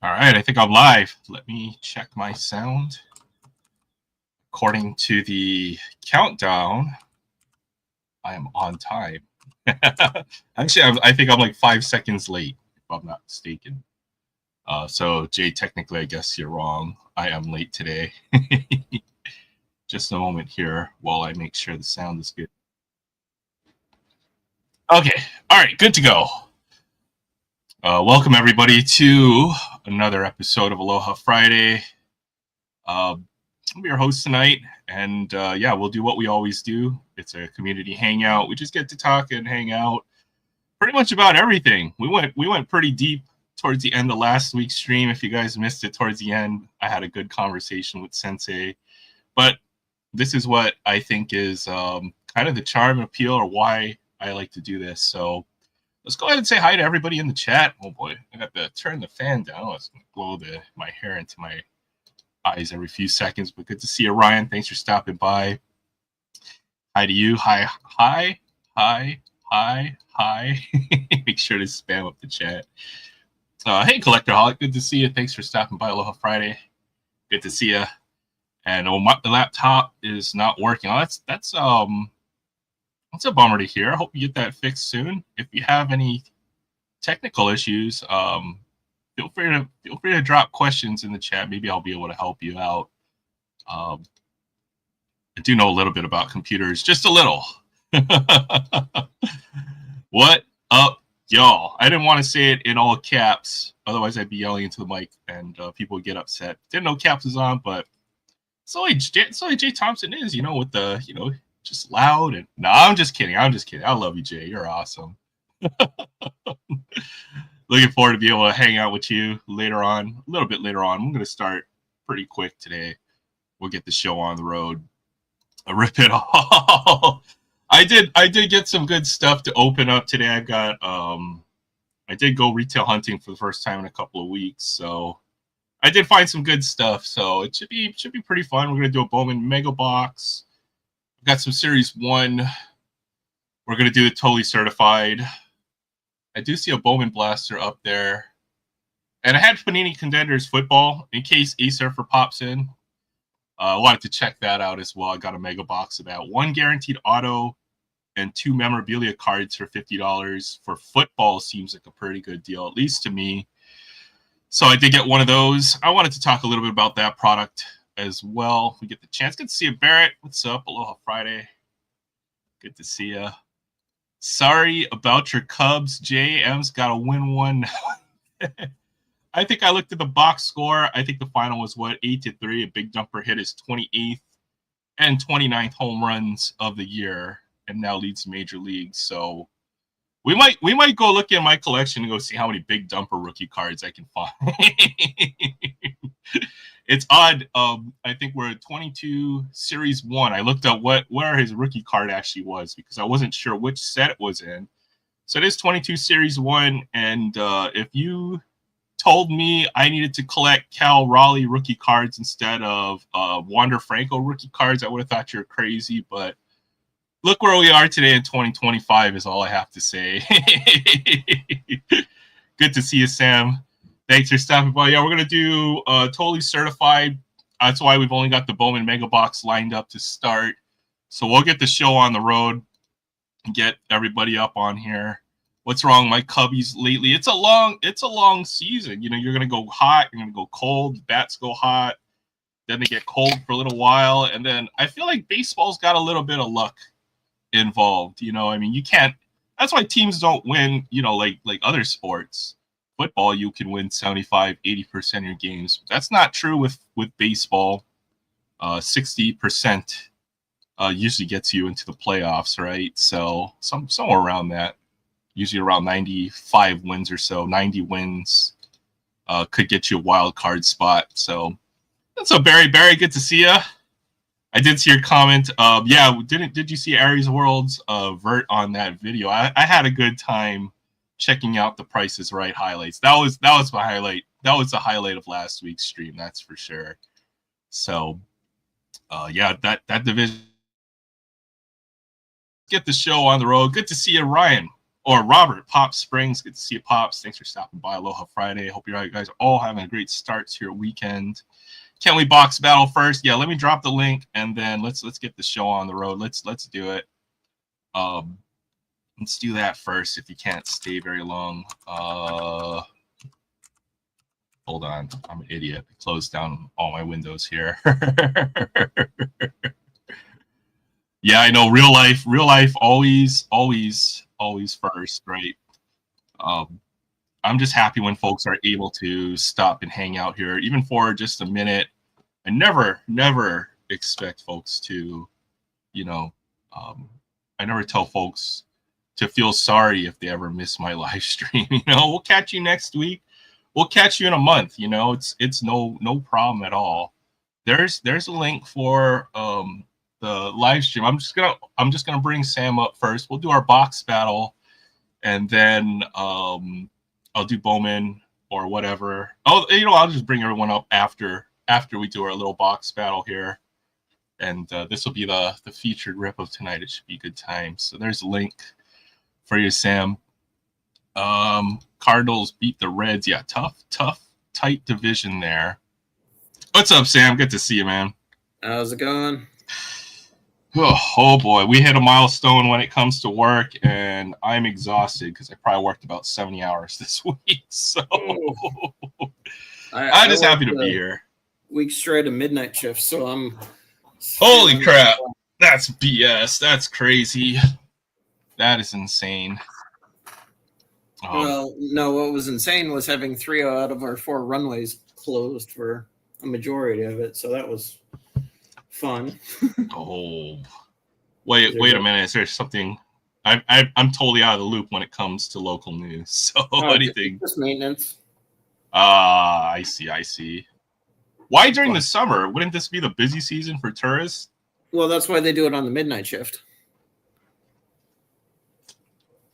All right, I think I'm live. Let me check my sound. According to the countdown, I am on time. Actually, I think I'm like 5 seconds late, if I'm not mistaken. So, Jay, technically, I guess you're wrong. I am late today. Just a moment here while I make sure the sound is good. Okay, all right, good to go. Welcome, everybody, to another episode of Aloha Friday. I'll be your host tonight, and yeah, we'll do what we always do. It's a community hangout. We just get to talk and hang out pretty much about everything. We went pretty deep towards the end of last week's stream. If you guys missed it towards the end, I had a good conversation with Sensei. But this is what I think is kind of the charm and appeal, or why I like to do this. So let's go ahead and say hi to everybody in the chat. Oh boy, I got to turn the fan down. Let's blow my hair into my eyes every few seconds. But good to see you, Ryan. Thanks for stopping by. Hi to you. Hi. Make sure to spam up the chat. Hey, Collector Holic. Good to see you. Thanks for stopping by. Aloha Friday. Good to see you. And the laptop is not working. Oh, that's a bummer to hear. I hope you get that fixed soon. If you have any technical issues, feel free to drop questions in the chat. Maybe I'll be able to help you out. I do know a little bit about computers, just a little. What up, y'all? I didn't want to say it in all caps, otherwise I'd be yelling into the mic and people would get upset. Didn't know caps was on, but so Jay Thompson is, with the, just loud. And no, I'm just kidding. I love you, Jay. You're awesome. Looking forward to be able to hang out with you later on, a little bit later on. I'm going to start pretty quick today. We'll get the show on the road. Rip it all. I did get some good stuff to open up today. I've got I did go retail hunting for the first time in a couple of weeks, so I did find some good stuff. So it should be pretty fun. We're gonna do a Bowman Mega Box. We've got some Series 1. We're gonna do it totally certified. I do see a Bowman Blaster up there. And I had Panini Contenders football in case A-Surfer pops in. I wanted to check that out as well. I got a mega box of that. 1 guaranteed auto and 2 memorabilia cards for $50 for football seems like a pretty good deal, at least to me. So I did get one of those. I wanted to talk a little bit about that product as well. We get the chance. Good to see you, Barrett. What's up? Aloha Friday. Good to see you. Sorry about your Cubs. JM's got to win one. I think I looked at the box score. I think the final was 8-3. A big dumper hit his 28th and 29th home runs of the year, and now leads Major League. So we might go look in my collection and go see how many big dumper rookie cards I can find. It's odd. I think we're at 22 Series 1. I looked up where his rookie card actually was because I wasn't sure which set it was in. So it is 22 Series 1, and if you told me I needed to collect Cal Raleigh rookie cards instead of Wander Franco rookie cards, I would have thought you're crazy. But look where we are today in 2025 is all I have to say. Good to see you, Sam. Thanks for stopping by. Yeah, we're going to do totally certified. That's why we've only got the Bowman Mega Box lined up to start. So we'll get the show on the road and get everybody up on here. What's wrong, my Cubbies lately? It's a long season. You're gonna go hot, you're gonna go cold. The bats go hot, then they get cold for a little while, and then I feel like baseball's got a little bit of luck involved. You can't. That's why teams don't win. Like other sports. Football, you can win 75-80% of your games. That's not true with baseball. 60% usually gets you into the playoffs, right? So somewhere around that. Usually around 95 wins or so, 90 wins could get you a wild card spot. So Barry, good to see you. I did see your comment. Yeah, did you see Aries World's vert on that video? I had a good time checking out the Price is Right highlights. That was my highlight. That was the highlight of last week's stream, that's for sure. So yeah, that division. Get the show on the road. Good to see you, Ryan. Or Robert, Pop Springs. Good to see you, Pops. Thanks for stopping by. Aloha Friday. Hope you guys are all having a great start to your weekend. Can we box battle first? Yeah, let me drop the link and then let's get the show on the road. Let's do it. Let's do that first if you can't stay very long. Hold on, I'm an idiot. I closed down all my windows here. Yeah, I know. Real life, always first, right? I'm just happy when folks are able to stop and hang out here, even for just a minute. I never expect folks to, you know, I never tell folks to feel sorry if they ever miss my live stream. You know, we'll catch you next week. We'll catch you in a month. You know, it's no problem at all. There's a link for the live stream. I'm just gonna bring Sam up first. We'll do our box battle, and then I'll do Bowman or whatever. Oh, you know, I'll just bring everyone up after we do our little box battle here, and this will be the featured rip of tonight. It should be a good time. So there's a link for you, Sam. Cardinals beat the Reds. Yeah, tough, tight division there. What's up, Sam? Good to see you, man. How's it going? Oh boy, we hit a milestone when it comes to work, and I'm exhausted because I probably worked about 70 hours this week. So I'm just happy to be here. Week straight of midnight shifts, so I'm. Holy crap! That's BS. That's crazy. That is insane. Well, no, what was insane was having 3 out of our 4 runways closed for a majority of it, so that was fun. Oh, wait a minute. Is there something? I'm totally out of the loop when it comes to local news. So anything? Just maintenance. I see. Why during the summer? Wouldn't this be the busy season for tourists? Well, that's why they do it on the midnight shift.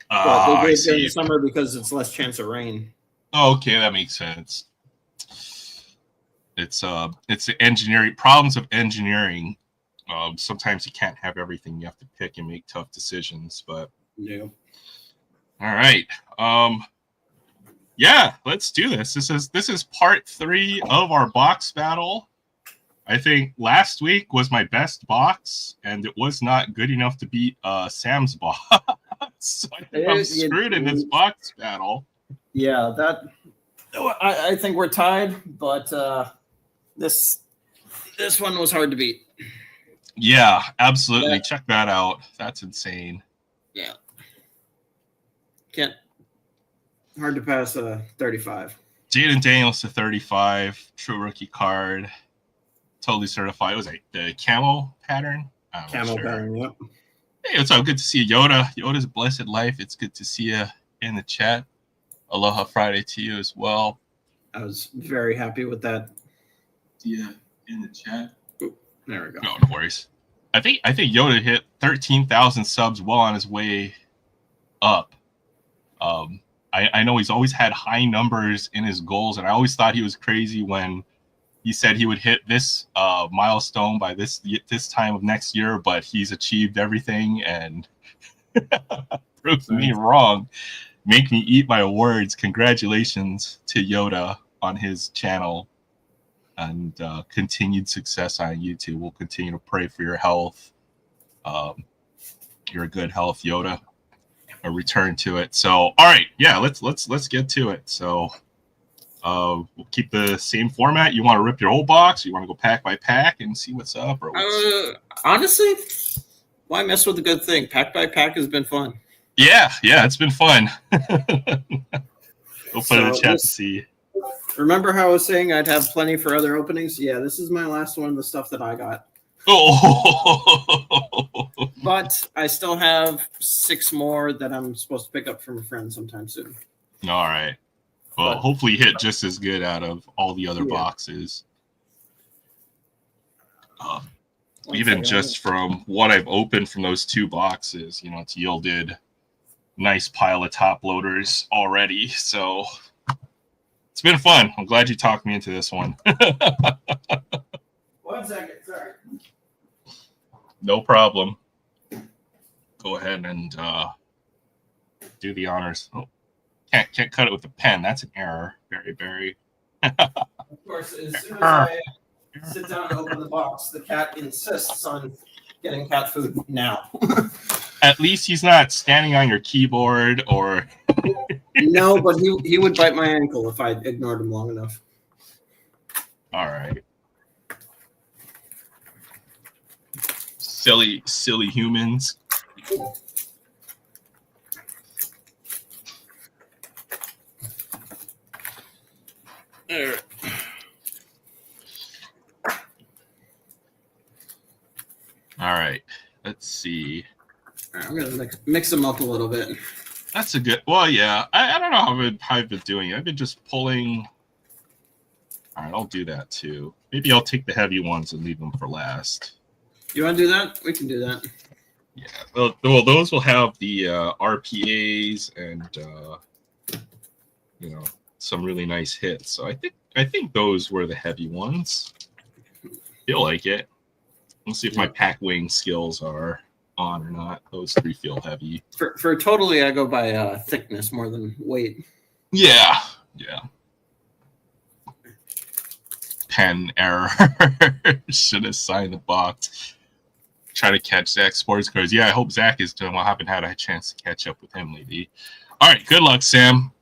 But they do it during the summer because it's less chance of rain. Oh, okay, that makes sense. It's the engineering problems of engineering. Sometimes you can't have everything. You have to pick and make tough decisions. But yeah. All right. Yeah, let's do this. This is part 3 of our box battle. I think last week was my best box, and it was not good enough to beat Sam's box. So I think I'm screwed in this box battle. Yeah, I think we're tied, but this one was hard to beat. Yeah, absolutely. Yeah. Check that out. That's insane. Yeah. Hard to pass 35. Jaden Daniels to 35. True rookie card. Totally certified. It was like the camo pattern. Camo pattern, yep. Hey, what's up? Good to see you, Yoda. Yoda's Blessed Life. It's good to see you in the chat. Aloha Friday to you as well. I was very happy with that. Yeah, in the chat. Ooh, there we go. No worries. I think Yoda hit 13,000 subs well on his way up. I know he's always had high numbers in his goals, and I always thought he was crazy when he said he would hit this milestone by this time of next year, but he's achieved everything and proved me wrong. Make me eat my words. Congratulations to Yoda on his channel and continued success on YouTube. We'll continue to pray for your health, your good health, Yoda. A return to it. So, all right, yeah, let's get to it. So, we'll keep the same format. You want to rip your old box? Or you want to go pack by pack and see what's up? Or honestly, why mess with a good thing? Pack by pack has been fun. Yeah, it's been fun. We'll put it in the chat to see. Remember how I was saying I'd have plenty for other openings? Yeah, this is my last one of the stuff that I got. Oh. But I still have 6 more that I'm supposed to pick up from a friend sometime soon. All right. Well, hopefully you hit just as good out of all the other boxes. Even just from what I've opened from those 2 boxes, you know, it's yielded a nice pile of top loaders already. So it's been fun. I'm glad you talked me into this one. 1 second, sorry. No problem. Go ahead and Do the honors. Oh, can't cut it with a pen. That's an error. Very. Of course, as soon as I sit down and open the box, the cat insists on getting cat food now. At least he's not standing on your keyboard or. No, but he would bite my ankle if I ignored him long enough. All right. Silly humans. All right. Let's see. I'm gonna mix them up a little bit. That's a good. Well, yeah. I don't know how I've been doing it. I've been just pulling. All right, I'll do that too. Maybe I'll take the heavy ones and leave them for last. You want to do that? We can do that. Yeah. Well, those will have the RPAs and some really nice hits. So I think those were the heavy ones. Feel like it. Let's see if my pack wing skills are on or not. Those three feel heavy. For totally, I go by thickness more than weight. Yeah. Pen error. Should have signed the box. Try to catch Zach Sports Cards. Yeah, I hope Zach is doing well. I haven't had a chance to catch up with him lately. All right, good luck, Sam.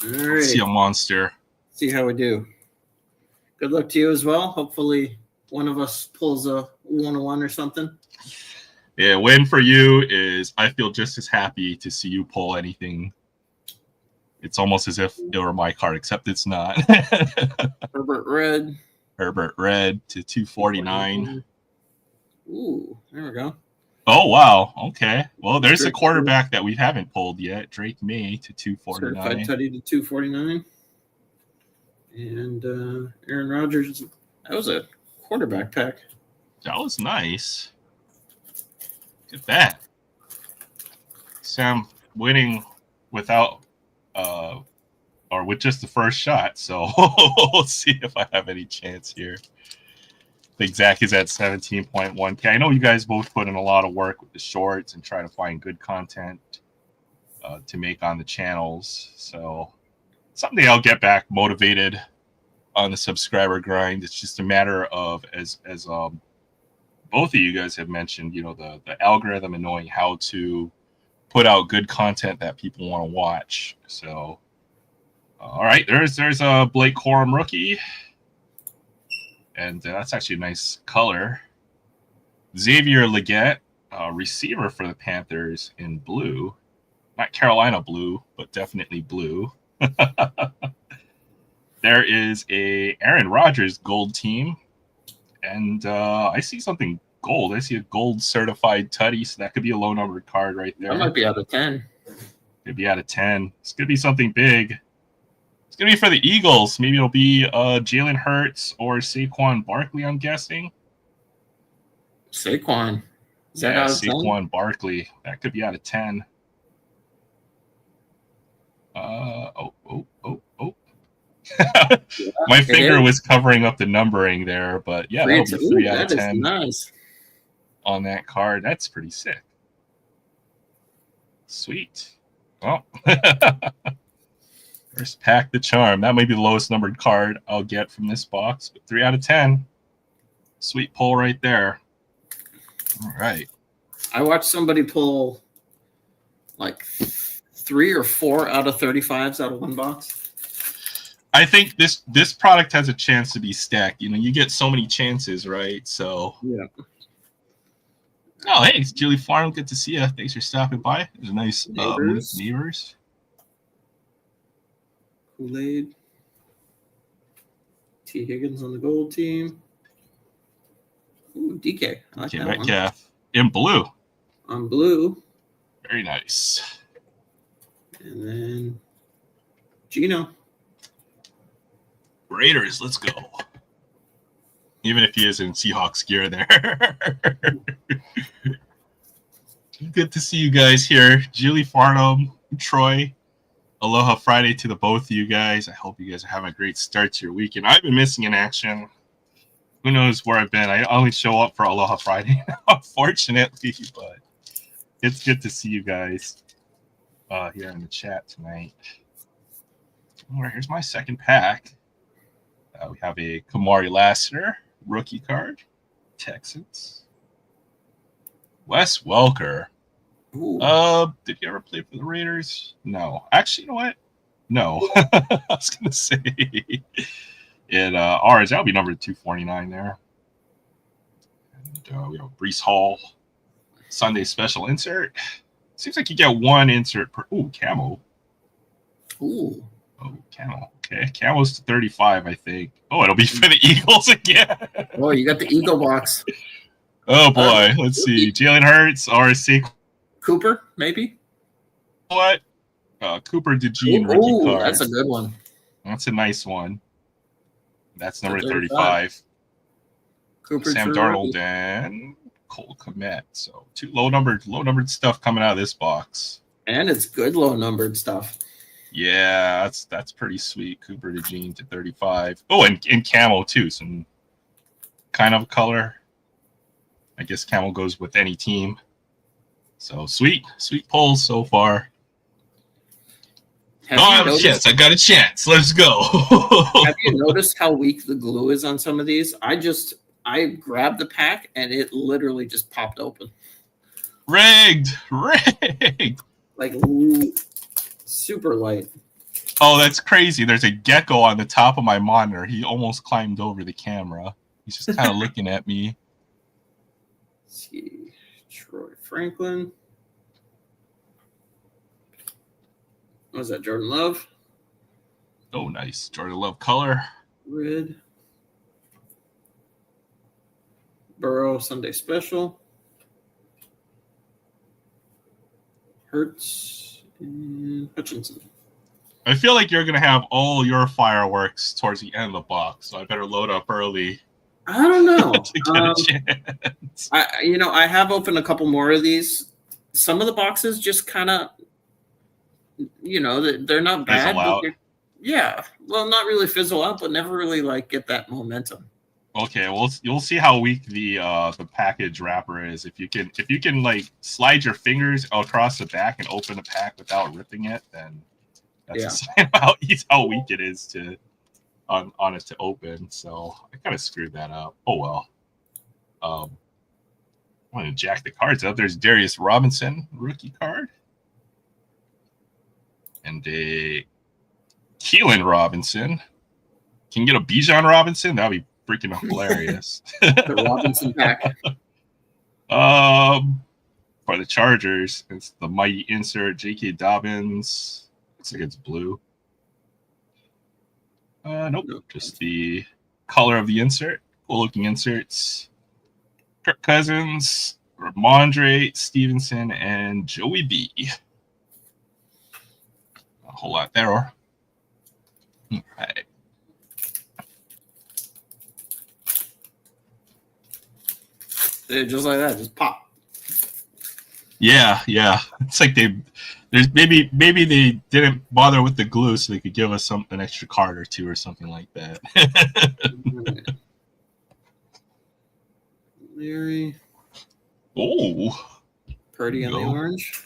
All right. Let's see a monster. See how we do. Good luck to you as well. Hopefully one of us pulls a 101 or something. Yeah, win for you is I feel just as happy to see you pull anything. It's almost as if it were my card, except it's not. Herbert Red to 249. Ooh, there we go. Oh, wow. Okay. Well, there's a quarterback that we haven't pulled yet. Drake May to 249. Certified Tutty to 249. And Aaron Rodgers. That was a quarterback pack. That was nice. Look at that. Sam winning without or with just the first shot. So we'll see if I have any chance here. I think Zach is at 17.1K. I know you guys both put in a lot of work with the shorts and try to find good content to make on the channels. So someday I'll get back motivated on the subscriber grind. It's just a matter of, as both of you guys have mentioned, the algorithm and knowing how to put out good content that people want to watch. So, all right, there's a Blake Corum rookie. And that's actually a nice color. Xavier Legette, receiver for the Panthers in blue. Not Carolina blue, but definitely blue. There is a Aaron Rodgers gold team. And I see something gold. I see a gold certified Tutty, so that could be a low numbered card right there. That might be out of 10. Could be out of 10. It's going to be something big. It's going to be for the Eagles. Maybe it'll be Jalen Hurts or Saquon Barkley, I'm guessing. Saquon. Is that out of 10? Saquon Barkley. That could be out of 10. Oh. My finger was covering up the numbering there, but yeah, that'll be 3 out of 10. Nice. On that card. That's pretty sick. Sweet. Well, first pack the charm. That might be the lowest numbered card I'll get from this box, but 3 out of 10. Sweet pull right there. All right. I watched somebody pull like 3 or 4 out of 35s out of one box. I think this product has a chance to be stacked. You get so many chances, right? So yeah. Oh, hey, it's Julie Farm. Good to see you. Thanks for stopping by. There's a nice neighbors. Kool-Aid. T. Higgins on the gold team. Ooh, DK. I like that Metcalf in blue. On blue. Very nice. And then Gino. Raiders, let's go. Even if he is in Seahawks gear there. Good to see you guys here. Julie Farnham, Troy. Aloha Friday to the both of you guys. I hope you guys are having a great start to your weekend. I've been missing in action. Who knows where I've been? I only show up for Aloha Friday now, unfortunately, but it's good to see you guys. here in the chat tonight. All right, here's my second pack. We have a Kamari Lassiter rookie card, Texans. Wes Welker. Ooh. Did you ever play for the Raiders? No. Actually, you know what? No. I was gonna say in ours, that would be number 249 there. And we have Brees Hall Sunday special insert. Seems like you get one insert per. Ooh, camo. Ooh. Oh, camo. Okay, camo's to 35, I think. Oh, it'll be for the Eagles again. Oh, you got the Eagle box. Oh boy, let's see. Jalen Hurts or Saquon. Cooper, maybe. What? Cooper DeJean rookie card. That's a good one. That's a nice one. That's number 35. Cooper Sam Darnold and Cole Kmet. So two low numbered stuff coming out of this box. And it's good low numbered stuff. Yeah, that's pretty sweet. Cooper DeJean to 35. Oh, and camo too. Some kind of color. I guess camo goes with any team. So sweet pulls so far. I got a chance. Let's go. Have you noticed how weak the glue is on some of these? I grabbed the pack and it literally just popped open. Rigged. Like super light. Oh, that's crazy. There's a gecko on the top of my monitor. He almost climbed over the camera. He's just kind of looking at me. Let's see. Troy Franklin. What was that? Jordan Love. Oh, nice. Jordan Love color. Red. Burrow Sunday special. Hurts and Hutchinson. I feel like you're going to have all your fireworks towards the end of the box, so I better load up early. I don't know. To get a chance. I have opened a couple more of these. Some of the boxes just kind of, they're not bad. Fizzle out. Yeah. Well, not really fizzle out, but never really get that momentum. Okay, well, you'll see how weak the package wrapper is. If you can slide your fingers across the back and open the pack without ripping it, then that's a sign of how weak it is on it to open. So I kind of screwed that up. Oh well. I'm gonna jack the cards up. There's Darius Robinson rookie card, and a Keelan Robinson. Can you get a Bijan Robinson? That'd be freaking hilarious. The Robinson pack. For the Chargers, it's the mighty insert J.K. Dobbins. Looks like it's blue. Nope. Just the color of the insert. Cool looking inserts. Kirk Cousins, Ramondre Stevenson, and Joey B. A whole lot there. All right. Just like that, just pop. Yeah. It's like maybe they didn't bother with the glue so they could give us an extra card or two or something like that. Leary. Oh. Purdy on the orange.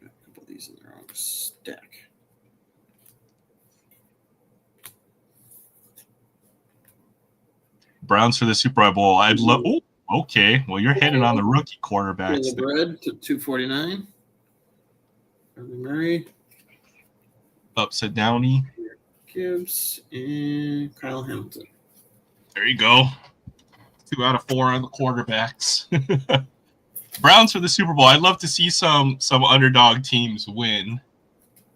Got a couple of these in the wrong stack. Browns for the Super Bowl. I'd love. Oh, okay. Well, you're hitting on the rookie quarterbacks. The bread to 249. Murray. Upside downy. Gibbs and Kyle Hamilton. There you go. 2 out of 4 on the quarterbacks. Browns for the Super Bowl. I'd love to see some underdog teams win.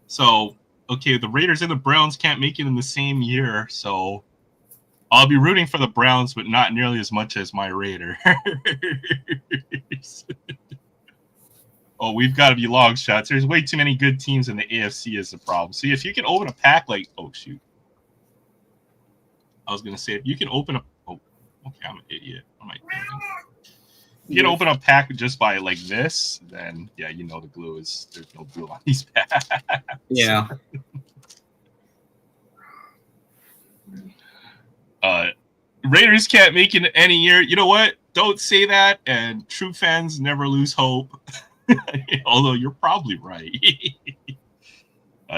So, okay, the Raiders and the Browns can't make it in the same year, so I'll be rooting for the Browns, but not nearly as much as my Raiders. Oh, we've got to be long shots. There's way too many good teams in the AFC is the problem. See, if you can open a pack oh, shoot. I was going to say, if you can open okay, I'm an idiot. What am I doing? If you can open a pack just by this, then, yeah, the glue there's no glue on these packs. Yeah. Raiders can't make it any year. You know what? Don't say that. And true fans never lose hope. Although you're probably right.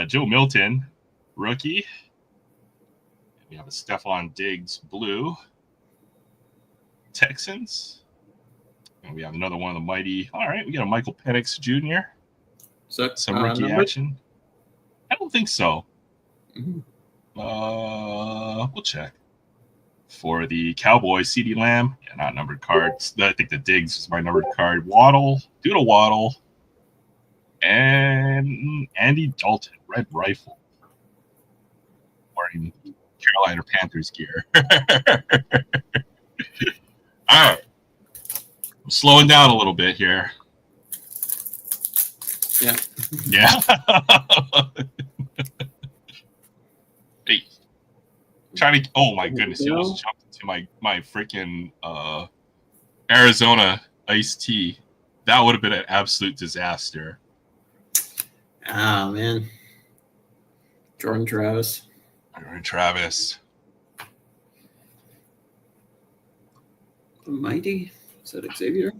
Joe Milton, rookie. We have a Stephon Diggs, blue. Texans. And we have another one of the mighty. All right, we got a Michael Penix Jr. So, Some rookie number? action. I don't think so. Mhm. We'll check. For the Cowboys, CD Lamb. Yeah, not numbered cards. I think the Diggs is my numbered card. Waddle, Doodle Waddle, and Andy Dalton, red rifle. Wearing Carolina Panthers gear. All right. I'm slowing down a little bit here. Yeah. Yeah. Hey. Trying to. Oh my goodness! You almost jumped into my freaking Arizona iced tea. That would have been an absolute disaster. Ah, man. Jordan Travis. The mighty. Is that Xavier?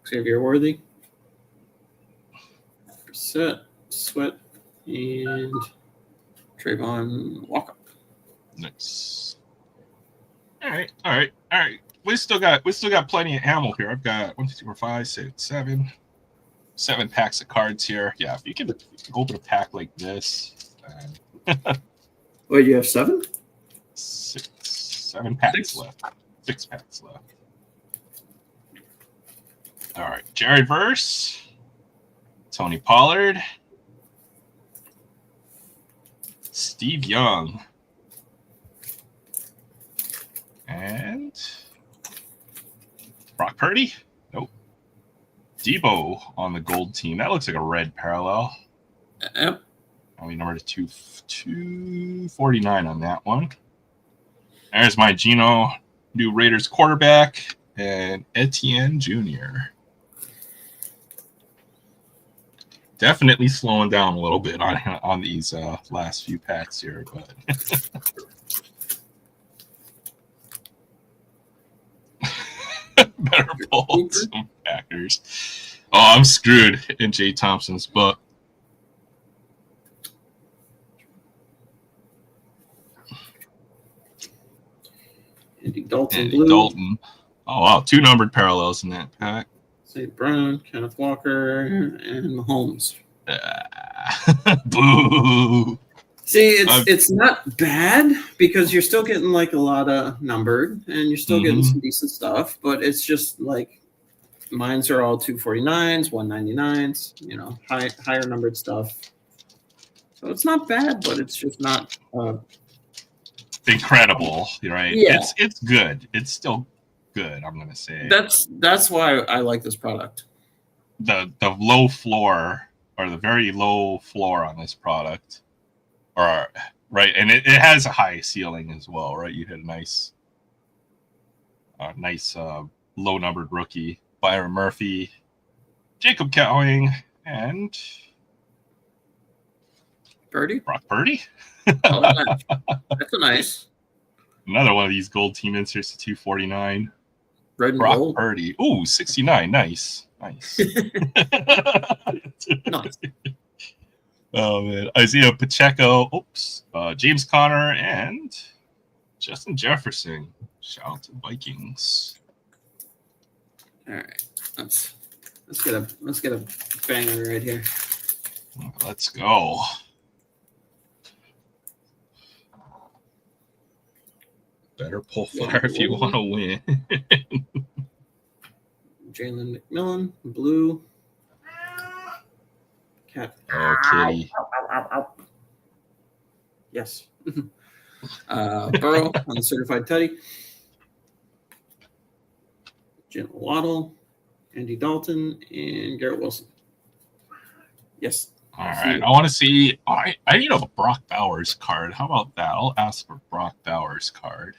Xavier Worthy. Brissett, Sweat, and Trayvon Walker. Nice. All right. We still got plenty of ammo here. I've got 1, 2, 3, 4, 5, 6, 7 packs of cards here. Yeah, if you can open a pack like this. Wait, you have 7? 7 packs left. 6 packs left. All right, Jared Verse, Tony Pollard, Steve Young, and Brock Purdy. Nope. Debo on the gold team. That looks like a red parallel. Yep. Only number 249 on that one. There's my Geno, new Raiders quarterback, and Etienne Jr. Definitely slowing down a little bit on these last few packs here, but better pull some Packers. Oh, I'm screwed in Jay Thompson's book. Andy Dalton. Andy Dalton. Oh, wow. 2 numbered parallels in that pack. St. Brown, Kenneth Walker, and Mahomes. Boo. See, it's not bad because you're still getting like a lot of numbered and you're still getting some decent stuff, but it's just like mine's are all 249s, 199s, you know, higher numbered stuff. So it's not bad, but it's just not incredible, right? Yeah. It's good. It's still good, I'm gonna say. That's why I like this product. The low floor, or the very low floor on this product, or right, and it has a high ceiling as well, right? You hit a nice low numbered rookie, Byron Murphy, Jacob Cowing, and Purdy? Brock Purdy. Oh, that's a nice. Another one of these gold team inserts to 249. Red and Brock gold. Purdy. Ooh, 69. Nice. Nice. Oh, man. Isaiah Pacheco. Oops. James Conner and Justin Jefferson. Shout out to the Vikings. All right. Let's get a banger right here. Let's go. Better pull fire if you want to win. Jalen McMillan, blue. Cat. Oh, kitty. Ow. Yes. Burrow on the certified tutty. Jim Waddle, Andy Dalton, and Garrett Wilson. Yes. All right. I want to see. I need a Brock Bowers card. How about that? I'll ask for Brock Bowers card.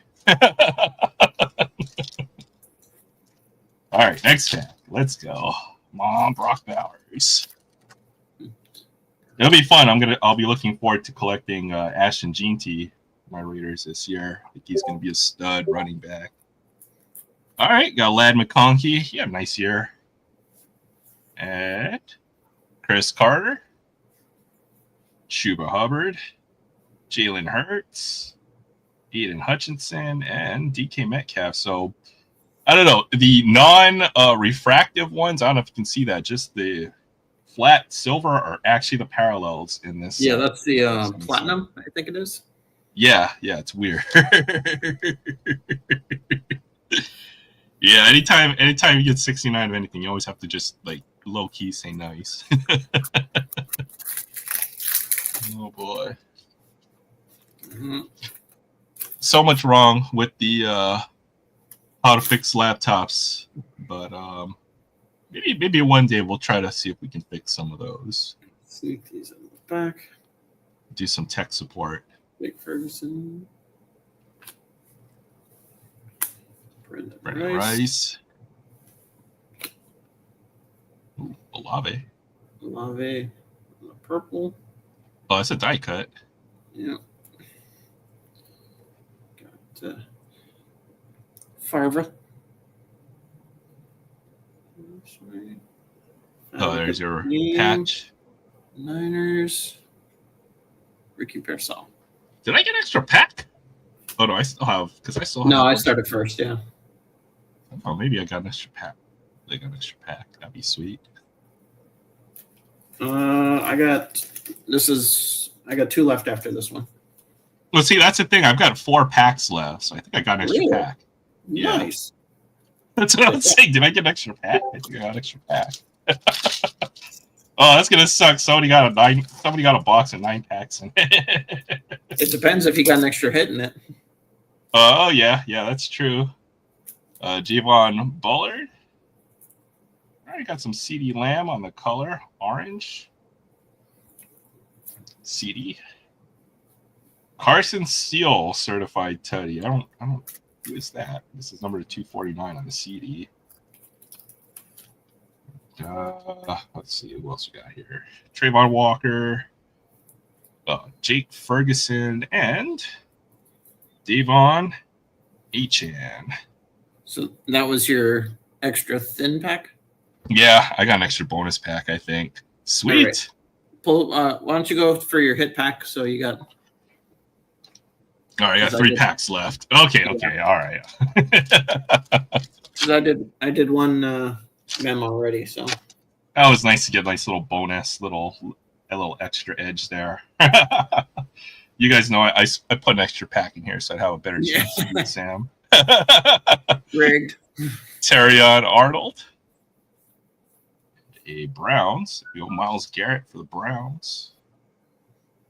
All right, next pack. Let's go. Come on, Brock Bowers. It'll be fun. I'll be looking forward to collecting Ashton Jeanty, my Raiders this year. I think he's gonna be a stud running back. All right, got Lad McConkey. Yeah, nice year. And Chris Carter, Chuba Hubbard, Jalen Hurts, Aiden Hutchinson, and DK Metcalf. So I don't know. The non-refractive ones, I don't know if you can see that. Just the flat silver are actually the parallels in this. Yeah, that's the platinum, I think it is. Yeah, it's weird. Yeah, anytime you get 69 of anything, you always have to just like low key say nice. Oh boy. Mm-hmm. So much wrong with the how to fix laptops, but maybe one day we'll try to see if we can fix some of those. Sneak these in the back. Do some tech support. Big Ferguson. Brendan Rice. Ooh, Olave. Olave. Purple. Oh, that's a die cut. Yeah. Got Farva. Oh, there's your patch. Niners. Ricky Pearsall. Did I get extra pack? Oh no, I still have No, I started first. Yeah. Oh, maybe I got an extra pack. They got an extra pack. That'd be sweet. I got 2 left after this one. Well, see, that's the thing. I've got 4 packs left, so I think I got an extra pack. Yeah. Nice. That's what I was saying. Did I get an extra pack? I think I got an extra pack. Oh, that's gonna suck. Somebody got a box of 9 packs in it. It depends if you got an extra hit in it. Oh yeah, that's true. Javon Bullard. All right, got some CD Lamb on the color orange. CD. Carson Steele certified Teddy. I don't. Who is that? This is number 249 on the CD. Let's see who else we got here. Trayvon Walker, Jake Ferguson, and Davon Achan. So that was your extra thin pack? Yeah, I got an extra bonus pack, I think. Sweet. Right. Pull. Why don't you go for your hit pack? So you got. All right, I got 3 packs left. Okay, yeah. All right. I did one memo already, so that was nice to get a nice little bonus, a little extra edge there. You guys know I put an extra pack in here, so I'd have a better chance to beat Sam. Rigged. Terrion Arnold. A Browns. Myles Garrett for the Browns.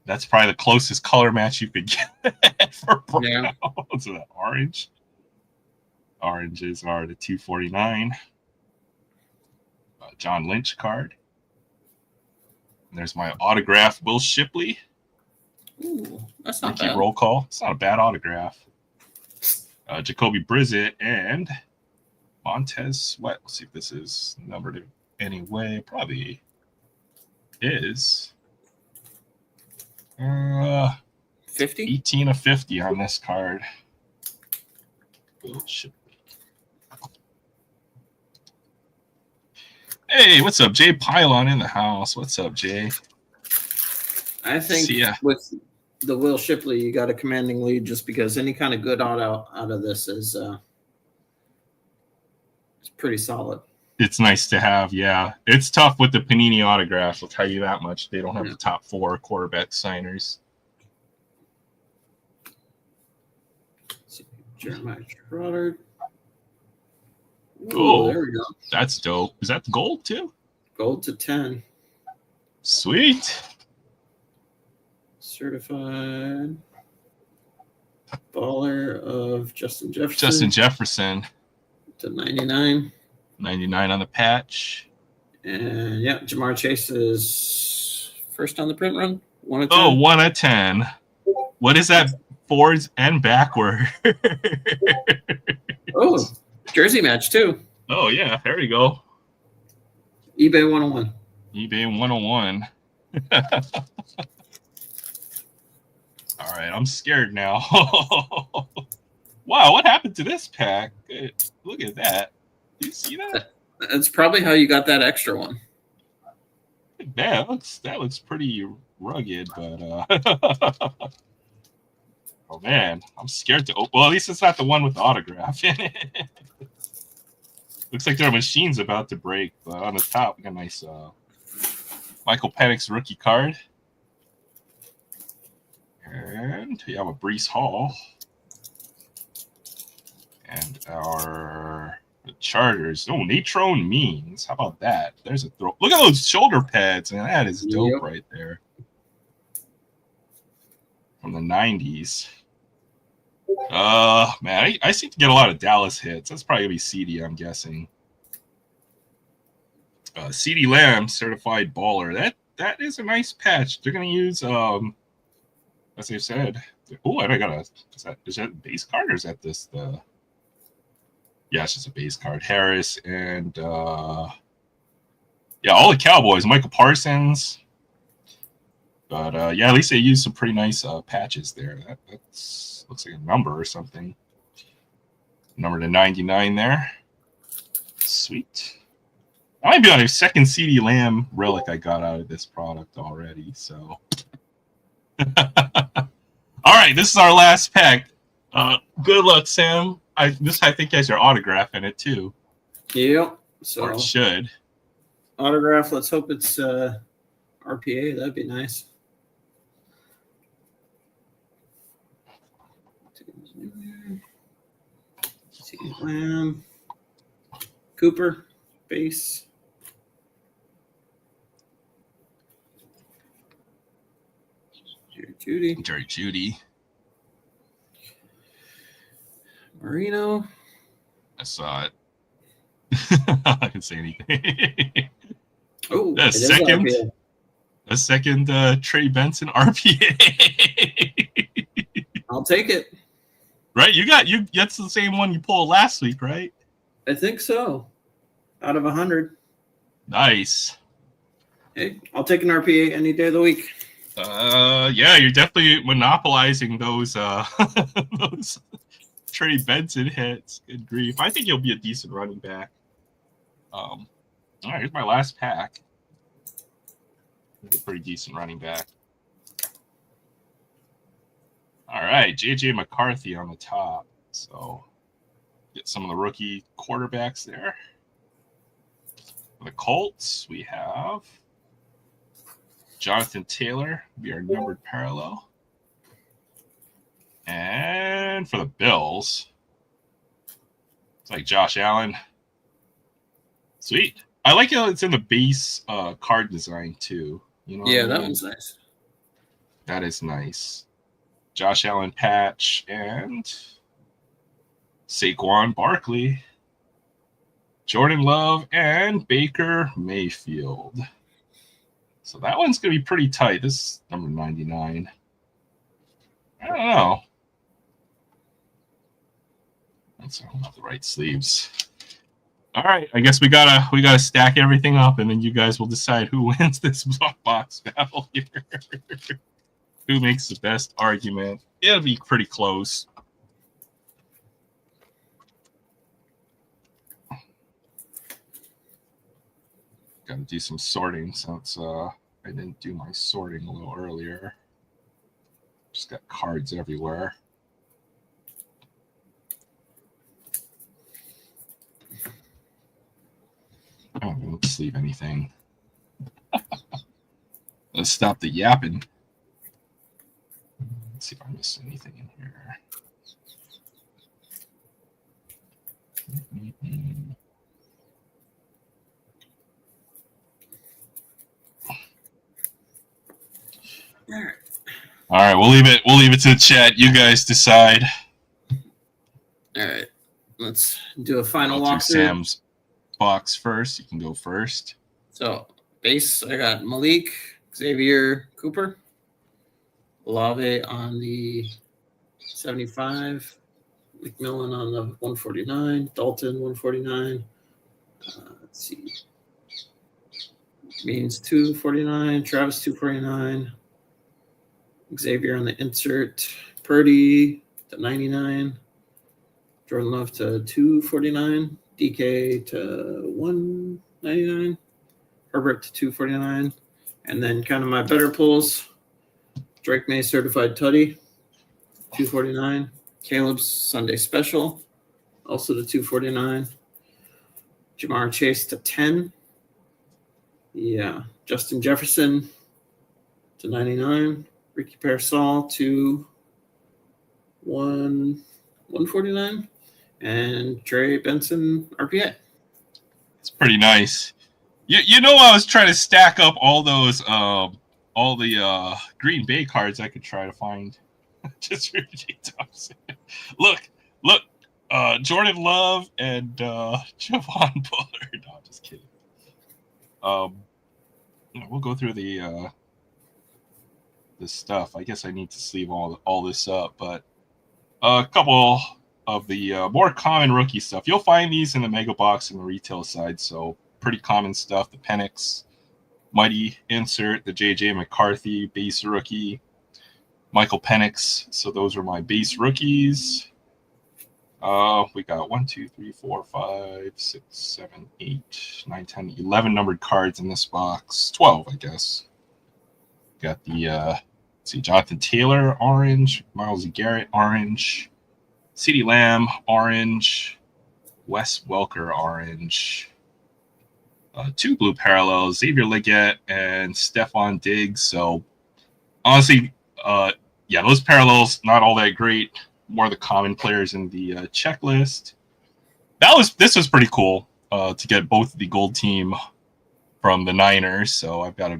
That's probably the closest color match you could get for Browns. Yeah. So that orange. Oranges are the 249. John Lynch card. And there's my autograph, Will Shipley. Ooh, that's not bad. Roll call. It's not a bad autograph. Jacoby Brissett and Montez Sweat. Let's see if this is numbered anyway. Probably is. 50? 18 of 50 on this card. Will Shipley. Hey, what's up, Jay Pylon in the house? What's up, Jay? I think with the Will Shipley, you got a commanding lead just because any kind of good out of this is it's pretty solid. It's nice to have, yeah. It's tough with the Panini autographs, I'll tell you that much. They don't have the top 4 quarterback signers. Jeremiah Trotter. Oh, there we go. That's dope. Is that the gold too? Gold to 10. Sweet. Certified baller of Justin Jefferson. Justin Jefferson. To 99. 99 on the patch. And yeah, Jamar Chase is first on the print run. 1 of 10. Oh, 1 of 10. What is that? Forwards and backward. Oh, jersey match too. Oh yeah, there you go. eBay 101. eBay 101. All right, I'm scared now. Wow, what happened to this pack? Look at that. Do you see that? That's probably how you got that extra one. Man, that looks pretty rugged, but oh man, I'm scared to open. Well, at least it's not the one with the autograph in it. Looks like their machine's about to break, but on the top we got a nice Michael Penix rookie card. And we have a Breece Hall. And our Chargers. Oh, Natrone Means. How about that? There's a throw. Look at those shoulder pads, man. That is dope right there. From the 90s. Man, I seem to get a lot of Dallas hits. That's probably going to be CD, I'm guessing. CD Lamb, certified baller. That is a nice patch. They're going to use, as I said. Oh, I got a. Is that a base card or is that this? Yeah, it's just a base card. Harris and yeah, all the Cowboys. Michael Parsons. But yeah, at least they used some pretty nice patches there. That looks like a number or something. Number to 99 there. Sweet. I might be on a second CD Lamb relic I got out of this product already. So, all right, this is our last pack. Good luck, Sam. I think has your autograph in it too. Yep. So or it should. Autograph. Let's hope it's RPA. That'd be nice. Lamb, Cooper, base. Jerry Judy. Marino. I saw it. I didn't say anything. Oh, a second Trey Benson RPA. I'll take it. Right, that's the same one you pulled last week, right? I think so. Out of 100. Nice. Hey, I'll take an RPA any day of the week. Yeah, you're definitely monopolizing those those Trey Benson hits. Good grief. I think he'll be a decent running back. All right, here's my last pack. A pretty decent running back. All right, J.J. McCarthy on the top. So get some of the rookie quarterbacks there. For the Colts, we have Jonathan Taylor, be our numbered parallel. And for the Bills, it's like Josh Allen. Sweet. I like how it's in the base card design too. You know? Yeah, that one's nice. That is nice. Josh Allen patch and Saquon Barkley, Jordan Love, and Baker Mayfield. So that one's going to be pretty tight. This is number 99. I don't know. That's not the right sleeves. All right, I guess we gotta stack everything up, and then you guys will decide who wins this box battle here. Who makes the best argument? It'll be pretty close. Got to do some sorting since I didn't do my sorting a little earlier. Just got cards everywhere. I don't want to sleeve anything. Let's stop the yapping. Let's see if I missed anything in here. All right, we'll leave it to the chat. You guys decide. All right, let's do a final walkthrough. Sam's box first. You can go first. So base, I got Malik, Xavier, Cooper, Olave on the 75, McMillan on the 149, Dalton 149. Let's see, Means 249, Travis 249, Xavier on the insert, Purdy to 99, Jordan Love to 249, DK to 199, Herbert to 249, And then kind of my better pulls, Drake May Certified Tutty, 249. Caleb's Sunday Special, also to 249. Jamar Chase to 10. Yeah. Justin Jefferson to 99. Ricky Pearsall to 149. And Trey Benson RPA. It's pretty nice. You know, I was trying to stack up all those all the Green Bay cards I could try to find. Just for J Thompson. Look, Jordan Love and Javon Bullard. No, just kidding. We'll go through the stuff. I guess I need to sleeve all this up, but a couple of the more common rookie stuff. You'll find these in the mega box and the retail side, so pretty common stuff. The Penix Mighty insert, the JJ McCarthy base rookie, Michael Penix. So those are my base rookies. We got 1, 2, 3, 4, 5, 6, 7, 8, 9, 10, 11 numbered cards in this box. 12, I guess. Got the let's see, Jonathan Taylor, orange, Myles Garrett, orange, CeeDee Lamb, orange, Wes Welker, orange, 2 blue parallels, Xavier Legette and Stephon Diggs. So honestly, yeah, those parallels not all that great. More the common players in the checklist. This was pretty cool to get both the gold team from the Niners. So I've got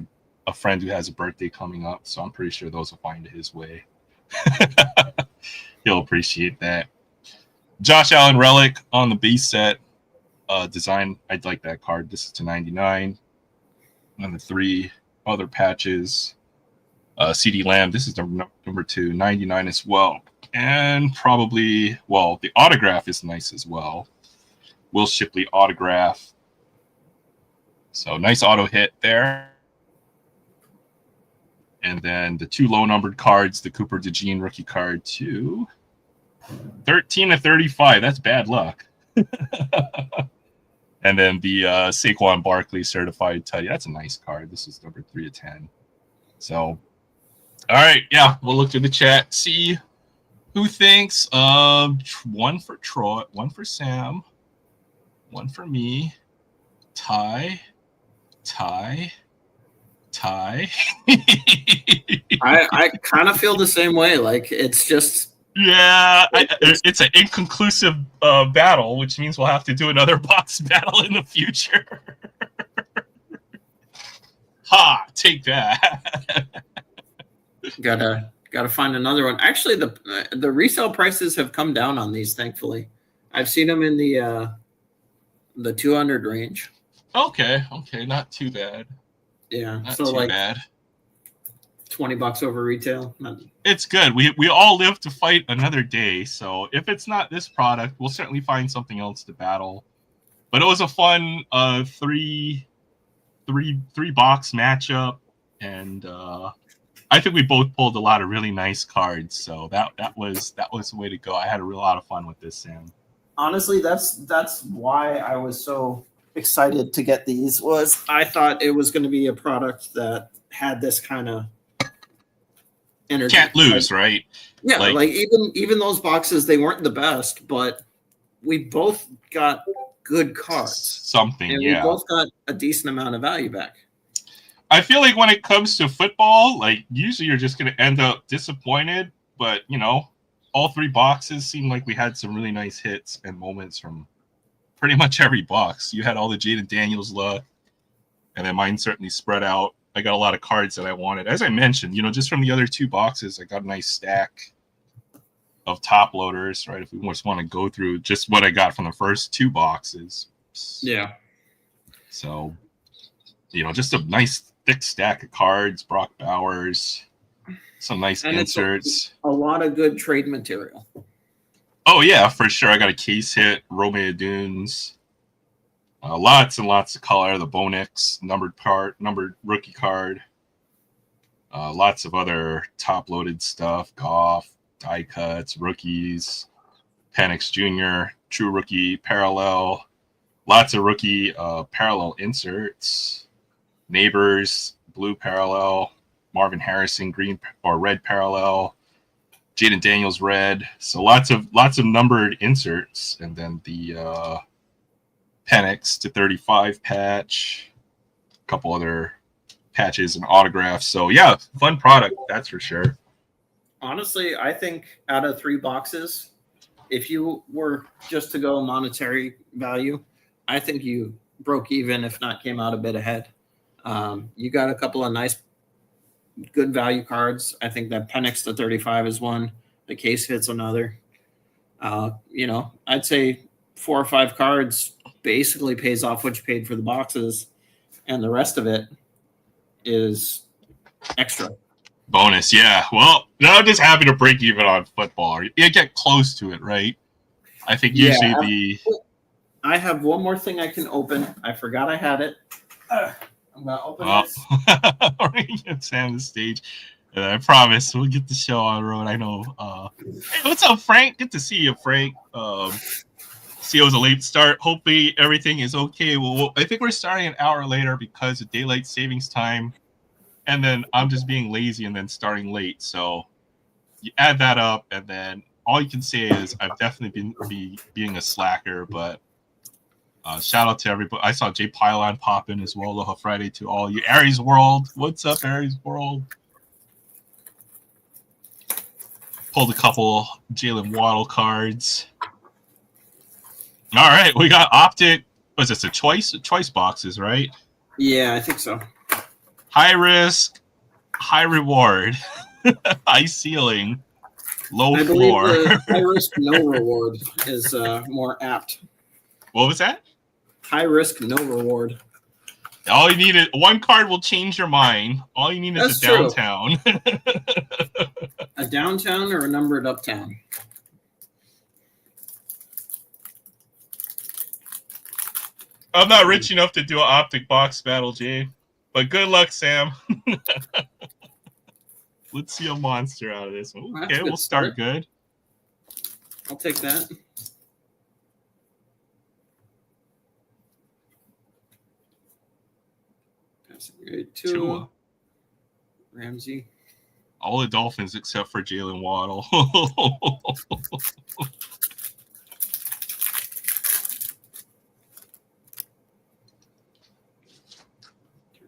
a friend who has a birthday coming up, so I'm pretty sure those will find his way. He'll appreciate that. Josh Allen relic on the base set design. I'd like that card. This is to 99. And the 3 other patches. CeeDee Lamb. This is number 2, 99 as well. And probably, well, the autograph is nice as well. Will Shipley autograph. So nice auto hit there. And then the 2 low-numbered cards, the Cooper DeJean rookie card, 2. 13 to 35. That's bad luck. And then the Saquon Barkley certified Tutty. That's a nice card. This is number 3 of 10. So, all right. Yeah, we'll look through the chat. See who thinks. 1 for Troy, 1 for Sam, 1 for me. Ty. I kind of feel the same way. Like, it's just. Yeah, it's an inconclusive battle, which means we'll have to do another box battle in the future. Ha! Take that. Gotta find another one. Actually, the resale prices have come down on these. Thankfully, I've seen them in the 200 range. Okay, not too bad. Yeah, not so too like bad. $20 over retail. It's good. We all live to fight another day. So if it's not this product, we'll certainly find something else to battle. But it was a fun three box matchup, and I think we both pulled a lot of really nice cards. So that was the way to go. I had a lot of fun with this, Sam. Honestly, that's why I was so excited to get these. Was I thought it was going to be a product that had this kind of energy. Can't lose, right? Yeah, like even those boxes, they weren't the best, but we both got good cards. Something, and yeah. We both got a decent amount of value back. I feel like when it comes to football, like usually you're just going to end up disappointed, but you know, all 3 boxes seem like we had some really nice hits and moments from pretty much every box. You had all the Jaden Daniels luck, and then mine certainly spread out. I got a lot of cards that I wanted. As I mentioned, you know, just from the other 2 boxes, I got a nice stack of top loaders, right? If we just want to go through just what I got from the first 2 boxes. Yeah. So, you know, just a nice thick stack of cards, Brock Bowers, some nice inserts. A lot of good trade material. Oh, yeah, for sure. I got a case hit, Rome Dunes. Lots and lots of color. The Bonix numbered rookie card. Lots of other top-loaded stuff. Goff, die cuts, rookies, Penix Jr., true rookie, parallel. Lots of rookie parallel inserts. Neighbors, blue parallel. Marvin Harrison, green or red parallel. Jaden Daniels, red. So lots of numbered inserts, and then the Penix to 35 patch. A couple other patches and autographs. So yeah, fun product, that's for sure. Honestly, I think out of 3 boxes, if you were just to go monetary value, I think you broke even, if not came out a bit ahead. You got a couple of nice, good value cards. I think that Penix to 35 is one. The case hit's another. I'd say 4 or 5 cards basically pays off what you paid for the boxes, and the rest of it is extra. Bonus, yeah. Well, I'm just happy to break even on football. You get close to it, right? I think usually I have one more thing I can open. I forgot I had it. I'm gonna open this. We're gonna get Sam the stage. And I promise we'll get the show on the road. I know. Hey, what's up, Frank? Good to see you, Frank. See, it was a late start. Hopefully everything is okay. Well, I think we're starting an hour later because of daylight savings time. And then I'm just being lazy and then starting late. So you add that up, and then all you can say is I've definitely been being a slacker. But shout out to everybody. I saw Jay Pylon pop in as well. Aloha Friday to all you. Aries World. What's up, Aries World? Pulled a couple Jalen Waddle cards. All right, we got Optic. Was this a choice boxes, right? Yeah, I think so. High risk, high reward, high ceiling, low I floor. believe the high risk, no reward is more apt. What was that? High risk, no reward. All you need is one card will change your mind. All you need is a downtown. A downtown or a numbered uptown? I'm not rich enough to do an Optic box battle, Jay. But good luck, Sam. Let's see a monster out of this one. Okay, we'll start good. I'll take that. Passing grade 2. Ramsey. All the Dolphins except for Jalen Waddle.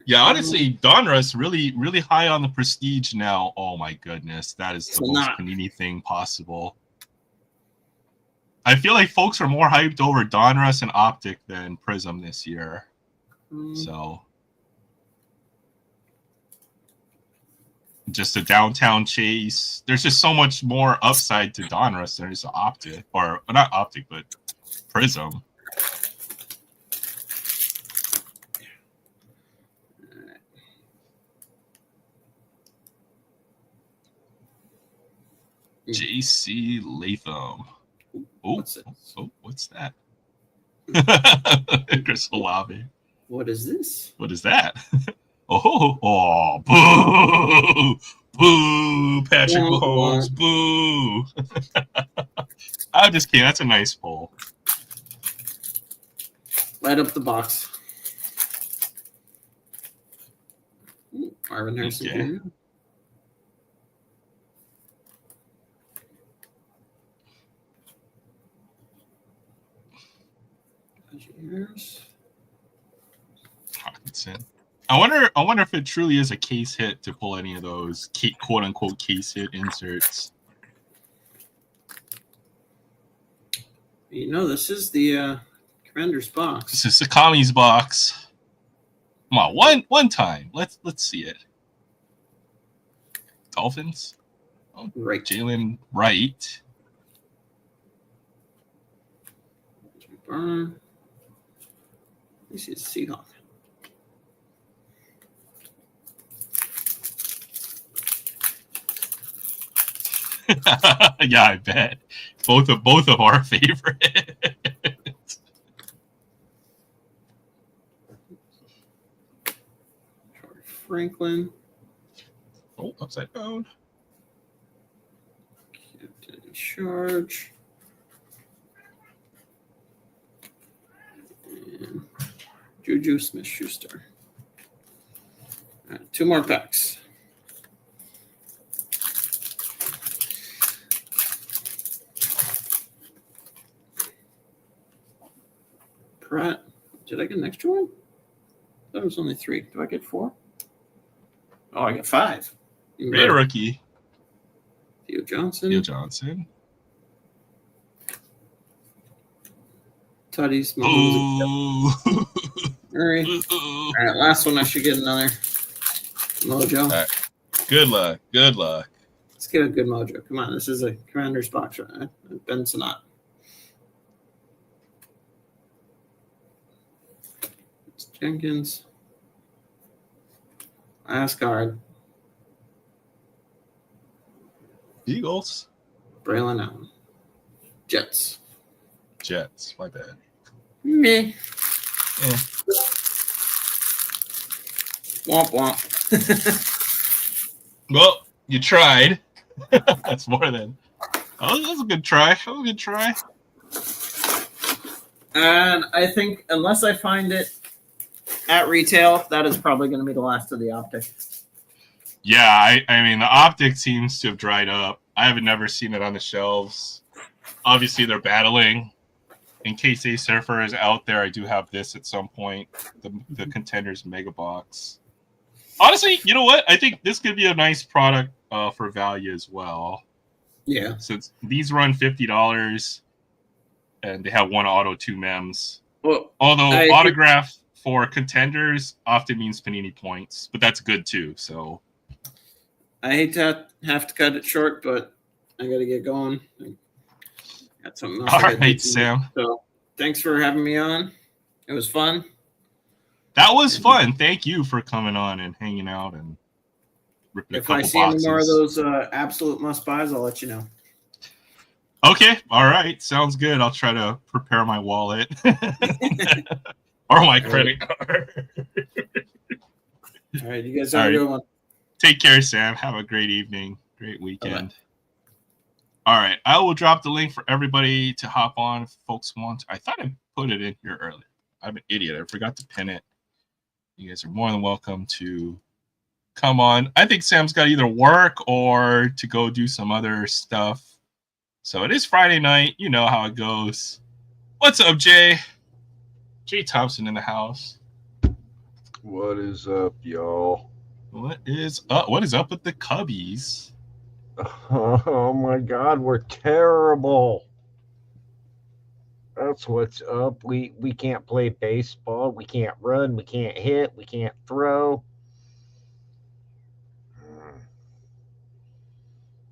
Yeah, honestly, Donruss really high on the prestige now. Oh my goodness, that is the most Panini thing possible. I feel like folks are more hyped over Donruss and Optic than Prism this year. So just a downtown chase. There's just so much more upside to Donruss than just Optic, or not Optic, but Prism. JC Latham. What's that? Chris Olave. What is this? What is that? Oh, boo! Boo! Patrick Mahomes, boo! I'm just kidding. That's a nice pull. Light up the box. Marvin Harrison. Okay. I wonder if it truly is a case hit to pull any of those quote unquote case hit inserts. You know, this is the Commander's box. This is Sakami's box. Come on, one time. Let's see it. Dolphins. Oh, right. Jalen Wright. This is Seahawk. Yeah, I bet. Both of our favorites. Franklin. Oh, upside down. Captain in charge. And Juju Smith-Schuster. 2 more packs. Pratt. Did I get an extra one? I thought it was only 3. Do I get 4? Oh, I got 5. Great rookie. Theo Johnson. Tutties. Ooh. Murray. All right, last one. I should get another mojo. All right. Good luck. Let's get a good mojo. Come on, this is a Commander's box, right? Ben Sinat. It's Jenkins. Last card. Eagles. Braylon Allen. Jets. My bad. Meh. Yeah. Womp womp. Well, you tried. That's more than. Oh, that was a good try. And I think unless I find it at retail, that is probably going to be the last of the optic. Yeah, I mean, the optic seems to have dried up. I haven't never seen it on the shelves. Obviously, they're battling. In case a surfer is out there, I do have this at some point. The Contenders Mega Box. Honestly, you know what? I think this could be a nice product for value as well. Yeah. Since these run $50, and they have 1 auto, 2 mems. Well, although autograph for Contenders often means Panini points, but that's good too. So I hate to have to cut it short, but I got to get going. Got something else. All right, Sam. So thanks for having me on. It was fun. That was fun. Thank you for coming on and hanging out and ripping a couple boxes. If I see any more of those absolute must-buys, I'll let you know. Okay. All right. Sounds good. I'll try to prepare my wallet or my credit card. All right. You guys have a good one. Take care, Sam. Have a great evening. Great weekend. Bye-bye. All right. I will drop the link for everybody to hop on if folks want. I thought I put it in here earlier. I'm an idiot. I forgot to pin it. You guys are more than welcome to come on. I think Sam's got either work or to go do some other stuff. So it is Friday night. You know how it goes. What's up, Jay? Jay Thompson in the house. What is up, y'all? What is up? What is up with the Cubbies? Oh my God, we're terrible. That's what's up. We can't play baseball. We can't run. We can't hit. We can't throw.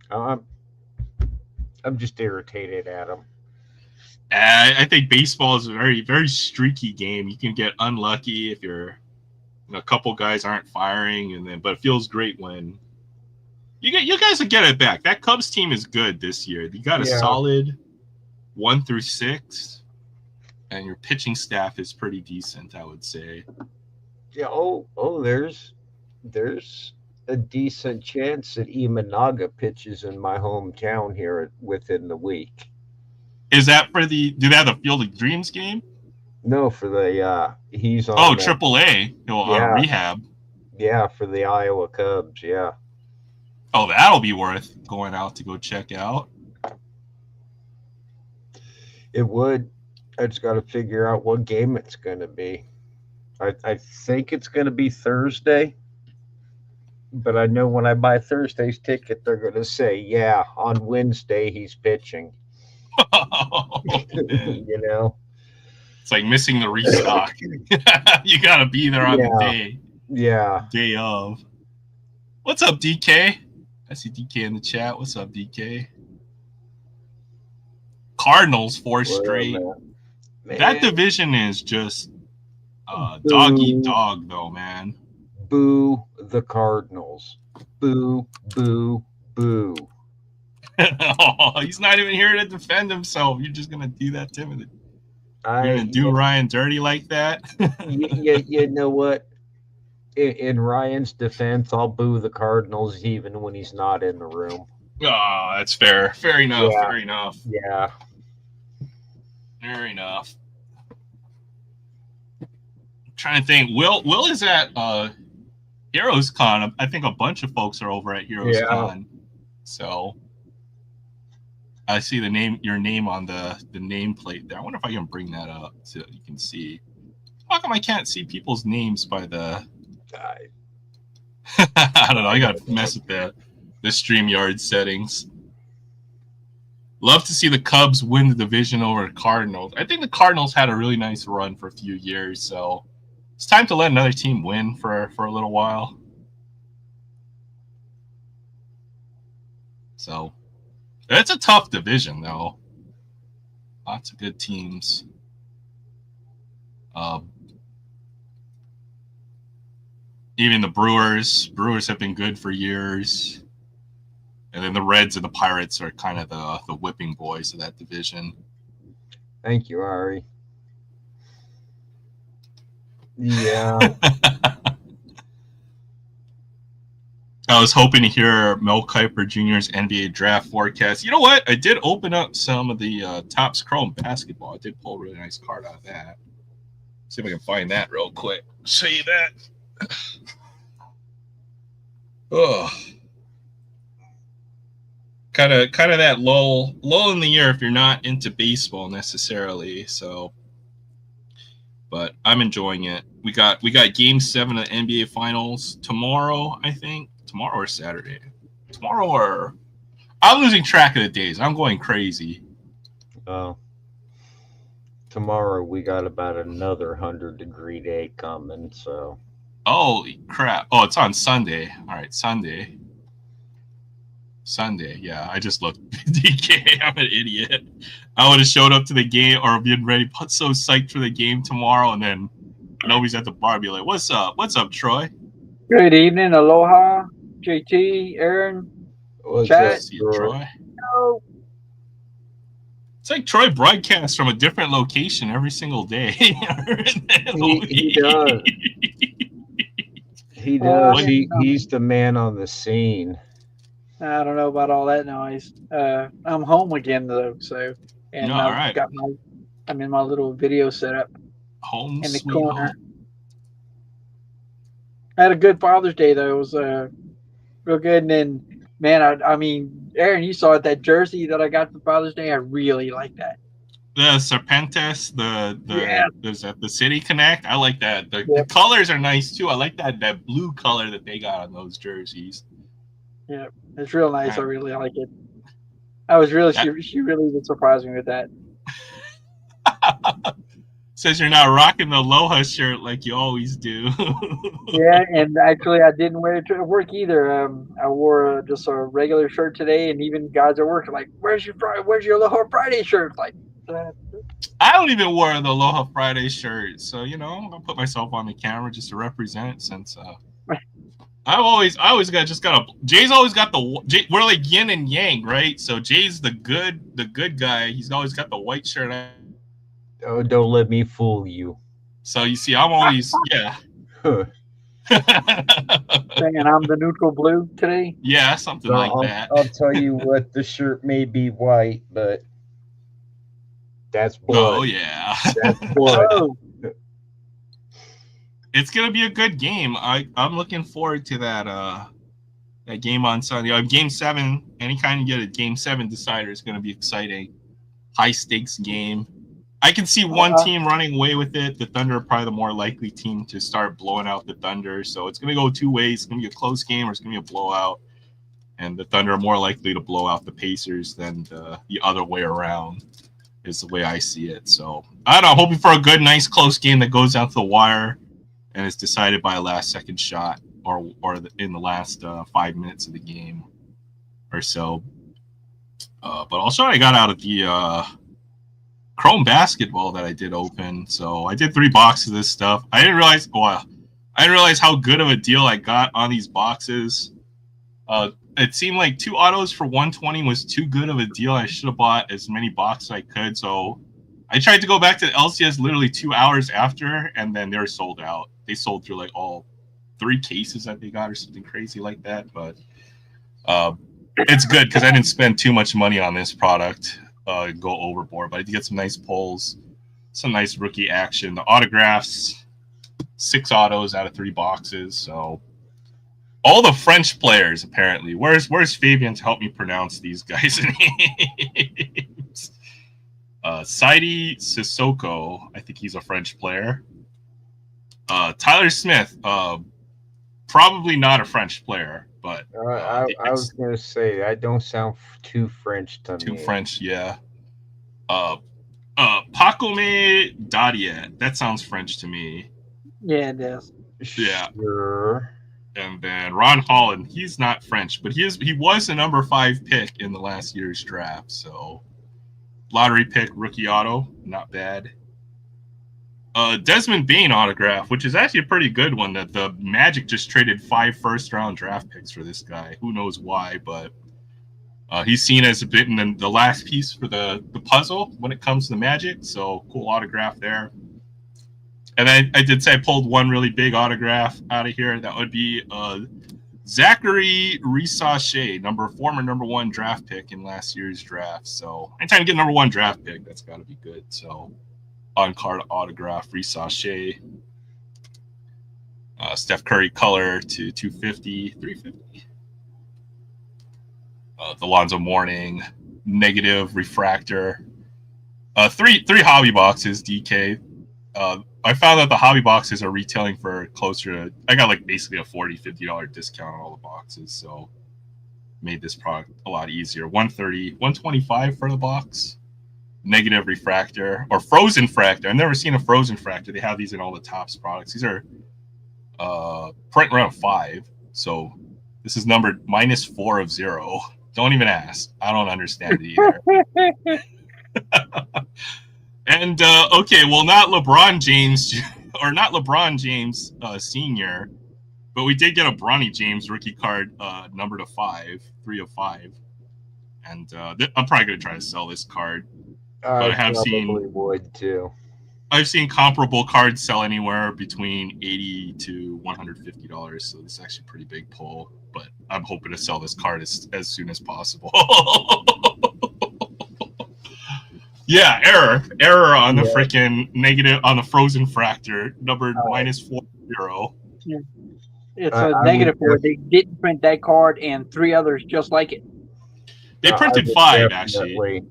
I'm just irritated at them. I think baseball is a very, very streaky game. You can get unlucky if a couple guys aren't firing, but it feels great when you guys will get it back. That Cubs team is good this year. You got a solid 1 through 6, and your pitching staff is pretty decent, I would say. Yeah. There's a decent chance that Imanaga pitches in my hometown here within the week. Is that do they have the Field of Dreams game? No, for the he's on. AAA. On rehab. Yeah, for the Iowa Cubs. Yeah. Oh, that'll be worth going out to go check out. It would. I just got to figure out what game it's going to be. I think it's going to be Thursday. But I know when I buy Thursday's ticket, they're going to say, yeah, on Wednesday he's pitching. You know? It's like missing the restock. You got to be there on the day. Yeah. Day of. What's up, DK? I see DK in the chat. What's up, DK? Cardinals 4 straight. Man. That division is just dog eat dog, though, man. Boo the Cardinals. Boo, boo, boo. Oh, he's not even here to defend himself. You're just going to do that to him. You're going to do Ryan dirty like that? You know what? In Ryan's defense, I'll boo the Cardinals even when he's not in the room. Oh, that's fair. Fair enough. Yeah. Fair enough. Yeah. Fair enough. I'm trying to think. Will is at Heroes Con. I think a bunch of folks are over at Heroes Con. So I see your name on the nameplate there. I wonder if I can bring that up so you can see. How come I can't see people's names by the? I don't know. I gotta mess with the StreamYard settings. Love to see the Cubs win the division over the Cardinals. I think the Cardinals had a really nice run for a few years, so it's time to let another team win for a little while. So it's a tough division, though. Lots of good teams. Even the Brewers have been good for years. And then the Reds and the Pirates are kind of the whipping boys of that division. Thank you, Ari. Yeah. I was hoping to hear Mel Kiper Jr.'s NBA draft forecast. You know what? I did open up some of the Topps Chrome basketball. I did pull a really nice card out of that. See if I can find that real quick. Show you that. Oh. Kind of that low in the year if you're not into baseball necessarily. So, but I'm enjoying it. We got Game 7 of the NBA Finals tomorrow. I think tomorrow or Saturday. Tomorrow or I'm losing track of the days. I'm going crazy. Tomorrow we got about another 100-degree day coming. So. Holy crap! Oh, it's on Sunday. All right, Sunday. Yeah, I just looked. DK, I'm an idiot. I would have showed up to the game or been ready, so psyched for the game tomorrow, and then nobody's at the bar. Be like, "What's up? What's up, Troy?" Good evening, aloha, JT, Aaron. What's Chat. up, See you, Troy? Hello. It's like Troy broadcasts from a different location every single day. He does. He does. He's the man on the scene. I don't know about all that noise. I'm home again though, so and all I've right. I'm in my little video setup home in the sweet corner. home. I had a good Father's Day though. It was real good. And then, man, I mean, Aaron, you saw it, that jersey that I got for Father's Day. I really like that. The Serpentes, the City Connect. I like that. The colors are nice too. I like that blue color that they got on those jerseys. Yeah, it's real nice. I really like it. I was really she really did surprise me with that. Says you're not rocking the Aloha shirt like you always do. Yeah, and actually I didn't wear it to work either. I wore just a regular shirt today, and even guys at work are like, "Where's your Aloha Friday shirt?" Like, I don't even wear the Aloha Friday shirt, so I'm gonna put myself on the camera just to represent. Since I always got Jay's always got we're like yin and yang, right? So Jay's the good guy. He's always got the white shirt. Oh, don't let me fool you. So you see, I'm always Huh. And I'm the neutral blue today. Yeah, something like that. I'll tell you what, the shirt may be white, but that's blood. Oh yeah, that's blood. Oh. It's gonna be a good game. I'm looking forward to that game on Sunday. Game 7. Anytime you get a Game 7 decider is gonna be exciting. High stakes game. I can see one team running away with it. The Thunder are probably the more likely team to start blowing out the Thunder. So it's going to go two ways. It's going to be a close game or it's going to be a blowout. And the Thunder are more likely to blow out the Pacers than the other way around is the way I see it. So I don't know. Hoping for a good, nice, close game that goes out to the wire and is decided by a last-second shot or in the last 5 minutes of the game or so. But also I got out of the Chrome basketball that I did open. So I did 3 boxes of this stuff. I didn't realize how good of a deal I got on these boxes. It seemed like 2 autos for $120 was too good of a deal. I should have bought as many boxes as I could. So I tried to go back to the LCS literally 2 hours after, and then they were sold out. They sold through like all 3 cases that they got or something crazy like that. But it's good because I didn't spend too much money on this product. Go overboard, but I did get some nice pulls, some nice rookie action. The autographs, 6 autos out of 3 boxes. So all the French players apparently. Where's Fabian to help me pronounce these guys' names? Saidi Sissoko, I think he's a French player. Tyler Smith, probably not a French player, but I was gonna say that don't sound too French to me. Too French, yeah. Pacume Dadiet, that sounds French to me. Yeah, it does. Yeah. Sure. And then Ron Holland, he's not French, but he was a number 5 pick in the last year's draft. So lottery pick, rookie auto, not bad. Desmond Bain autograph, which is actually a pretty good one. That the Magic just traded 5 first-round draft picks for this guy. Who knows why, but he's seen as a bit in the last piece for the puzzle when it comes to the Magic. So cool autograph there. And I did say I pulled one really big autograph out of here. That would be Zachary Risache, former number 1 draft pick in last year's draft. So anytime you get number 1 draft pick, that's got to be good. So on-card autograph, Risache. Steph Curry color to 250, 350. The Lonzo Mourning negative refractor. Three hobby boxes, DK. I found that the hobby boxes are retailing for closer to, I got like basically a $40, $50 discount on all the boxes. So made this product a lot easier. $130, $125 for the box. Negative refractor or frozen fractor. I've never seen a frozen fractor. They have these in all the Topps products. These are print run 5. So this is numbered -4 of 0. Don't even ask. I don't understand it either. And okay, well, not LeBron James or not LeBron James Senior, but we did get a Bronny James rookie card numbered to 5, 3 of 5, and I'm probably gonna try to sell this card. But I have probably would too. I've seen comparable cards sell anywhere between $80 to $150, so this is actually a pretty big pull. But I'm hoping to sell this card as soon as possible. Yeah, error on the freaking negative on the frozen fractor numbered -4 0. Yeah. It's a negative 4. They didn't print that card and 3 others just like it. They printed 5 actually.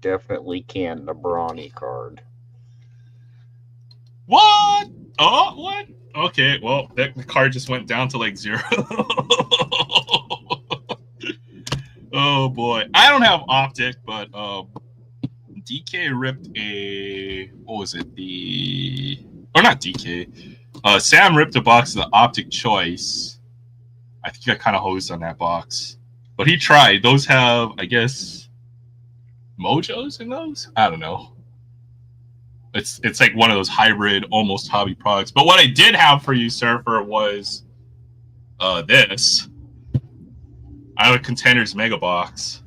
Definitely can the Bronny card. What? Oh, what? Okay, well, the card just went down to like 0. Oh boy, I don't have optic, but DK ripped what was it? Not DK. Sam ripped a box of the Optic Choice. I think he got kind of hosed on that box, but he tried. Those have, I guess, mojos in those. I don't know. It's like one of those hybrid, almost hobby products. But what I did have for you, Surfer, was this. I have a Contenders Mega Box,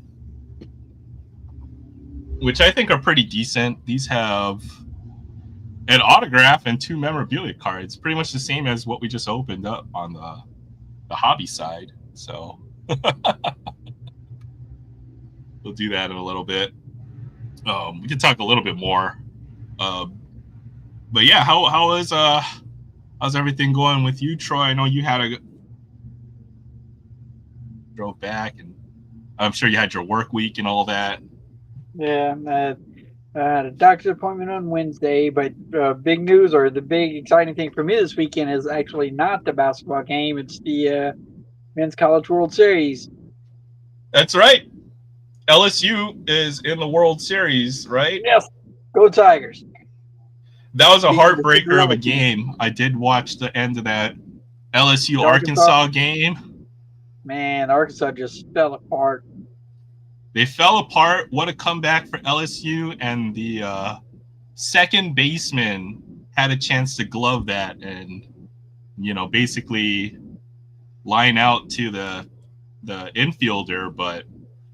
which I think are pretty decent. These have an autograph and 2 memorabilia cards, pretty much the same as what we just opened up on the hobby side. So we'll do that in a little bit. We can talk a little bit more. But yeah, how's everything going with you, Troy? I know you drove back, and I'm sure you had your work week and all that. Yeah, I had a doctor's appointment on Wednesday, but big news, or the big exciting thing for me this weekend is actually not the basketball game. It's the Men's College World Series. That's right. LSU is in the World Series, right? Yes. Go Tigers. That was a heartbreaker of a game. I did watch the end of that LSU-Arkansas game. Man, Arkansas just fell apart. They fell apart. What a comeback for LSU. And the second baseman had a chance to glove that and, basically line out to the infielder, but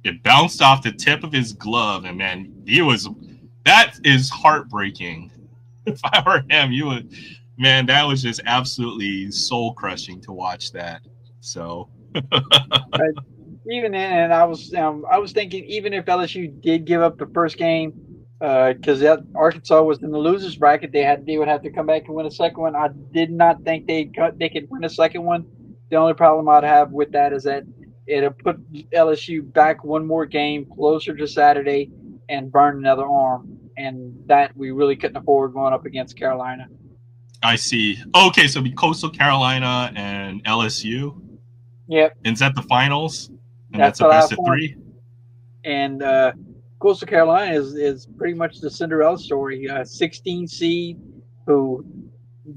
it bounced off the tip of his glove. And, man, that is heartbreaking. If I were him, that was just absolutely soul-crushing to watch that. So... And I was thinking, even if LSU did give up the first game, because Arkansas was in the losers bracket, they would have to come back and win a second one. I did not think they could win a second one. The only problem I'd have with that is that it'll put LSU back one more game closer to Saturday and burn another arm, and that we really couldn't afford going up against Carolina. I see. Okay, so it'd be Coastal Carolina and LSU. Yep. Is that the finals? And That's that's a the best last of one. 3? And Coastal Carolina is pretty much the Cinderella story. 16 seed who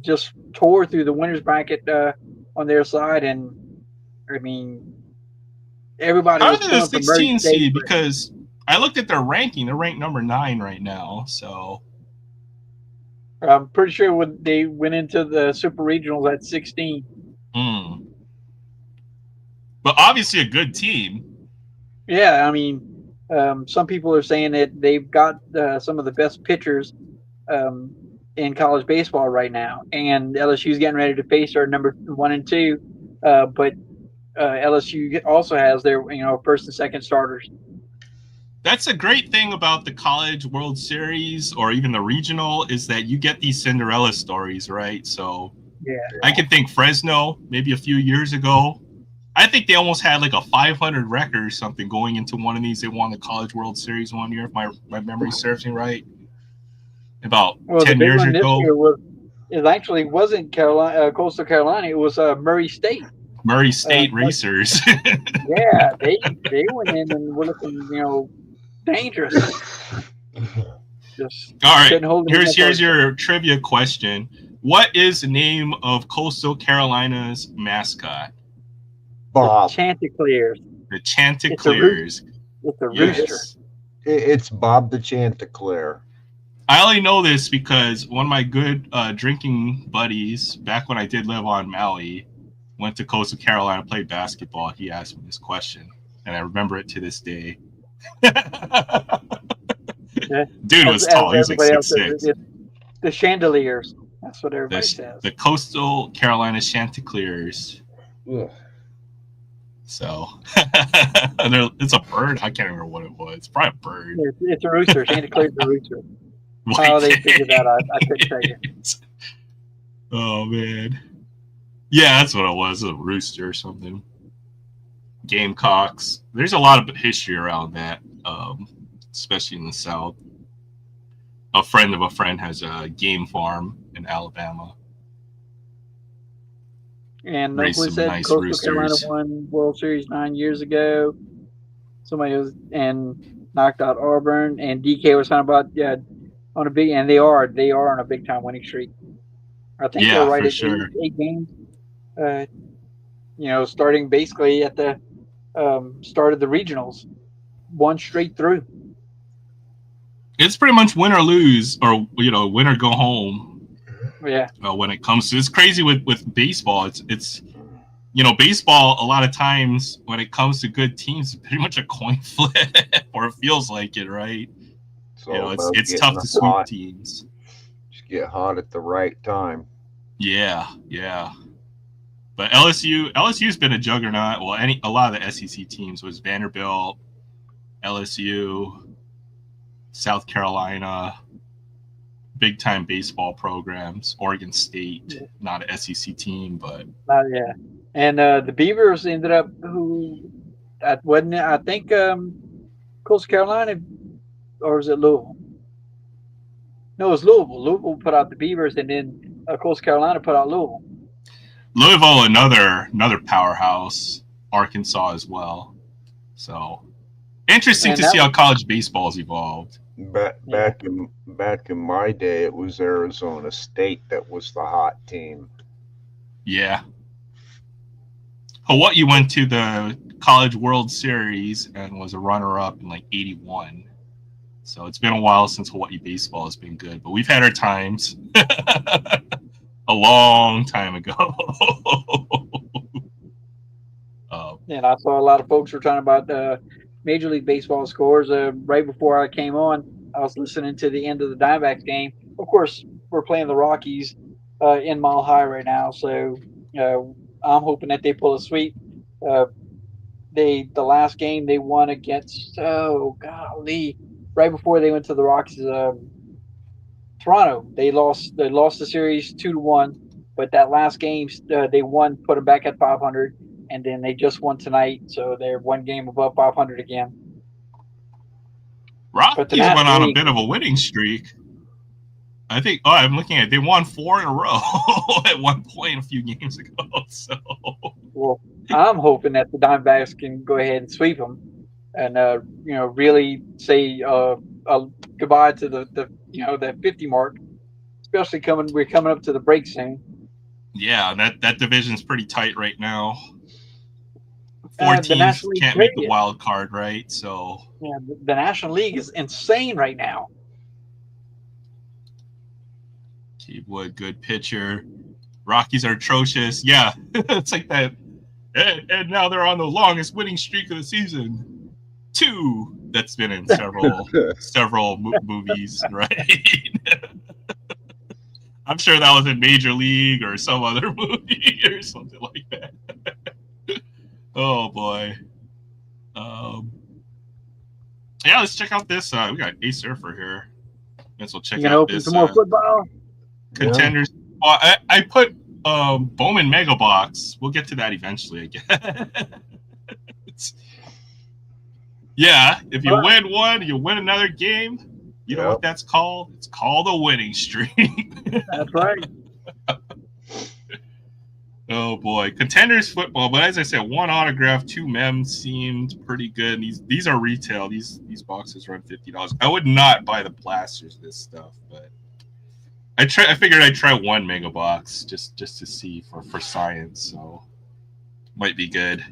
just tore through the winners bracket on their side, and I mean everybody How are was they the pulling for Murray 16 State. seed? Because I looked at their ranking. They're ranked number 9 right now. So I'm pretty sure when they went into the Super Regionals at 16. But obviously a good team. Yeah, I mean, some people are saying that they've got some of the best pitchers in college baseball right now, and LSU's getting ready to face our number 1 and 2. But LSU also has their first and second starters. That's a great thing about the College World Series or even the regional is that you get these Cinderella stories, right? So Yeah, I can think Fresno maybe a few years ago. I think they almost had like a 500 record or something going into one of these. They won the College World Series one year, if my memory serves me right. About well, 10 the big years one this ago. year wasn't Carolina, Coastal Carolina. It was Murray State. Murray State Racers. Yeah, they went in and were looking dangerous. Just All right. couldn't hold it. Here's your trivia question. What is the name of Coastal Carolina's mascot? Bob. The Chanticleers. The Chanticleers. It's a rooster. It's Bob the Chanticleer. I only know this because one of my good drinking buddies, back when I did live on Maui, went to Coastal Carolina, played basketball. He asked me this question, and I remember it to this day. Dude was tall. He was like 6'6". The Chandeliers. That's what everybody says. The Coastal Carolina Chanticleers. Ugh. So it's a bird. I can't remember what it was. It's probably a bird. It's a rooster. Chanticleer's a rooster. How they figured that out, I couldn't tell you. Oh man, yeah, that's what it was. A rooster or something. Gamecocks. There's a lot of history around that, especially in the South. A friend of a friend has a game farm in Alabama. And like we said, nice Coastal roosters. Carolina won World Series 9 years ago. Somebody was and knocked out Auburn, and DK was talking about on a big, and they are on a big time winning streak. I think they're right at sure. 8 games. Starting basically at the start of the regionals, one straight through. It's pretty much win or lose, or win or go home. Yeah. When it comes to, it's crazy with baseball. It's baseball. A lot of times when it comes to good teams, it's pretty much a coin flip, or it feels like it, right? It's tough to sweep teams. Just get hot at the right time. Yeah. But LSU's been a juggernaut. Well, a lot of the SEC teams was Vanderbilt, LSU, South Carolina, big time baseball programs. Oregon State, not an SEC team, but yeah. And the Beavers ended up I think Coastal Carolina, or was it Louisville? No, it was Louisville. Louisville put out the Beavers, and then Coastal Carolina put out Louisville. Louisville, another powerhouse. Arkansas as well. So interesting to see how college baseball has evolved. Back in my day, it was Arizona State that was the hot team. Yeah. Hawaii went to the College World Series and was a runner-up in like 81. So it's been a while since Hawaii baseball has been good, but we've had our times. A long time ago. And I saw a lot of folks were talking about Major League Baseball scores. Right before I came on, I was listening to the end of the Diamondbacks game. Of course, we're playing the Rockies in Mile High right now, so I'm hoping that they pull a sweep. The last game they won against right before they went to the Rockies, Toronto. They lost the series 2-1. But that last game, they won, put them back at 500, and then they just won tonight, so they're one game above 500 again. But the Rockies went National on a League, bit of a winning streak. I think. Oh, I'm looking at it. They won 4 in a row at one point a few games ago. So, well, I'm hoping that the Diamondbacks can go ahead and sweep them, and really say goodbye to the that 50 mark, especially we're coming up to the break soon. yeah, that division's pretty tight right now. 4 The teams National League can't make the wild card, right? So, yeah, the National League is insane right now. Wood, good pitcher. Rockies are atrocious. Yeah, it's like that. And now they're on the longest winning streak of the season. 2. That's been in several movies, right? I'm sure that was in Major League or some other movie or something like that. Oh boy. Yeah, let's check out this. We got A Surfer here. Guess we'll check out open this some more football. Contenders. Yeah. I put Bowman Mega Box. We'll get to that eventually, I guess. Yeah, if you win one, you win another game. You know what that's called? It's called a winning streak. That's right. Oh boy, Contenders football. But as I said, 1 autograph, 2 mems seemed pretty good. And these are retail. These boxes run $50. I would not buy the blasters of this stuff, but I figured I'd try 1 mega box just to see for science. So might be good.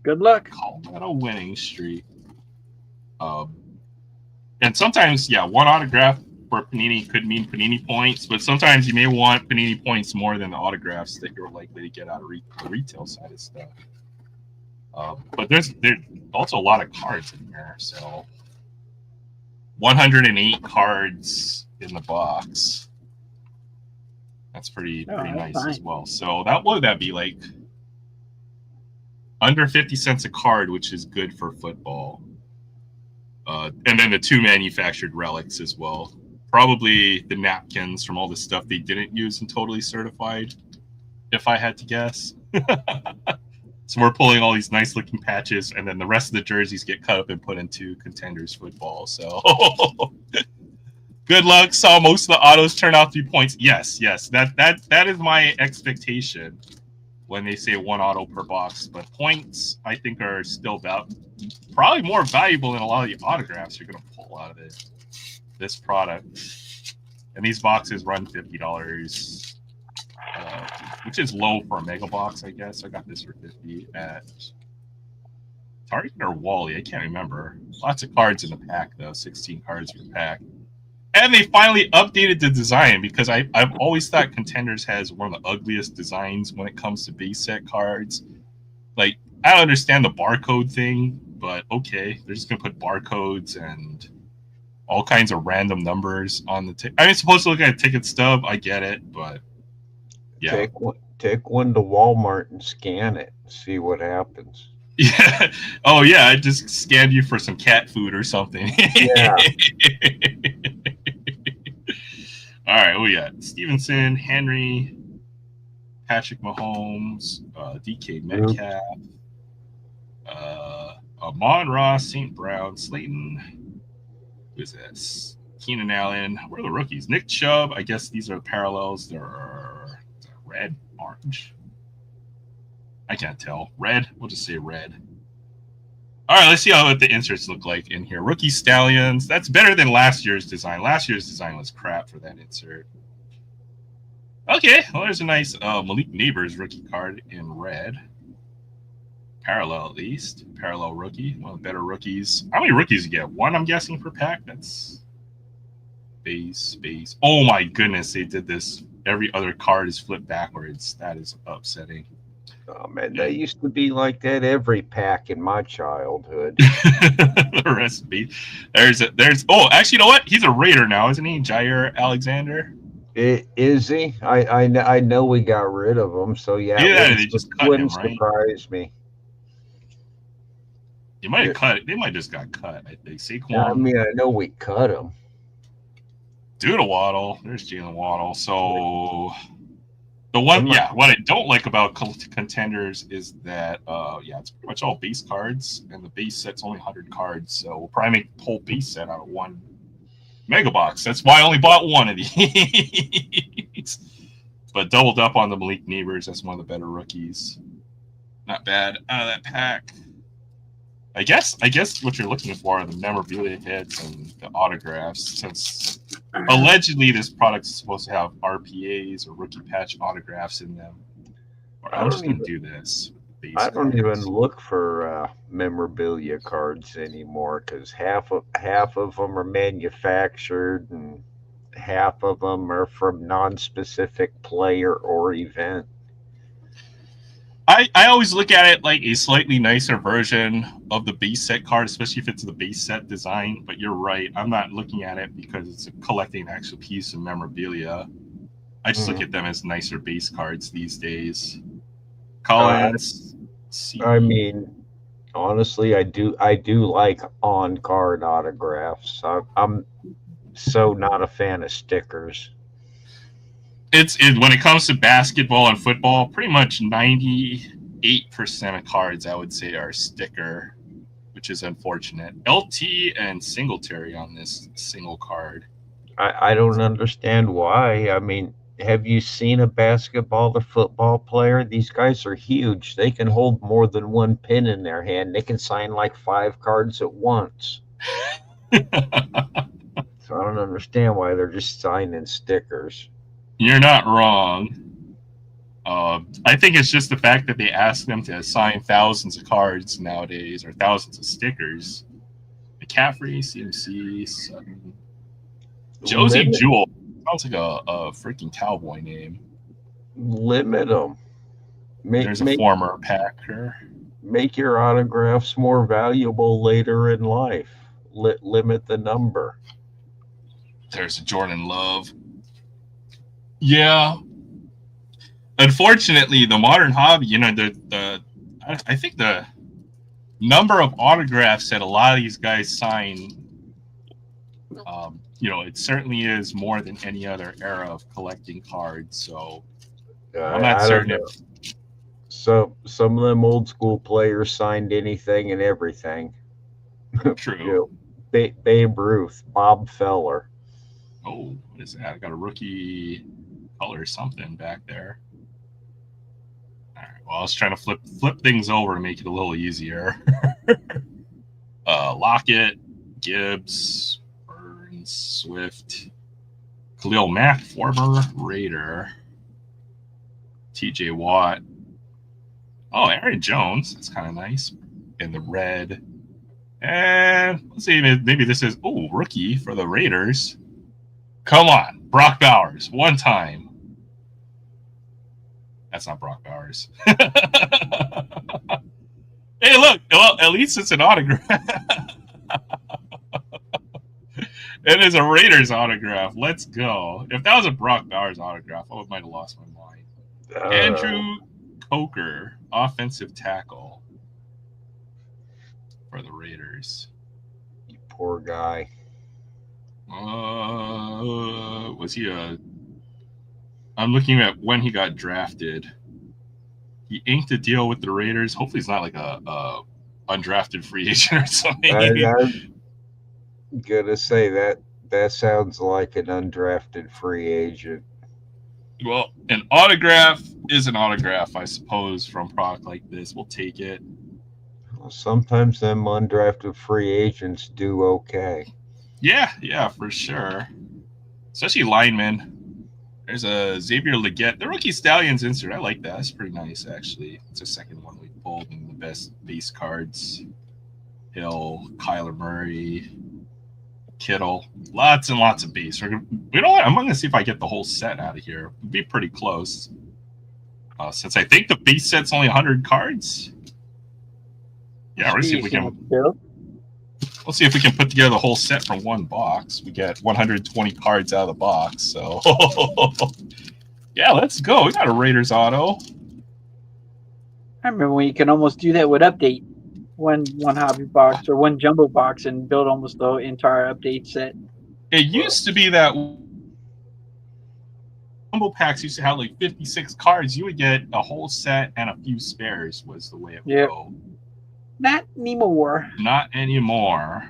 Good luck. Call that a winning streak. And sometimes, 1 autograph for Panini could mean Panini points, but sometimes you may want Panini points more than the autographs that you're likely to get out of the retail side of stuff. But there's also a lot of cards in here. So 108 cards in the box. That's pretty nice as well. So that'd be like under 50 cents a card, which is good for football. And then the 2 manufactured relics as well. Probably the napkins from all the stuff they didn't use in Totally Certified, if I had to guess. So we're pulling all these nice looking patches, and then the rest of the jerseys get cut up and put into Contenders football. So good luck. Saw most of the autos turn out to be points. Yes, that is my expectation when they say 1 auto per box. But points, I think, are still probably more valuable than a lot of the autographs you're going to pull out of this product. And these boxes run $50, which is low for a mega box, I guess. I got this for $50 at Target or Wally. I can't remember. Lots of cards in the pack, though. 16 cards per pack. And they finally updated the design, because I've always thought Contenders has one of the ugliest designs when it comes to base set cards. Like, I don't understand the barcode thing, but okay. They're just going to put barcodes and all kinds of random numbers on the ticket. I mean, it's supposed to look like a ticket stub. I get it, but yeah. Take one to Walmart and scan it. See what happens. Yeah. Oh, yeah. I just scanned you for some cat food or something. Yeah. All right. Oh, yeah. Stevenson, Henry, Patrick Mahomes, DK Metcalf, Amon Ross, St. Brown, Slayton. Who is this? Keenan Allen. Where are the rookies? Nick Chubb. I guess these are parallels. They're red, orange. I can't tell. Red. We'll just say red. All right, let's see what the inserts look like in here. Rookie Stallions. That's better than last year's design. Last year's design was crap for that insert. Okay, well, there's a nice Malik Neighbors rookie card in red. Parallel, at least. Parallel rookie. One of the better rookies. How many rookies you get? 1, I'm guessing, per pack? That's base. Oh, my goodness, they did this. Every other card is flipped backwards. That is upsetting. Oh, man, they used to be like that every pack in my childhood. The recipe. There's. Oh, actually, you know what? He's a Raider now, isn't he? Jair Alexander. Is he? I know we got rid of him, so yeah. They just cut wouldn't him, right? surprise me. You might have cut it. They might just got cut. I think Saquon. Yeah, I mean, I know we cut him. Doodle Waddle. There's Jalen Waddle. So the one, what I don't like about contenders is that, it's pretty much all base cards, and the base set's only 100 cards. So we'll probably make the whole base set out of one mega box. That's why I only bought one of these. But doubled up on the Malik Neighbors. That's one of the better rookies. Not bad out of that pack. I guess what you're looking for are the memorabilia hits and the autographs, since allegedly this product is supposed to have RPAs or rookie patch autographs in them. Or I'm just going to do this. I don't even look for memorabilia cards anymore, because half of them are manufactured and half of them are from non-specific player or event. I always look at it like a slightly nicer version of the base set card, especially if it's the base set design. But you're right. I'm not looking at it because it's collecting an actual piece of memorabilia. I just look at them as nicer base cards these days. Collins. I mean, honestly, I do like on-card autographs. I'm so not a fan of stickers. When it comes to basketball and football, pretty much 98% of cards I would say are sticker, which is unfortunate. LT and Singletary on this single card. I don't understand why. I mean, have you seen a basketball or football player? These guys are huge. They can hold more than one pin in their hand. They can sign like 5 cards at once. So I don't understand why they're just signing stickers. You're not wrong. I think it's just the fact that they ask them to assign thousands of cards nowadays, or thousands of stickers. McCaffrey, CMC, Sutton. Josie Jewell. Sounds like a freaking cowboy name. Limit them. There's a former Packer. Make your autographs more valuable later in life. Limit the number. There's a Jordan Love. Yeah. Unfortunately, the modern hobby, I think the number of autographs that a lot of these guys sign, it certainly is more than any other era of collecting cards. So I'm not certain if. So some of them old school players signed anything and everything. True. Babe Ruth, Bob Feller. Oh, what is that? I got a rookie color something back there. All right. Well, I was trying to flip things over to make it a little easier. Lockett, Gibbs, Burns, Swift, Khalil Mack, former Raider, TJ Watt. Oh, Aaron Jones. That's kind of nice. In the red. And let's see, maybe this is rookie for the Raiders. Come on, Brock Bowers, one time. That's not Brock Bowers. Hey, look, well, at least it's an autograph. It is a Raiders autograph. Let's go. If that was a Brock Bowers autograph, I might have lost my mind. Andrew Coker, offensive tackle for the Raiders. You poor guy. Was he I'm looking at when he got drafted. He inked a deal with the Raiders. Hopefully he's not like a undrafted free agent or something. I'm gonna say that sounds like an undrafted free agent. Well, an autograph is an autograph, I suppose, from a product like this. We'll take it. Well, sometimes them undrafted free agents do okay. Yeah, for sure. Especially linemen. There's a Xavier Legette. The rookie Stallions insert. I like that. That's pretty nice, actually. It's the second one we pulled in the best base cards. Hill, Kyler Murray, Kittle. Lots and lots of base. I'm going to see if I get the whole set out of here. It'd be pretty close. Since I think the base set's only 100 cards. Yeah, we'll see if we can. We'll see if we can put together the whole set from one box. We get 120 cards out of the box. So, yeah, let's go. We got a Raiders auto. I remember when you can almost do that with update. One hobby box or one jumbo box and build almost the entire update set. It used to be that Combo packs used to have like 56 cards. You would get a whole set and a few spares was the way it would go. Not anymore. Not anymore.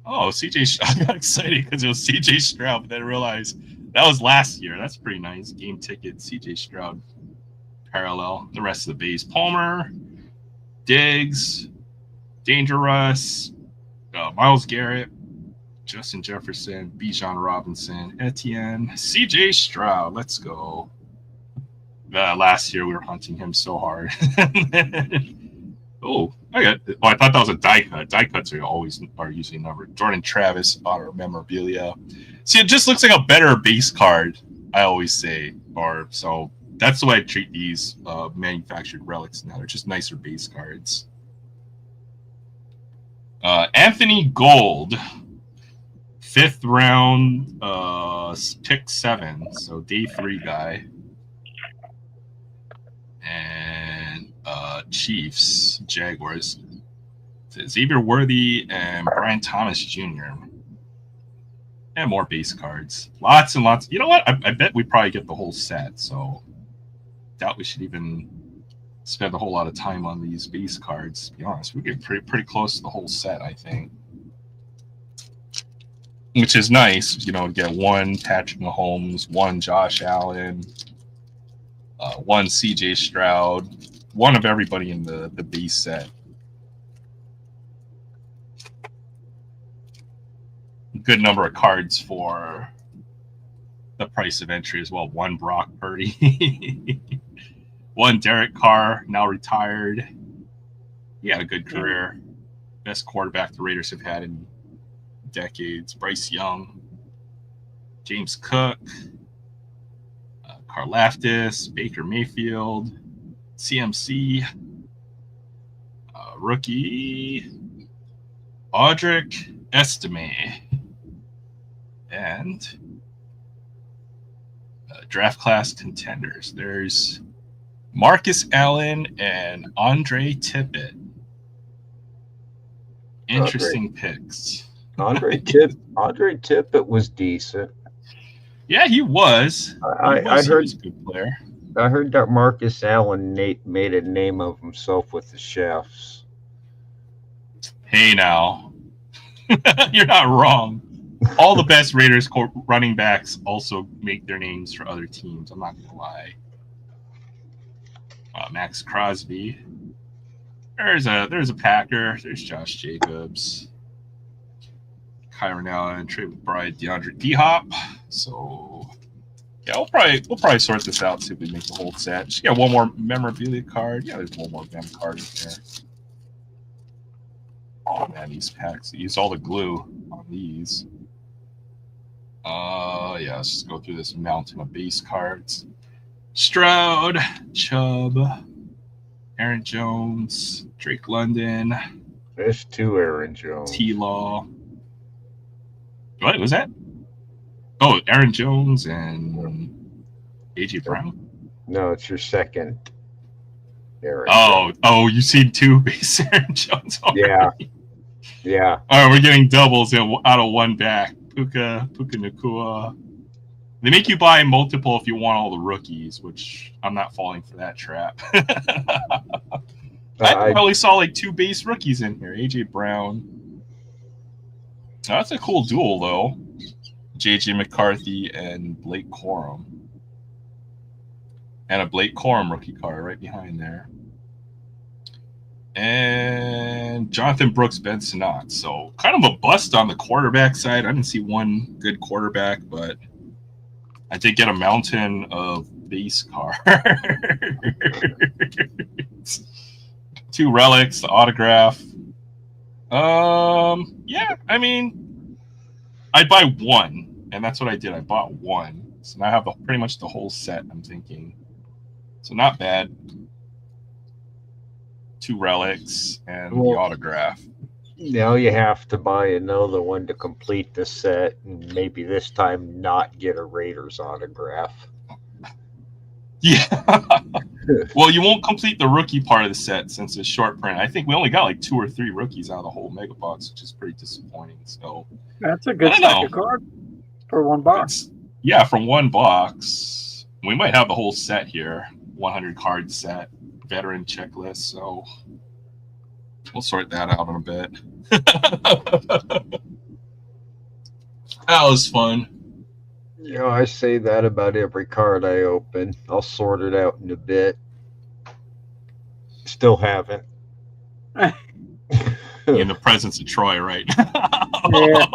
Oh, CJ! I got excited because it was CJ Stroud, but then I realized that was last year. That's pretty nice. Game ticket, CJ Stroud parallel. The rest of the base: Palmer, Diggs, Dangerous, Myles Garrett, Justin Jefferson, Bijan Robinson, Etienne, CJ Stroud. Let's go. Last year we were hunting him so hard. I thought that was a die cut. Die cuts are usually numbered. Jordan Travis, auto memorabilia. See, it just looks like a better base card, I always say. Or so that's the way I treat these manufactured relics now. They're just nicer base cards. Anthony Gold, 5th round, pick 7, so day 3 guy. And Chiefs, Jaguars, Xavier Worthy and Brian Thomas Jr. And more base cards. Lots and lots. You know what? I bet we probably get the whole set, so doubt we should even spend a whole lot of time on these base cards. To be honest, we get pretty close to the whole set, I think. Which is nice, get 1 Patrick Mahomes, 1 Josh Allen, 1 CJ Stroud, 1 of everybody in the base set. Good number of cards for the price of entry as well. 1 Brock Purdy, 1 Derek Carr, now retired. He had a good career. Best quarterback the Raiders have had in decades. Bryce Young, James Cook, Karlaftis, Baker Mayfield, CMC, rookie, Audric Estime, and draft class contenders. There's Marcus Allen and Andre Tippett. Interesting picks. Andre Tippett was decent. Yeah, he was. I heard he was a good player. I heard that Marcus Allen made a name of himself with the chefs. Hey now, you're not wrong. All the best Raiders running backs also make their names for other teams. I'm not gonna lie. Max Crosby. There's a Packer. There's Josh Jacobs, Kyron Allen, Trey McBride, DeAndre D-Hop. So yeah, we'll probably sort this out. See if we make the whole set. She got 1 more memorabilia card. Yeah, there's 1 more mem card in there. Oh man, these packs. They use all the glue on these. Yeah, let's just go through this mountain of base cards. Stroud, Chubb, Aaron Jones, Drake London. There's 2 Aaron Jones. T-Law. What was that? Oh, Aaron Jones and AJ Brown. No, it's your second. Aaron Oh, you see 2 base Aaron Jones already. Yeah. All right, we're getting doubles out of 1 back. Puka Nacua. They make you buy multiple if you want all the rookies, which I'm not falling for that trap. I probably saw like 2 base rookies in here. AJ Brown. Now, that's a cool duel, though. JJ McCarthy and Blake Corum. And a Blake Corum rookie card right behind there. And Jonathan Brooks, Ben Sinnott. So kind of a bust on the quarterback side. I didn't see 1 good quarterback, but I did get a mountain of base cards. 2 relics, the autograph. Yeah, I mean, I'd buy 1, and that's what I did. I bought 1. So now I have pretty much the whole set, I'm thinking. So not bad. 2 relics and the autograph. Now you have to buy another one to complete the set, and maybe this time not get a Raiders autograph. Yeah. Well, you won't complete the rookie part of the set since it's short print. I think we only got like 2 or 3 rookies out of the whole mega box, which is pretty disappointing. So that's a good stack of cards for 1 box. Yeah, from 1 box. We might have the whole set here, 100 card set, veteran checklist. So we'll sort that out in a bit. That was fun. You know, I say that about every card I open. I'll sort it out in a bit. Still haven't. In the presence of Troy, right? Yeah.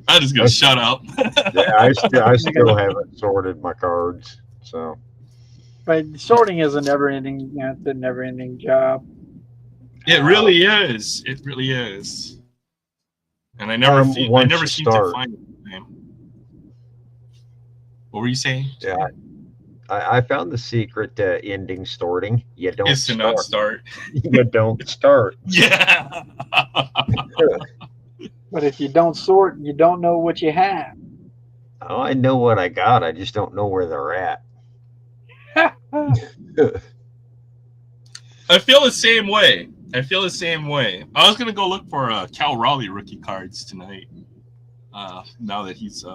I'm just gonna shut up. Yeah, I still haven't sorted my cards. So, But sorting is a never-ending, you know, it's a never-ending job. It really is. It really is. And I never seem to find it. What were you saying? Yeah, I found the secret to ending sorting. You don't Is to not start. You don't start. Yeah. But if you don't sort, you don't know what you have. Oh, I know what I got. I just don't know where they're at. I feel the same way. I was gonna go look for Cal Raleigh rookie cards tonight. Now that he's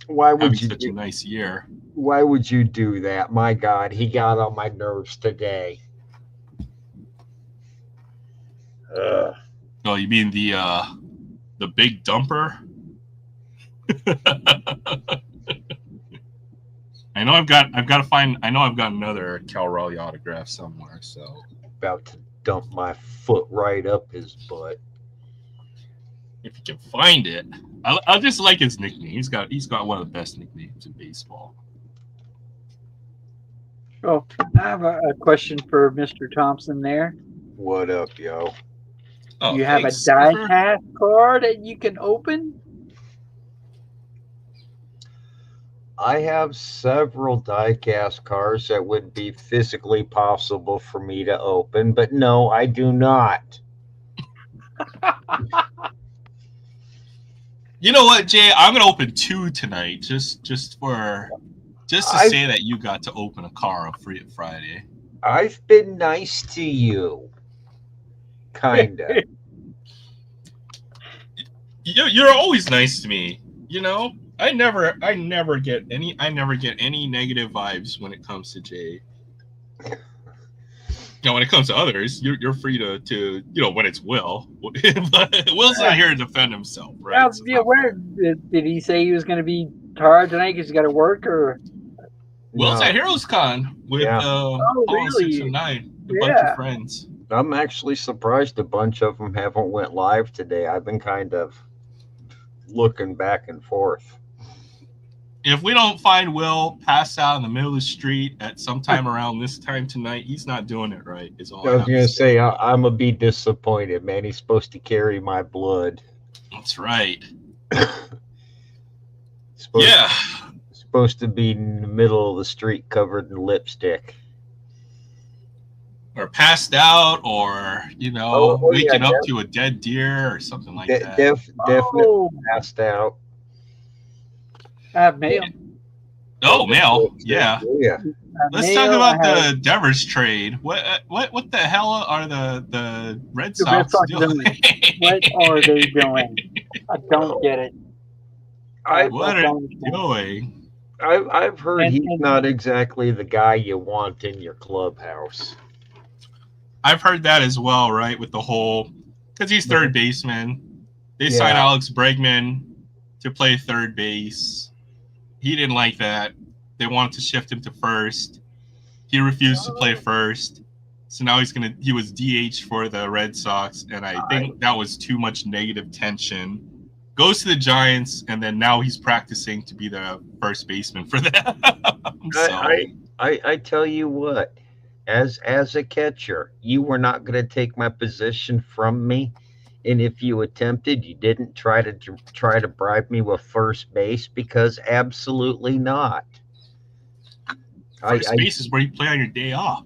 Why would having you such a nice year. Why would you do that? My God, he got on my nerves today. Oh, you mean the big dumper? I know I've got another Cal Raleigh autograph somewhere. So about to dump my foot right up his butt. If you can find it, I just like his nickname. He's got one of the best nicknames in baseball. Oh, I have a question for Mr. Thompson there. What up, yo? Oh, You have thanks, a die Skipper. cast card that you can open? I have several die-cast cards that would be physically possible for me to open, but no, I do not. You know what, Jay? I'm gonna open 2 tonight, just to say that you got to open a car up free at Friday. I've been nice to you, kinda. You're always nice to me. You know, I never get any negative vibes when it comes to Jay. You know, when it comes to others, you're free to when it's Will. But Will's not here to defend himself, right? Now, yeah, where did he say he was going to be tired tonight because he's got to work, or? Will's No. at Heroes Con with Paul really? 6 and 9, a bunch of friends. I'm actually surprised a bunch of them haven't went live today. I've been kind of looking back and forth. If we don't find Will passed out in the middle of the street at some time around this time tonight, he's not doing it right. Is all I was going to say, I'm going to be disappointed, man. He's supposed to carry my blood. That's right. Supposed to be in the middle of the street covered in lipstick. Or passed out, or, waking up to a dead deer or something like that. Definitely passed out. I have mail. Oh, mail. Yeah. Yeah. Let's talk about the Devers trade. What the hell are the Red Sox doing? What are they doing? I don't get it. What are they doing? I've heard he's not exactly the guy you want in your clubhouse. I've heard that as well, right? With the whole, because he's third baseman. They signed Alex Bregman to play third base. He didn't like that. They wanted to shift him to first. He refused to play first. So now he was DH for the Red Sox, and I think that was too much negative tension. Goes to the Giants, and then now he's practicing to be the first baseman for them. I tell you what, as a catcher, you were not going to take my position from me. And if you attempted, you didn't try to bribe me with first base, because absolutely not. First base is where you play on your day off.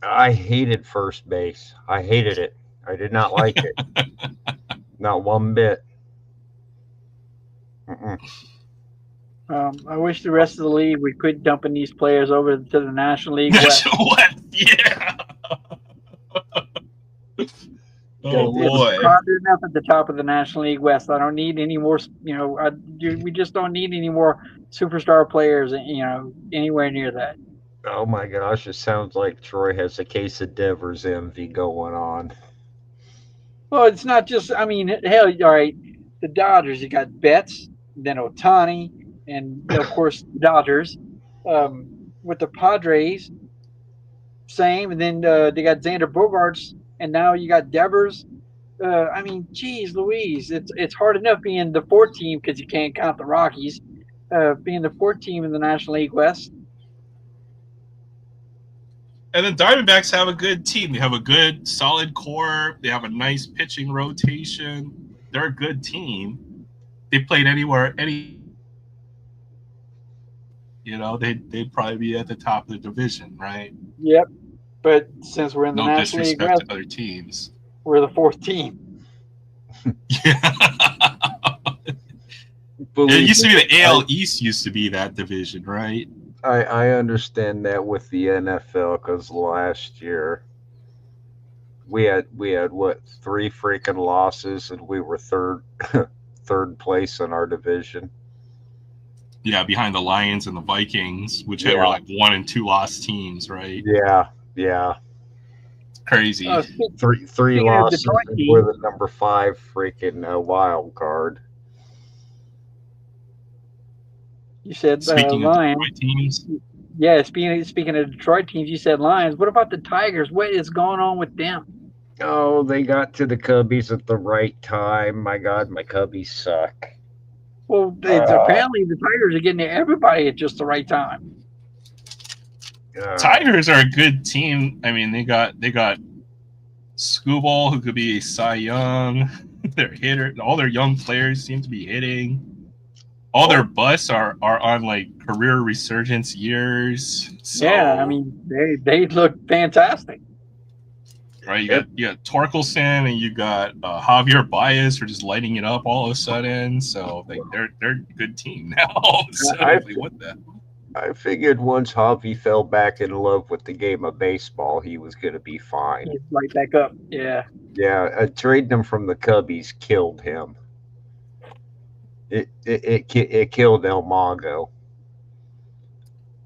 I hated first base. I hated it. I did not like it. Not one bit. I wish the rest of the league would quit dumping these players over to the National League West. Yeah. Oh It's boy. crowded enough at the top of the National League West. I don't need any more. We just don't need any more superstar players. Anywhere near that. Oh my gosh, it sounds like Troy has a case of Devers envy going on. Well, it's not just. I mean, hell, all right. The Dodgers, you got Betts, then Ohtani, and of course the Dodgers. With the Padres, same, and then they got Xander Bogaerts, and now you got Devers. I mean, geez, Louise, it's hard enough being the fourth team because you can't count the Rockies. Being the fourth team in the National League West. And the Diamondbacks have a good team. They have a good, solid core. They have a nice pitching rotation. They're a good team. They played anywhere, they'd probably be at the top of the division, right? Yep. But since we're in the No National League disrespect West, to other teams. we're the fourth team. Yeah. It used to be the AL East used to be that division, right? I understand that with the NFL because last year we had what 3 freaking losses and we were third place in our division. Yeah, behind the Lions and the Vikings, which were like 1 and 2 lost teams, right? Yeah. Crazy. Three losses and we're the number 5 freaking wild card. You said speaking of Lions. Detroit teams. Yeah, speaking of Detroit teams, you said Lions. What about the Tigers? What is going on with them? Oh, they got to the Cubbies at the right time. My God, my Cubbies suck. Well, apparently the Tigers are getting to everybody at just the right time. Tigers are a good team. I mean, they got Skubal, who could be a Cy Young. Their hitter, all their young players seem to be hitting. All their busts are on like career resurgence years. So, yeah, I mean they look fantastic. Right, you got Torkelson and you got Javier Baez, who are just lighting it up all of a sudden. So they're a good team now. I figured once Javi fell back in love with the game of baseball, he was going to be fine. He's right back up. Yeah. Yeah, trading him from the Cubbies killed him. It killed El Mago.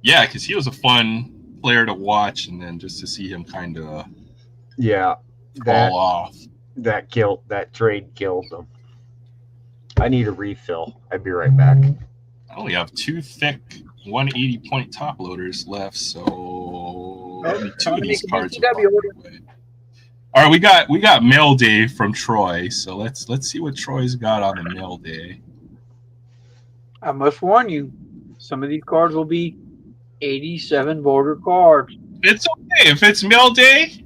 Yeah, because he was a fun player to watch, and then just to see him kind of fall off. That trade killed him. I need a refill. I'll be right back. I only have 2 thick 180-point top loaders left, so maybe 2 of these cards will fall away. All right, we got mail day from Troy, so let's see what Troy's got on the mail day. I must warn you, some of these cards will be 87 border cards. It's okay if it's mail day,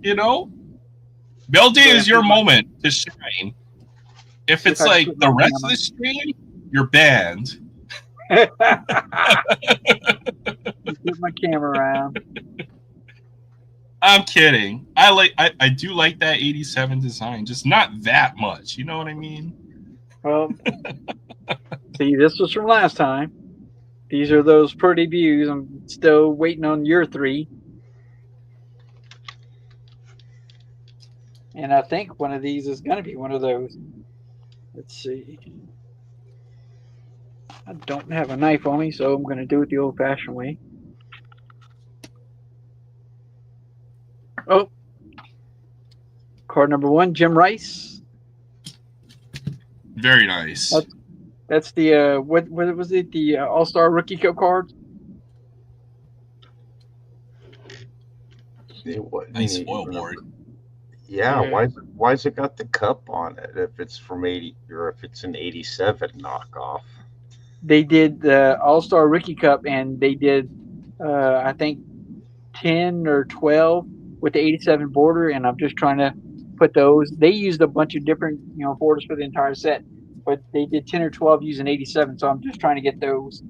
Mail day is your moment to shine. If it's like the rest of the stream, you're banned. Get my camera around. I'm kidding. I do like that 87 design, just not that much. You know what I mean? Well, see, this was from last time. These are those pretty views. I'm still waiting on your 3. And I think one of these is going to be one of those. Let's see. I don't have a knife on me, so I'm going to do it the old-fashioned way. Oh. Card number 1, Jim Rice. Very nice. That's the what was it? The All-Star Rookie Cup card. Nice foil board. Yeah, why's it got the cup on it if it's from 80 or if it's an 87 knockoff? They did the All-Star Rookie Cup and they did I think 10 or 12 with the 87 border, and I'm just trying to put those. They used a bunch of different borders for the entire set, but they did 10 or 12 using 87, so I'm just trying to get those.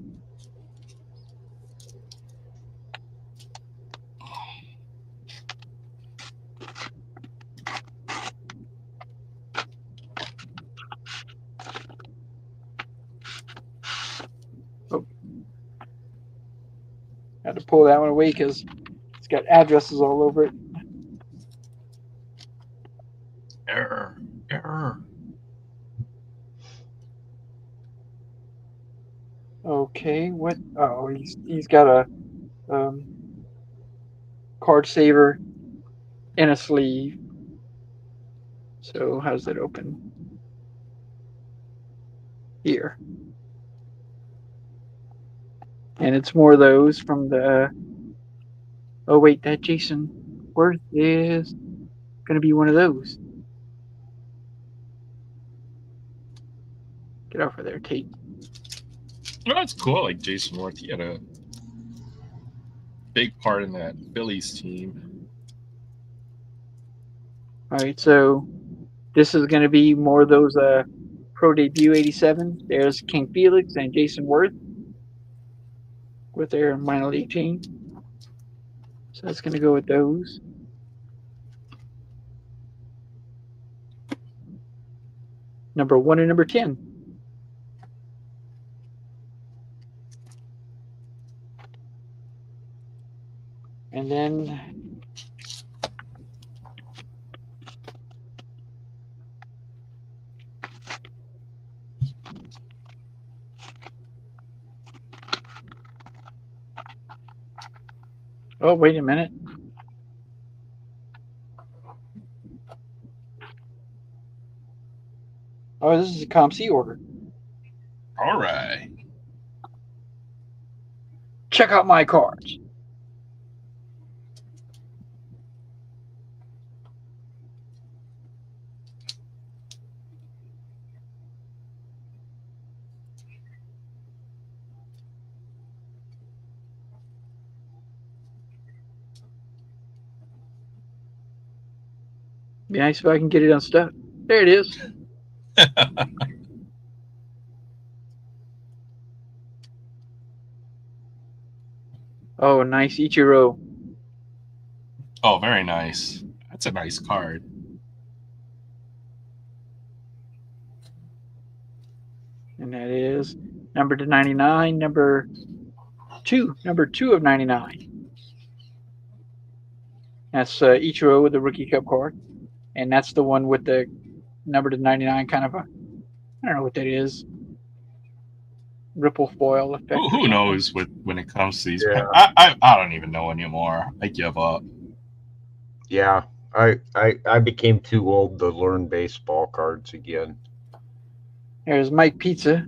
Oh. Had to pull that one away because it's got addresses all over it. Error. Okay, what? Oh, he's got a card saver in a sleeve. So how does that open? Here. And it's more of those from the. Oh wait, that Jason Worth is gonna be one of those. Get off of there, Tate. Well, that's cool. Like Jason Worth, he had a big part in that Phillies team. All right, so this is gonna be more of those pro debut 87. There's King Felix and Jason Worth with their minor league team. So that's gonna go with those. Number 1 and number 10. And then oh, wait a minute. Oh, this is a ComC order. All right. Check out my cards. Be nice if I can get it unstuck. There it is. Oh, nice Ichiro. Oh, very nice. That's a nice card. And that is number to 99, number 2 of 99. That's Ichiro with the Rookie Cup card. And that's the one with the number to 99 kind of a, I don't know what that is. Ripple foil effect. Who knows when it comes to these? Yeah. I don't even know anymore. I give up. Yeah, I became too old to learn baseball cards again. There's Mike Pizza.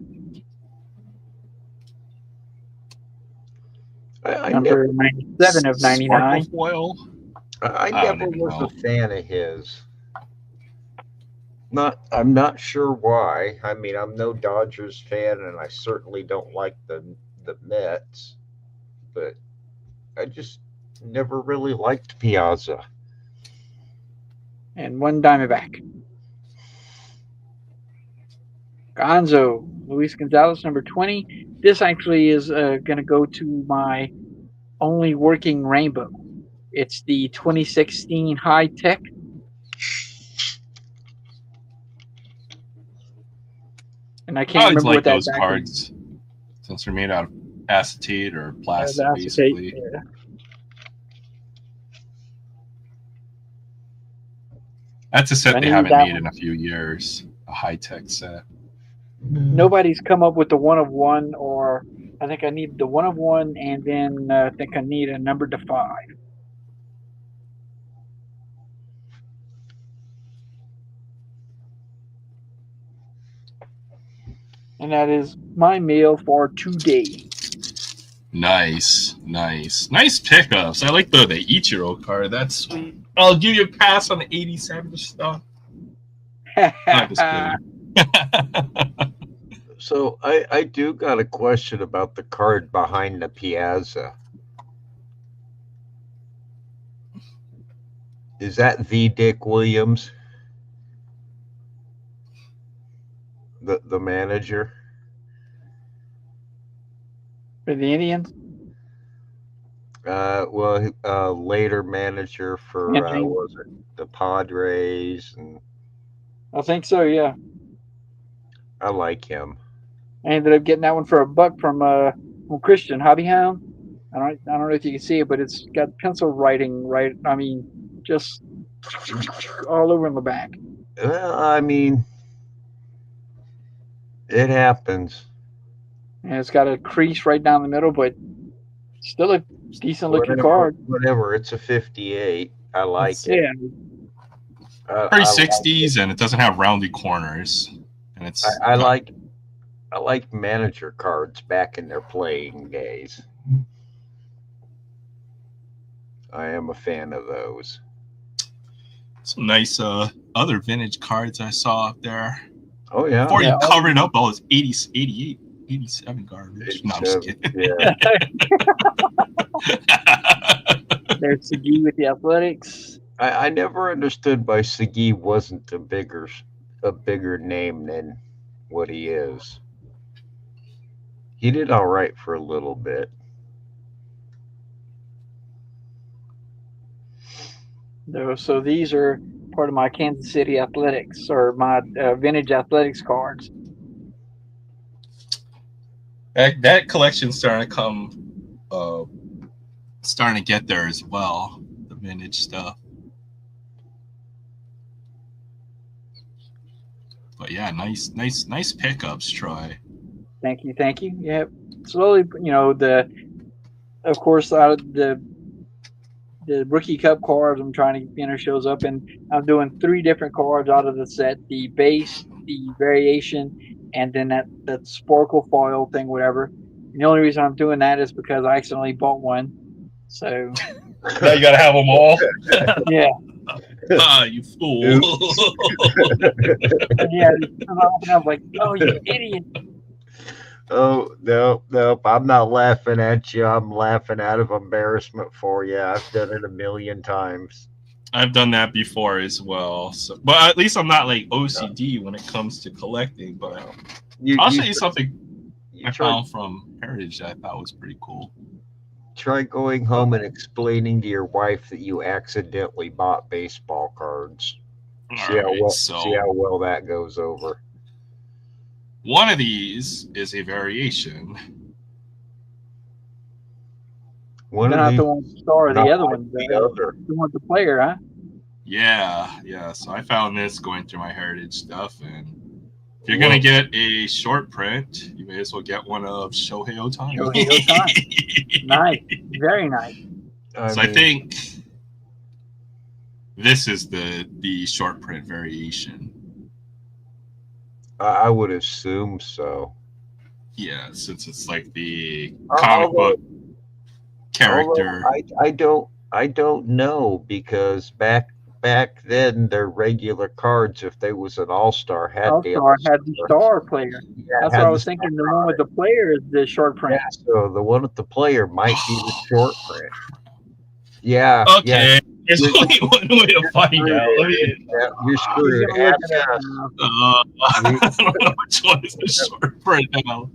I number never, 97 of 99. Sparkle foil. I don't never even was know. a fan of his. I'm not sure why. I mean, I'm no Dodgers fan, and I certainly don't like the Mets, but I just never really liked Piazza. And 1 Diamondback. Gonzo, Luis Gonzalez, number 20. This actually is going to go to my only working rainbow. It's the 2016 High Tech. And I can't I always remember what like that those back cards since they're made out of acetate or plastic, acetate, basically. yeah. That's a set I they need haven't that made one. in a few years. A high-tech set. Nobody's come up with the 1 of 1, or I think I need the 1 of 1, and then I think I need a number to 5. And that is my mail for today. Nice pickups. I like the Ichiro card. That's sweet. I'll give you a pass on the 87 stuff. I'm just kidding. So I do got a question about the card behind the Piazza. Is that the Dick Williams, the manager? For the Indians? Later manager for was it the Padres, and I think so, yeah. I like him. I ended up getting that one for $1 from Christian Hobbyhound. I don't know if you can see it, but it's got pencil writing right. I mean, just all over in the back. Well, I mean, it happens. And it's got a crease right down the middle, but still a decent looking card. Whatever. It's a 58. I like it. Yeah, Very I like 60s, and it doesn't have rounded corners. And it's I like manager cards back in their playing days. I am a fan of those. some nice other vintage cards I saw up there. Oh yeah. Before Yeah. you covered up all this 80s, 88, 87 garbage. No, I'm just kidding. Yeah. there's Sagi with the Athletics. I never understood why Sagi wasn't a bigger name than what he is. He did all right for a little bit. So these are part of my Kansas City Athletics or my vintage athletics cards. That collection's starting to come, starting to get there as well. The vintage stuff. But yeah, nice pickups, Troy. Thank you. Yep. Slowly, of course, out of the Rookie Cup cards I'm trying to shows up, and I'm doing 3 different cards out of the set: the base, the variation, and then that sparkle foil thing, whatever. And the only reason I'm doing that is because I accidentally bought one. So Now you gotta have them all. yeah, You fool. yeah. I was like, oh, you idiot. Oh no! I'm not laughing at you. I'm laughing out of embarrassment for you. I've done it a million times. I've done that before as well. So, but at least I'm not like OCD when it comes to collecting. But I'll show you something I found from Heritage that I thought was pretty cool. Try going home and explaining to your wife that you accidentally bought baseball cards. See how well that goes over. One of these is a variation. Not the one with the star, the other one. The one with the player, huh? Yeah. So I found this going through my Heritage stuff, and if you're gonna get a short print, you may as well get one of Shohei Ohtani. Nice, very nice. I think this is the short print variation. I would assume so. Yeah, since it's like the comic book character. I don't know, because back then their regular cards, if they was an all-star, had the star player. Yeah, that's what I was thinking. The one with the player is the short print. Yeah, so the one with the player might be the short print. Yeah. Okay. Yeah. There's only one way to find out. You're screwed. I don't know which one is the short print now.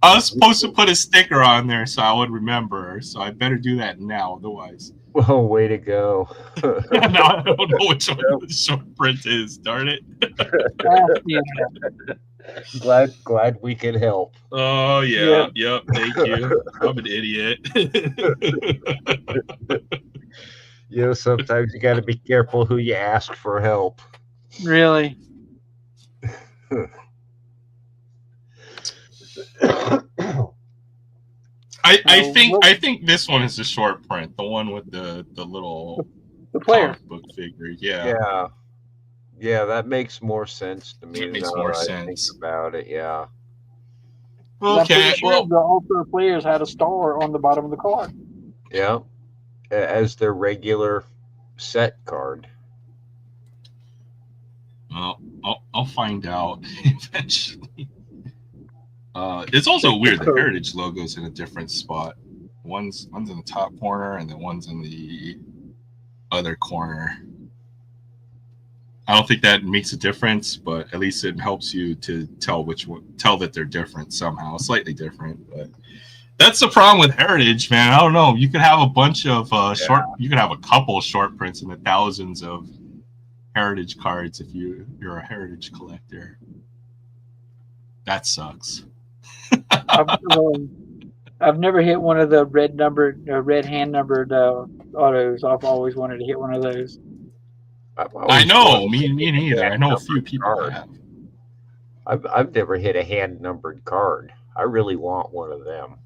I was supposed to put a sticker on there so I would remember. So I better do that now, otherwise. Oh, way to go. Now I don't know which one the short print is, darn it. Glad we could help. Oh, yeah. Yep. Thank you. I'm an idiot. Sometimes you got to be careful who you ask for help. Really? I think this one is the short print, the one with the little player comic book figure. Yeah. Yeah, that makes more sense to me. It makes more sense. Think about it. Yeah. Okay. Well, the all-star players had a star on the bottom of the card. Yeah. As their regular set card. Well, I'll find out eventually. It's also weird. The Heritage logo's in a different spot. One's in the top corner, and then one's in the other corner. I don't think that makes a difference, but at least it helps you to tell that they're different somehow, slightly different. But that's the problem with Heritage, man. I don't know. You could have a bunch of you could have a couple short prints in the thousands of Heritage cards if you're a Heritage collector. That sucks. I've never hit one of the red hand numbered autos. I've always wanted to hit one of those. I know, me neither. I know a few people card. have. I've never hit a hand numbered card. I really want one of them.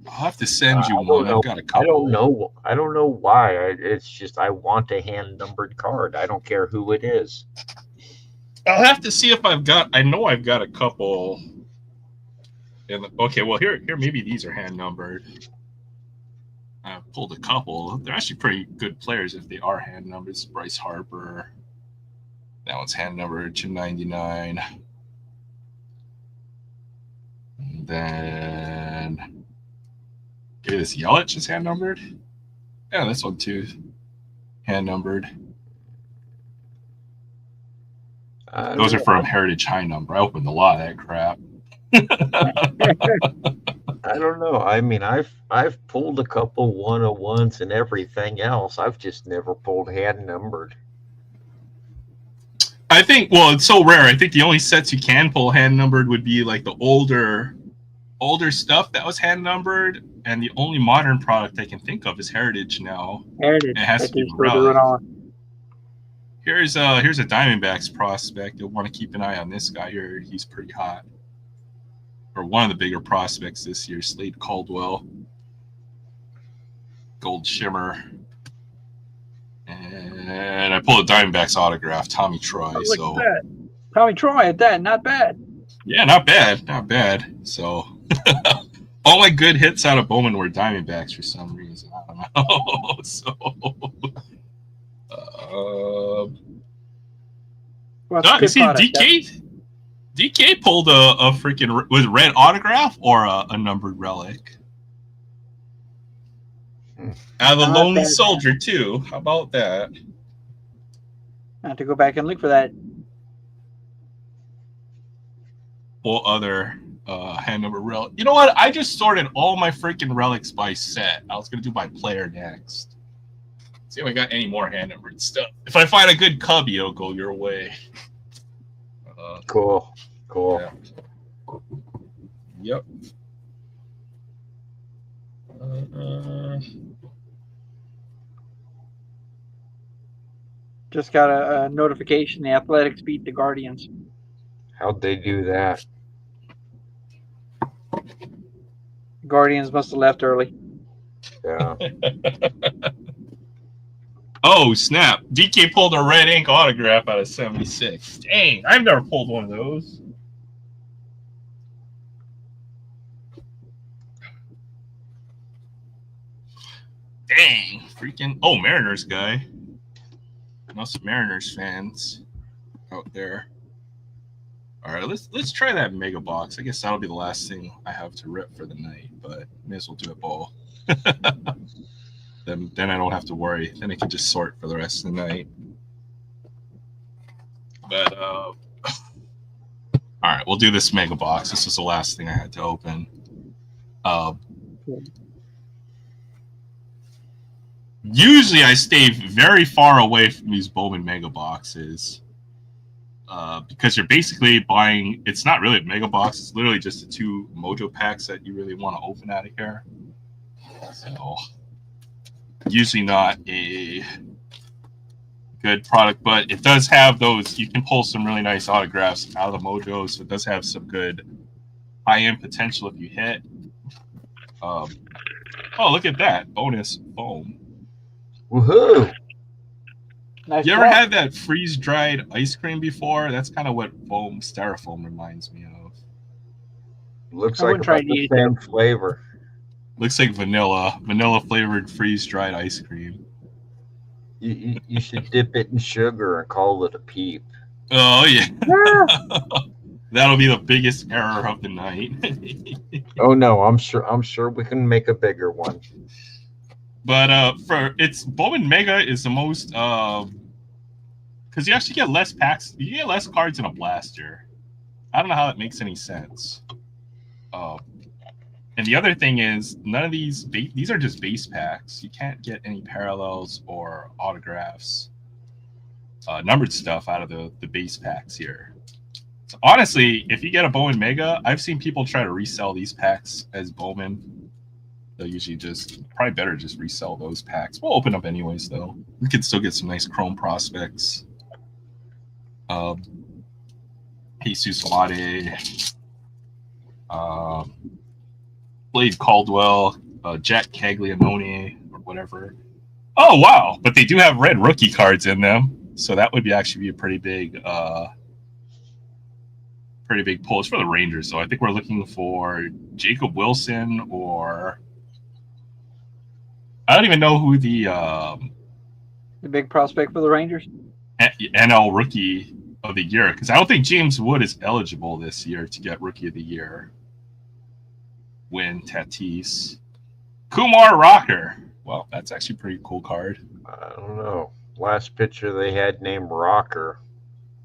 I'll have to send you one. I've got a couple. I don't know why. It's just I want a hand numbered card. I don't care who it is. I'll have to see if I've got. I know I've got a couple. Okay, well here maybe these are hand numbered. I pulled a couple. They're actually pretty good players if they are hand numbered. It's Bryce Harper. That one's hand numbered to 99. And then okay, this Yelich is hand numbered. Yeah, this one too. Hand numbered. Those are from Heritage High Number. I opened a lot of that crap. I don't know. I mean, I've pulled a couple 101s and everything else. I've just never pulled hand numbered. I think, well, it's so rare. I think the only sets you can pull hand numbered would be like the older stuff that was hand numbered, and the only modern product I can think of is Heritage now. Heritage. It has to be relic. Here's a Diamondbacks prospect. You'll want to keep an eye on this guy here. He's pretty hot. Or one of the bigger prospects this year, Slade Caldwell. Gold Shimmer. And I pulled a Diamondbacks autograph, Tommy Troy. Look at that. Tommy Troy at that, not bad. Yeah, not bad. Not bad. So all my good hits out of Bowman were Diamondbacks for some reason. I don't know. So you see DK pulled a freaking was it red autograph or a numbered relic out of the Lonely Soldier too. How about that? I have to go back and look for that. Or other hand number relic. You know what? I just sorted all my freaking relics by set. I was gonna do by player next. See if I got any more hand numbered stuff. If I find a good cubby, it'll go your way. Cool. Yeah. Yep. Just got a notification. The Athletics beat the Guardians. How'd they do that? Guardians must have left early. Yeah. Oh, snap. DK pulled a red ink autograph out of 76. Dang, I've never pulled one of those. Dang, freaking. Oh, Mariners guy. Know some Mariners fans out there. All right, let's try that mega box. I guess that'll be the last thing I have to rip for the night, but may as well do it all. Then I don't have to worry. Then I can just sort for the rest of the night. But all right, we'll do this mega box. This was the last thing I had to open. Usually I stay very far away from these Bowman mega boxes because you're basically buying. It's not really a mega box. It's literally just the 2 Mojo packs that you really want to open out of here. So usually not a good product, but it does have those. You can pull some really nice autographs out of the Mojos. So it does have some good high-end potential if you hit. Oh, look at that. Bonus foam. Woohoo! Nice You ever had that freeze-dried ice cream before? That's kind of what foam styrofoam reminds me of. Looks like about the same flavor. Looks like vanilla flavored freeze-dried ice cream. You should dip it in sugar and call it a peep. Oh yeah. That'll be the biggest error of the night. Oh no, I'm sure we can make a bigger one. But Bowman Mega is the most because you actually get less packs. You get less cards in a blaster. I don't know how that makes any sense. And the other thing is, none of these are just base packs. You can't get any parallels or autographs, numbered stuff out of the base packs here. So honestly, if you get a Bowman Mega, I've seen people try to resell these packs as Bowman. They'll usually probably better just resell those packs. We'll open up anyways, though. We could still get some nice Chrome prospects. Jesus Amade, Blade Caldwell, Jack Caglianone, or whatever. Oh wow! But they do have red rookie cards in them, so that would actually be a pretty big pull. It's for the Rangers, so I think we're looking for Jacob Wilson, or I don't even know who the big prospect for the Rangers. NL Rookie of the Year, because I don't think James Wood is eligible this year to get Rookie of the Year. Win Tatis. Kumar Rocker. Well, that's actually a pretty cool card. I don't know. Last pitcher they had named Rocker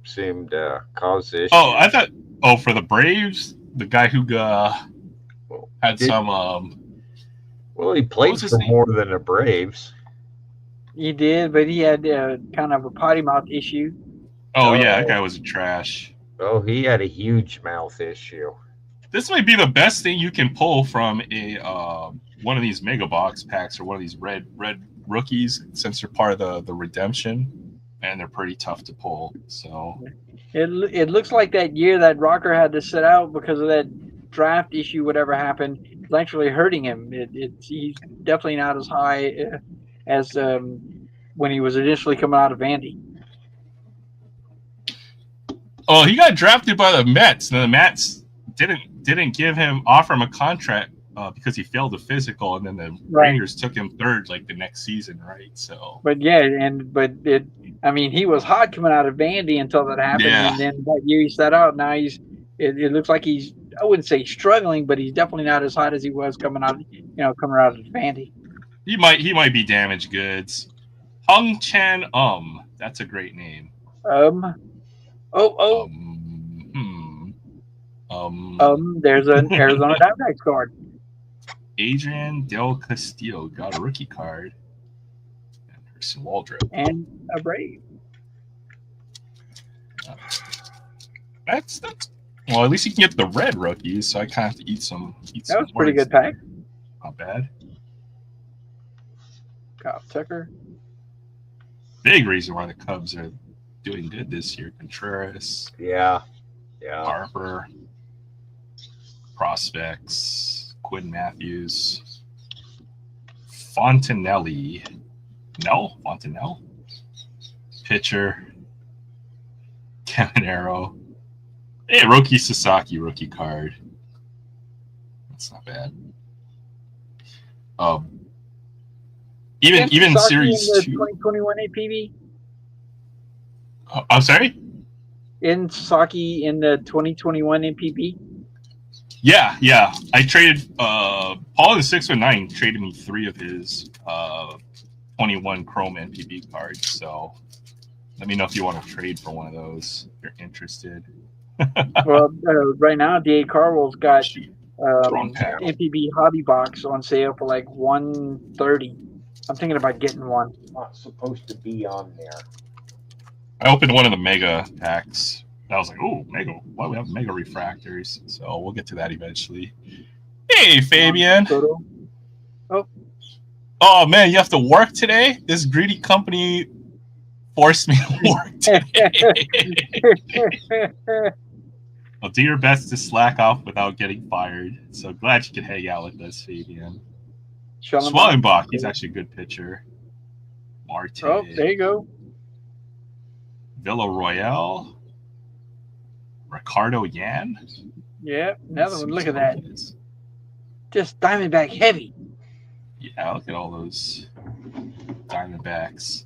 seemed to cause issues. Oh, I thought. Oh, for the Braves, the guy who had some. Well, he played for more than the Braves. He did, but he had kind of a potty mouth issue. Oh yeah, that guy was trash. Oh, he had a huge mouth issue. This might be the best thing you can pull from a one of these mega box packs or one of these red rookies, since they're part of the redemption, and they're pretty tough to pull. So it looks like that year that Rocker had to sit out because of that draft issue, whatever happened, it's actually hurting him. He's definitely not as high as when he was initially coming out of Vandy. Oh, he got drafted by the Mets. Now the Mets didn't offer him a contract because he failed the physical, and then the Rangers took him third like the next season, right? So, but yeah, I mean, he was hot coming out of Vandy until that happened, and then that year he sat out. Now it looks like he's, I wouldn't say struggling, but he's definitely not as hot as he was coming out of Vandy. He might be damaged goods. Hung Chan that's a great name. There's an Arizona Diamondbacks card. Adrian Del Castillo got a rookie card. And Harrison Waldrop. And a Brave. That's well, at least you can get the red rookies, so I kind of have to eat some. That was a pretty good pack. Not bad. Kyle Tucker. Big reason why the Cubs are doing good this year. Contreras. Yeah. Harper. Prospects. Quinn Matthews. Fontanelli. Fontanelle. Pitcher. Caminero. Hey, Roki Sasaki rookie card. That's not bad. Even Sasaki series in the 2. 2021 APB. I'm sorry. In Sasaki in the 2021 APB. Yeah. I traded Paul the 619 traded me 3 of his 21 Chrome NPB cards. So let me know if you want to trade for one of those if you're interested. Well, right now D.A. Carwell's got NPB Hobby Box on sale for like $130. I'm thinking about getting one. Not supposed to be on there. I opened one of the mega packs. I was like, "Oh, mega! Why we have mega refractors?" So we'll get to that eventually. Hey, Fabian. Oh man, you have to work today? This greedy company forced me to work today. Well, do your best to slack off without getting fired. So glad you could hang out with us, Fabian. Schwellenbach, he's actually a good pitcher. Marte. Oh, there you go. Villarroel. Ricardo Yan. Yeah, another one. Look at that. Just Diamondback heavy. Yeah, look at all those Diamondbacks.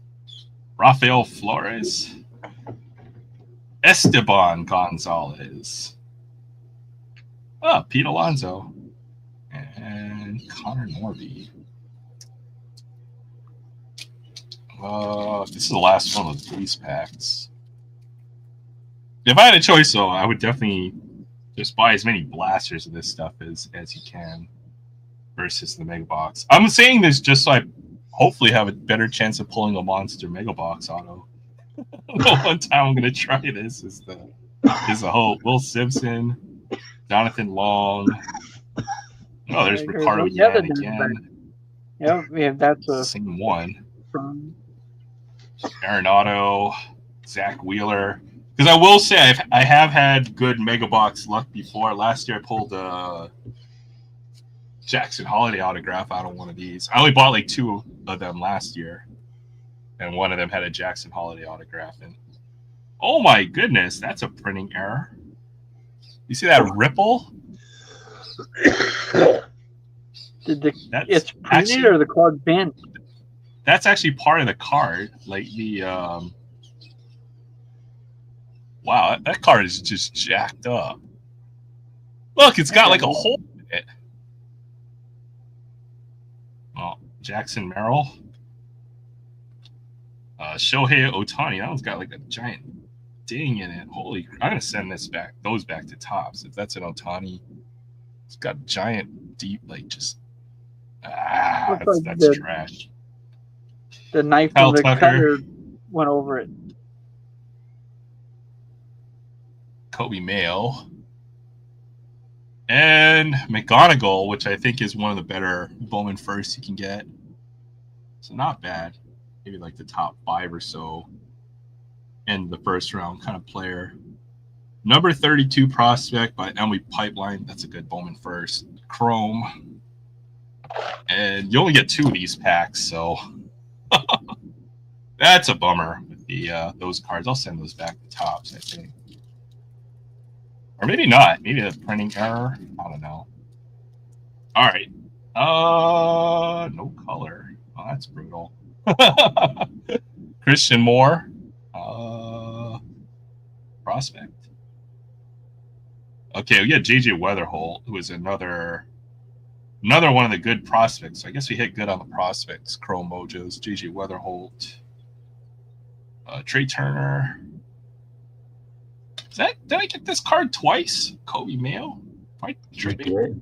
Rafael Flores. Esteban Gonzalez. Oh, Pete Alonso. And Connor Norby. This is the last one of these packs. If I had a choice, though, I would definitely just buy as many blasters of this stuff as you can versus the Mega Box. I'm saying this just so I hopefully have a better chance of pulling a monster Mega Box auto. The one time I'm gonna try this is the whole Will Simpson, Jonathan Long. Oh, there's Ricardo Yan again. Yep, that's a same one. Arenado, Zach Wheeler. Because I will say I have had good mega box luck before. Last year I pulled a Jackson Holiday autograph out of one of these. I only bought like 2 of them last year, and one of them had a Jackson Holiday autograph. And oh my goodness, that's a printing error. You see that ripple? It's printed or the card bent? That's actually part of the card. Like the wow, that card is just jacked up. Look, it's got like a hole in it. Oh, Jackson Merrill. Shohei Ohtani. That one's got like a giant ding in it. Holy! I'm gonna send those back to Topps. If that's an Ohtani, it's got giant, deep, like just that's trash. The knife from the cutter went over it. Kobe Mayo. And McGonigal, which I think is one of the better Bowman firsts you can get. So not bad. Maybe like the top 5 or so in the first round kind of player. Number 32 prospect by Emily Pipeline. That's a good Bowman first. Chrome. And you only get 2 of these packs, so that's a bummer with the those cards. I'll send those back to Topps, I think. Or maybe not. Maybe a printing error. I don't know. All right. No color. Oh, that's brutal. Christian Moore. Prospect. Okay, we got JJ Weatherholt, who is another one of the good prospects. So I guess we hit good on the prospects. Chrome Mojos, JJ Weatherholt. Trey Turner. Did I get this card twice? Kobe Mayo? Am I tripping?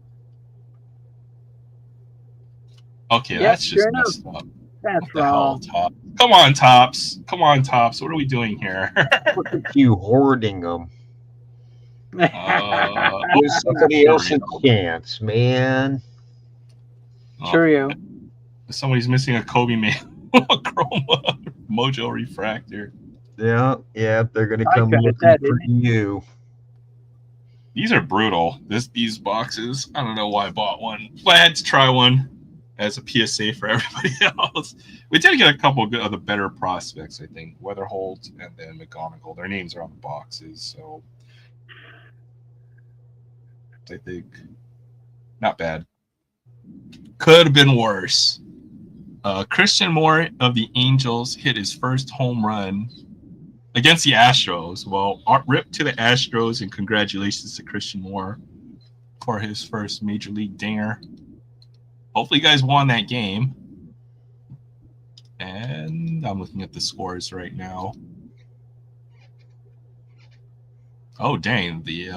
Okay, that's just messed up. That's wrong. Top? Come on, Topps. Come on, Topps. What are we doing here? Look at you hoarding them. Give somebody else a chance, man. Cheerio. Somebody's missing a Kobe Mayo Chrome Mojo Refractor. Yeah, they're gonna come looking for you. These are brutal. These boxes. I don't know why I bought one, but I had to try one as a PSA for everybody else. We did get a couple of the better prospects, I think. Weatherholt and then McGonigal. Their names are on the boxes, so I think not bad. Could have been worse. Christian Moore of the Angels hit his first home run against the Astros. Well, rip to the Astros, and congratulations to Christian Moore for his first Major League dinger. Hopefully you guys won that game. And I'm looking at the scores right now. Oh, dang. The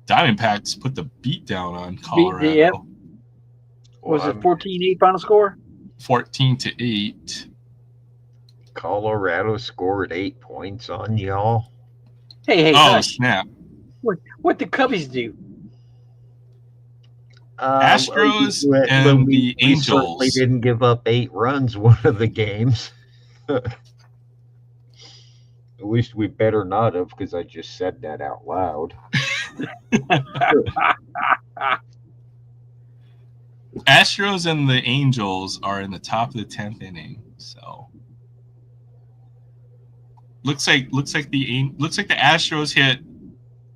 Diamondbacks put the beat down on Colorado. Yep. Was it 14-8 final score? 14-8. Colorado scored 8 points on y'all. Hey, oh, hush. Snap. What did Cubbies do? Astros and the Angels. We certainly didn't give up 8 runs one of the games. At least we better not have, because I just said that out loud. Astros and the Angels are in the top of the 10th inning, so looks like the Astros hit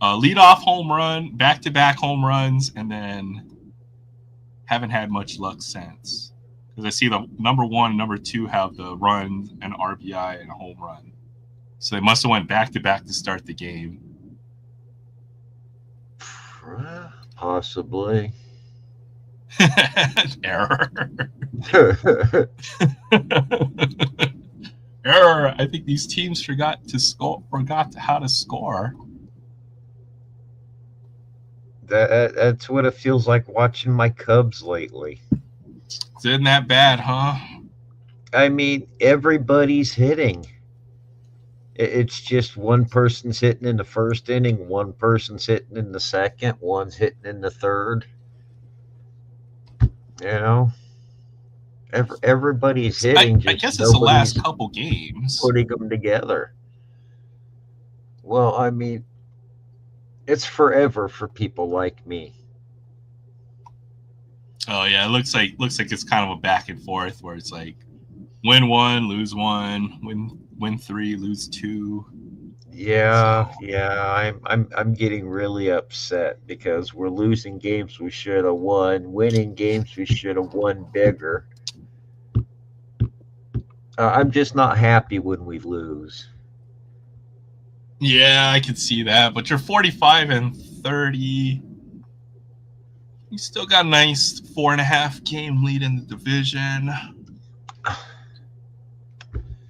a leadoff home run, back-to-back home runs, and then haven't had much luck since. Because I see the number 1 and number 2 have the run, an RBI, and a home run. So they must have went back-to-back to start the game. Possibly. Error. Error. I think these teams forgot how to score. That's what it feels like watching my Cubs lately. Isn't that bad, huh? I mean, everybody's hitting. It's just one person's hitting in the first inning, one person's hitting in the second, one's hitting in the third. You know, everybody's hitting. I guess it's the last couple games putting them together. Well, I mean, it's forever for people like me. Oh yeah, it looks like it's kind of a back and forth where it's like win one, lose one, win three, lose two. Yeah, So yeah, I'm getting really upset because we're losing games we should have won, winning games we should have won bigger. I'm just not happy when we lose. yeah, I can see that. But you're 45-30. You still got a nice 4.5 game lead in the division.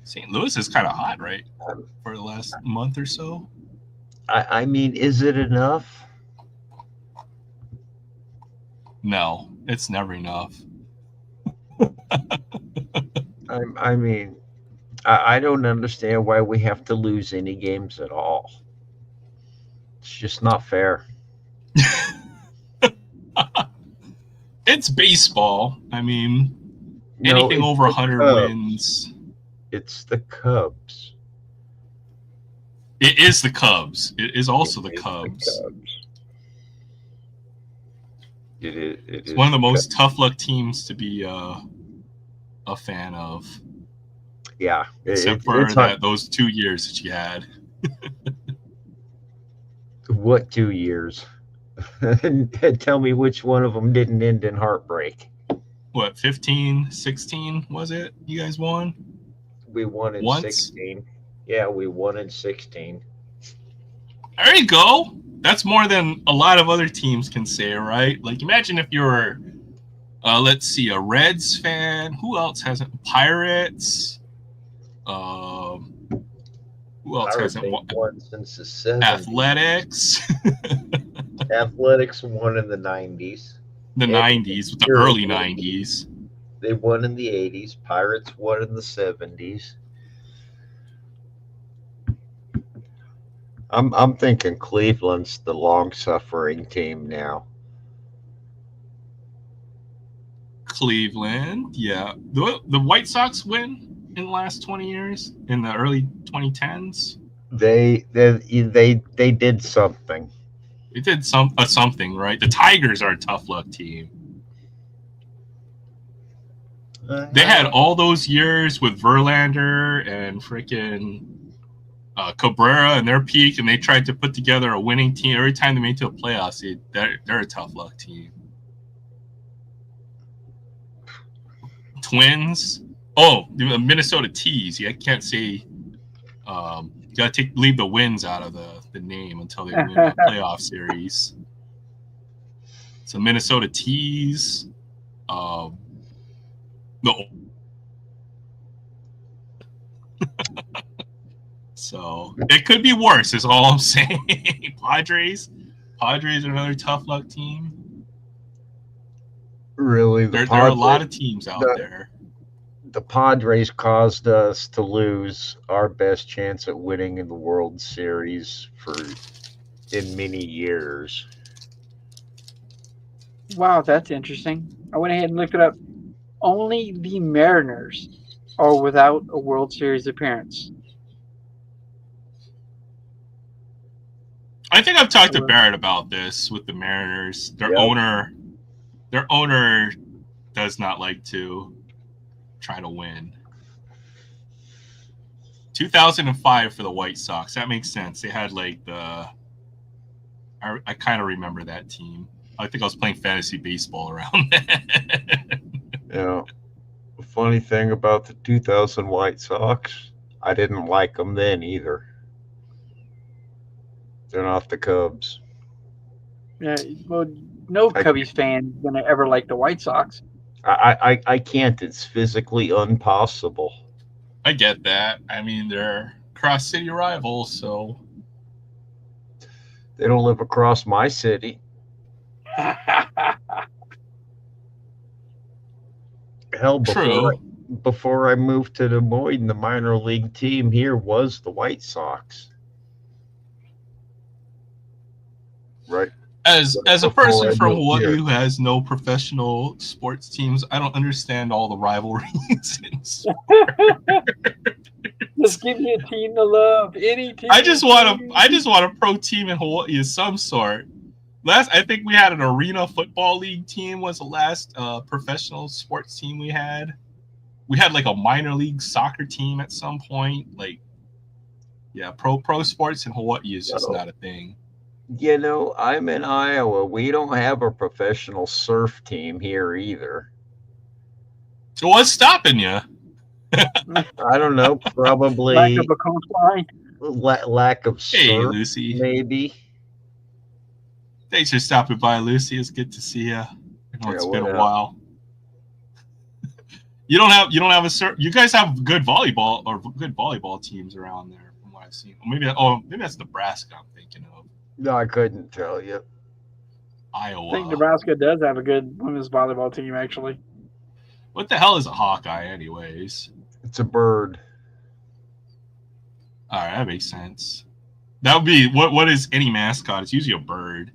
St. Louis is kind of hot, right? For the last month or so. I mean, is it enough? No, it's never enough. I mean, I don't understand why we have to lose any games at all. It's just not fair. It's baseball. I mean, No, anything it's over the 100 Cubs. wins. It's the Cubs. It is the Cubs. It is also the It is Cubs. It It's is one of the the most Cubs. tough luck teams to be a fan of, Yeah, except for it's hard. those 2 years that you had. What 2 years? Tell me which one of them didn't end in heartbreak. What, 15, 16 was it? You guys won We won in once? 16. Yeah, we won in 16. There you go. That's more than a lot of other teams can say, right? Like, imagine if you were, let's see, a Reds fan. Who else hasn't? Pirates. Who else Pirates hasn't won? ain't won since the 70s. Athletics. Athletics won in the 90s. The 90s, the early 90s. They won in the 80s. Pirates won in the 70s. I'm thinking Cleveland's the long-suffering team now. Cleveland, yeah. The White Sox win in the last 20 years, in the early 2010s. They did something. They did something, right? The Tigers are a tough luck team. They had all those years with Verlander and freaking Cabrera in their peak, and they tried to put together a winning team. Every time they made it to the playoffs, they're a tough luck team. Twins. Oh, the Minnesota Tees. You can't say. You got to leave the wins out of the name until they win the playoff series. So Minnesota Tees. No. So it could be worse. Is all I'm saying. Padres are another tough luck team. Really, There are a lot of teams out there. The Padres caused us to lose our best chance at winning in the World Series in many years. Wow, that's interesting. I went ahead and looked it up. Only the Mariners are without a World Series appearance. I think I've talked to Barrett about this with the Mariners. Their owner does not like to try to win. 2005 for the White Sox. That makes sense. They had like I kind of remember that team. I think I was playing fantasy baseball around then. Yeah. The funny thing about the 2000 White Sox, I didn't like them then either. They're not the Cubs. Yeah, well, no Cubbies fan is going to ever like the White Sox. I can't. It's physically impossible. I get that. I mean, they're cross-city rivals, so they don't live across my city. Hell, before I moved to Des Moines, the minor league team here was the White Sox. Right. As a person from Hawaii who has no professional sports teams, I don't understand all the rivalries in sport. Just give me a team to love. Any team. I just want a pro team in Hawaii of some sort. I think we had an arena football league team was the last professional sports team we had. We had like a minor league soccer team at some point. Like, yeah, pro sports in Hawaii is just not a thing. You know, I'm in Iowa. We don't have a professional surf team here either. So what's stopping you? I don't know. Probably lack of a coastline. Lack of surf, Hey, Lucy. maybe. Thanks for stopping by, Lucy. It's good to see you. I know it's been a while. You don't have a surf. You guys have good volleyball teams around there, from what I've seen. Maybe that's Nebraska. I'm thinking of. No, I couldn't tell you. Iowa. I think Nebraska does have a good women's volleyball team, actually. What the hell is a Hawkeye, anyways? It's a bird. All right, that makes sense. That would be what is any mascot? It's usually a bird.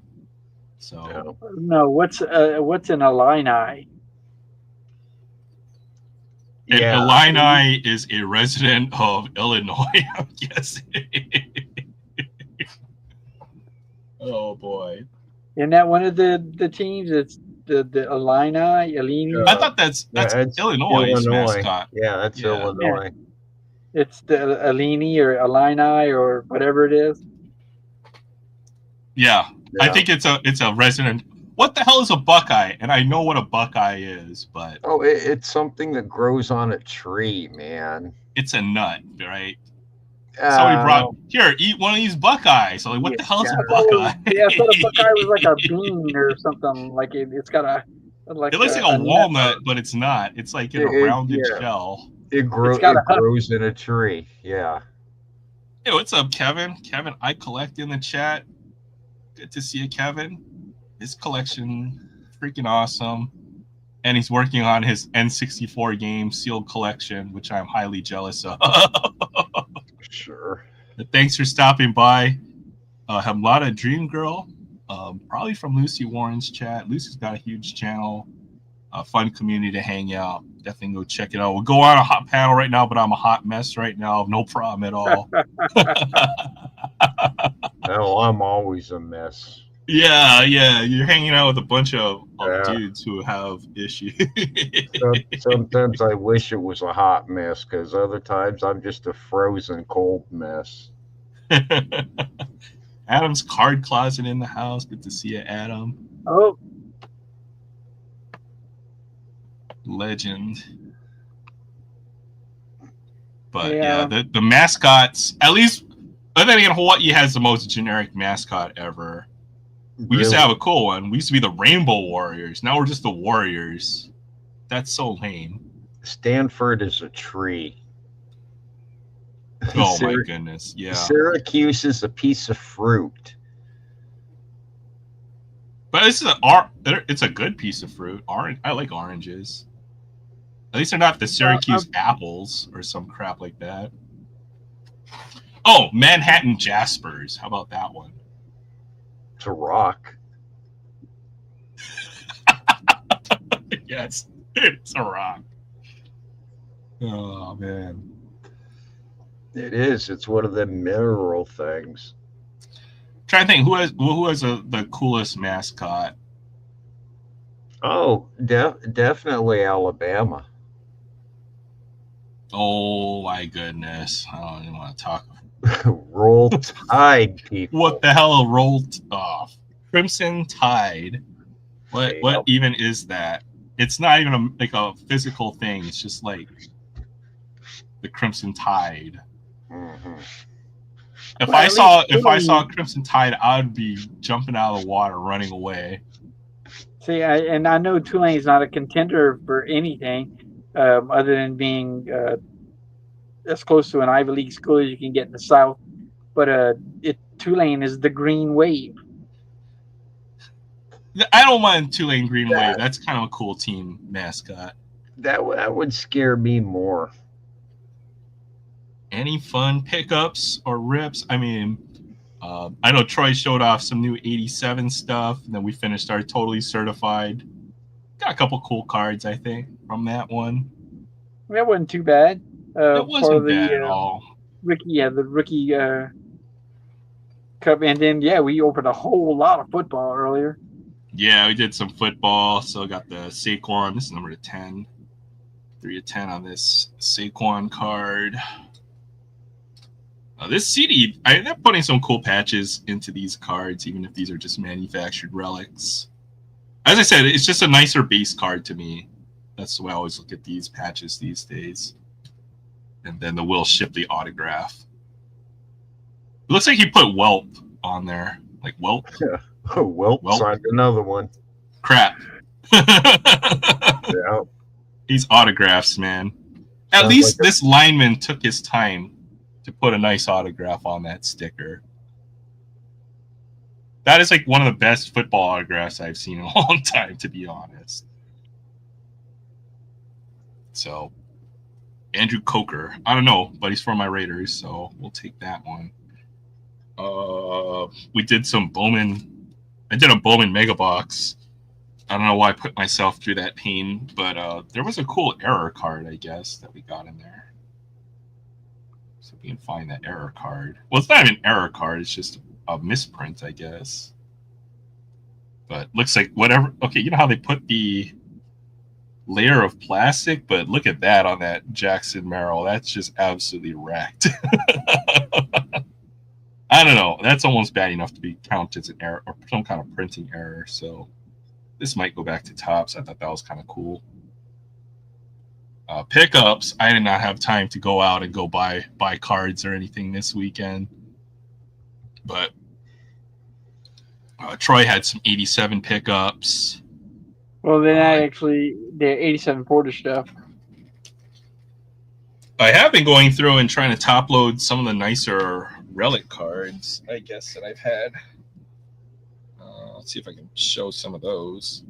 So no, what's an Illini? Yeah, Illini is a resident of Illinois. I'm guessing. Oh boy! Isn't that one of the teams? It's the Illini. I thought that's Illinois' mascot. Yeah, that's Illinois. Yeah. It's the Illini or Illini or whatever it is. Yeah, I think it's a resident. What the hell is a buckeye? And I know what a buckeye is, but it's something that grows on a tree, man. It's a nut, right? Somebody brought here, eat one of these buckeyes. So like, what the hell is a buckeye? Yeah, I thought a buckeye was like a bean or something. Like it's got a like. It looks like a walnut, but it's not. It's like in a rounded shell. It grows in a tree. Yeah. Hey, what's up, Kevin? Kevin, I collect in the chat. Good to see you, Kevin. His collection, freaking awesome. And he's working on his N64 game sealed collection, which I'm highly jealous of. Sure. But thanks for stopping by. Hamlada Dream Girl, probably from Lucy Warren's chat. Lucy's got a huge channel, a fun community to hang out. Definitely go check it out. We'll go on a hot panel right now, but I'm a hot mess right now. No problem at all. No, I'm always a mess. Yeah. You're hanging out with a bunch of dudes who have issues. Sometimes I wish it was a hot mess, because other times I'm just a frozen cold mess. Adam's card closet in the house. Good to see you, Adam. Oh. Legend. But yeah, the mascots, at least I think in Hawaii has the most generic mascot ever. We used to have a cool one. We used to be the Rainbow Warriors. Now we're just the Warriors. That's so lame. Stanford is a tree. Oh my goodness. Yeah. Syracuse is a piece of fruit. But it's a good piece of fruit. I like oranges. At least they're not the Syracuse apples or some crap like that. Oh, Manhattan Jaspers. How about that one? It's a rock. Yes, it's a rock. Oh man, it is. It's one of the mineral things. I'm trying to think who has the coolest mascot. Oh, definitely Alabama. Oh my goodness, I don't even want to talk. Roll Tide, people. What the hell? Rolled off. Crimson Tide. What even is that? It's not even a physical thing. It's just like the Crimson Tide. Mm-hmm. If I saw Crimson Tide, I'd be jumping out of the water, running away. See, I know Tulane's not a contender for anything other than being as close to an Ivy League school as you can get in the South. But Tulane is the Green Wave. I don't mind Tulane Green Wave. That's kind of a cool team mascot. That would scare me more. Any fun pickups or rips? I mean, I know Troy showed off some new 87 stuff, and then we finished our Totally Certified. Got a couple cool cards, I think, from that one. That wasn't too bad. It wasn't bad at all. the rookie cup, and then we opened a whole lot of football earlier. Yeah, we did some football. So I got the Saquon. This is number 10. 3 of 10 on this Saquon card. This CD, I ended up putting some cool patches into these cards, even if these are just manufactured relics. As I said, it's just a nicer base card to me. That's the way I always look at these patches these days. And then the Will Shipley autograph. It looks like he put Welp on there. Like Welp. Yeah. Oh, Welp signed another one. Crap. Yeah. These autographs, man. At Sounds least like this lineman took his time to put a nice autograph on that sticker. That is like one of the best football autographs I've seen in a long time, to be honest. So, Andrew Coker. I don't know, but he's from my Raiders, so we'll take that one. We did some Bowman. I did a Bowman Mega Box. I don't know why I put myself through that pain, but there was a cool error card, I guess, that we got in there. So we can find that error card. Well, it's not even an error card. It's just a misprint, I guess. But looks like whatever. Okay, you know how they put the layer of plastic, but look at that on that Jackson Merrill. That's just absolutely wrecked. I don't know. That's almost bad enough to be counted as an error or some kind of printing error. So this might go back to Topps. I thought that was kind of cool. Pickups. I did not have time to go out and go buy cards or anything this weekend. But Troy had some 87 pickups. Well, then I actually did 87 Porter stuff. I have been going through and trying to top load some of the nicer relic cards, I guess, that I've had. Let's see if I can show some of those.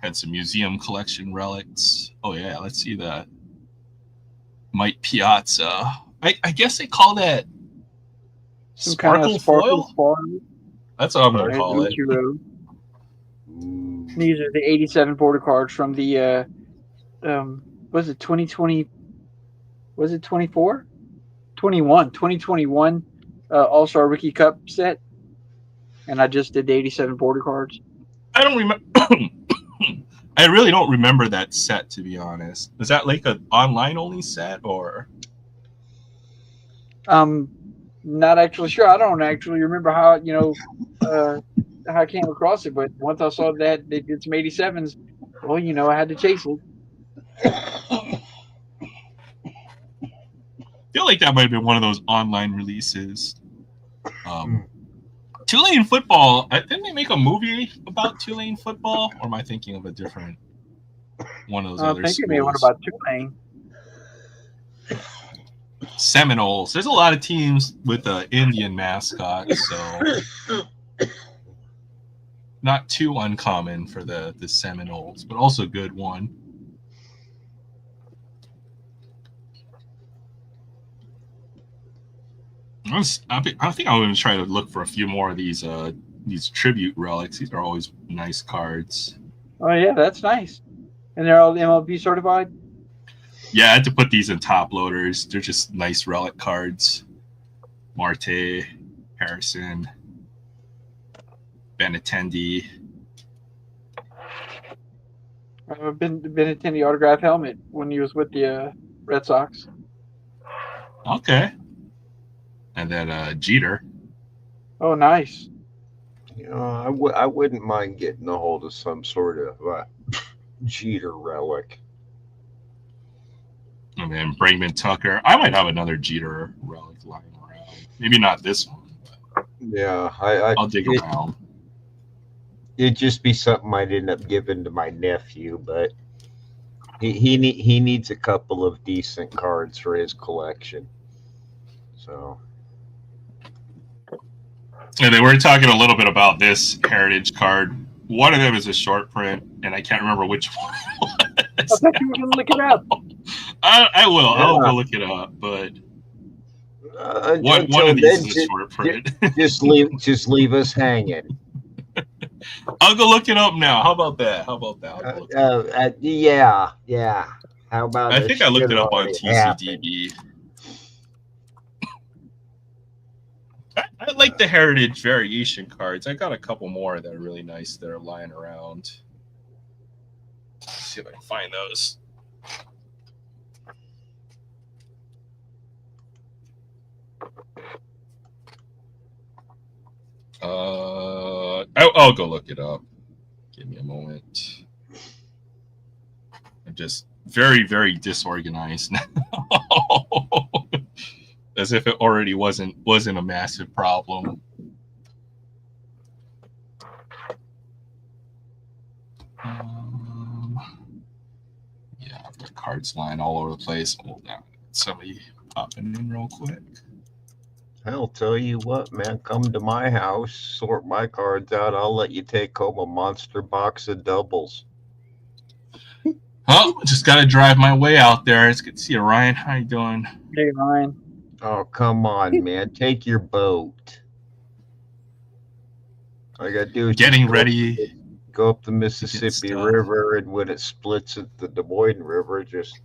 Had some museum collection relics. Oh, yeah, let's see that. Mike Piazza. I guess they call that Some sparkle kind of sparkle foil? That's what I'm going to Right, call it. Ichiro. These are the 87 Porter cards from the, was it 2020? Was it 24? 2021 All-Star Rookie Cup set. And I just did the 87 Porter cards. I don't remember. I really don't remember that set, to be honest. Was that like an online only set or? Not actually sure. I don't actually remember how how I came across it, but once I saw that they did some 87s, well, I had to chase it. I feel like that might have been one of those online releases. Tulane football. Didn't they make a movie about Tulane football? Or am I thinking of a different one of those other schools? I think they made one about Tulane. Seminoles. There's a lot of teams with an Indian mascot, so not too uncommon for the Seminoles, but also a good one. I think I'm going to try to look for a few more of these tribute relics. These are always nice cards. Oh yeah, that's nice. And they're all MLB certified? Yeah, I had to put these in top loaders. They're just nice relic cards. Marte, Harrison, Benintendi. Benintendi autograph helmet when he was with the Red Sox. Okay. And then Jeter. Oh, nice. I wouldn't mind getting a hold of some sort of Jeter relic. And then Bregman Tucker. I might have another Jeter relic lying around. Maybe not this one. But yeah, I'll dig around. It'd just be something I'd end up giving to my nephew, but he needs a couple of decent cards for his collection. So. And then we're talking a little bit about this heritage card. One of them is a short print, and I can't remember which one it was. I thought you were going to look it up. I will. Yeah. I'll go look it up. But one of these is a short print. just leave us hanging. I'll go look it up now. How about that? I'll go look it up. Yeah. How about I this think I looked shit it up on already happened? TCDB. I like the Heritage variation cards. I got a couple more that are really nice that are lying around. Let's see if I can find those. I'll go look it up. Give me a moment. I'm just very, very disorganized now. As if it already wasn't a massive problem. Yeah, I've got cards lying all over the place. Hold on. Somebody popping in real quick. I'll tell you what, man. Come to my house, sort my cards out. I'll let you take home a monster box of doubles. Oh, just got to drive my way out there. It's good to see you, Ryan. How you doing? Hey, Ryan. Oh, come on, man. Take your boat. All you got to do is Getting ready. Go up the Mississippi River, and when it splits at the Des Moines River, just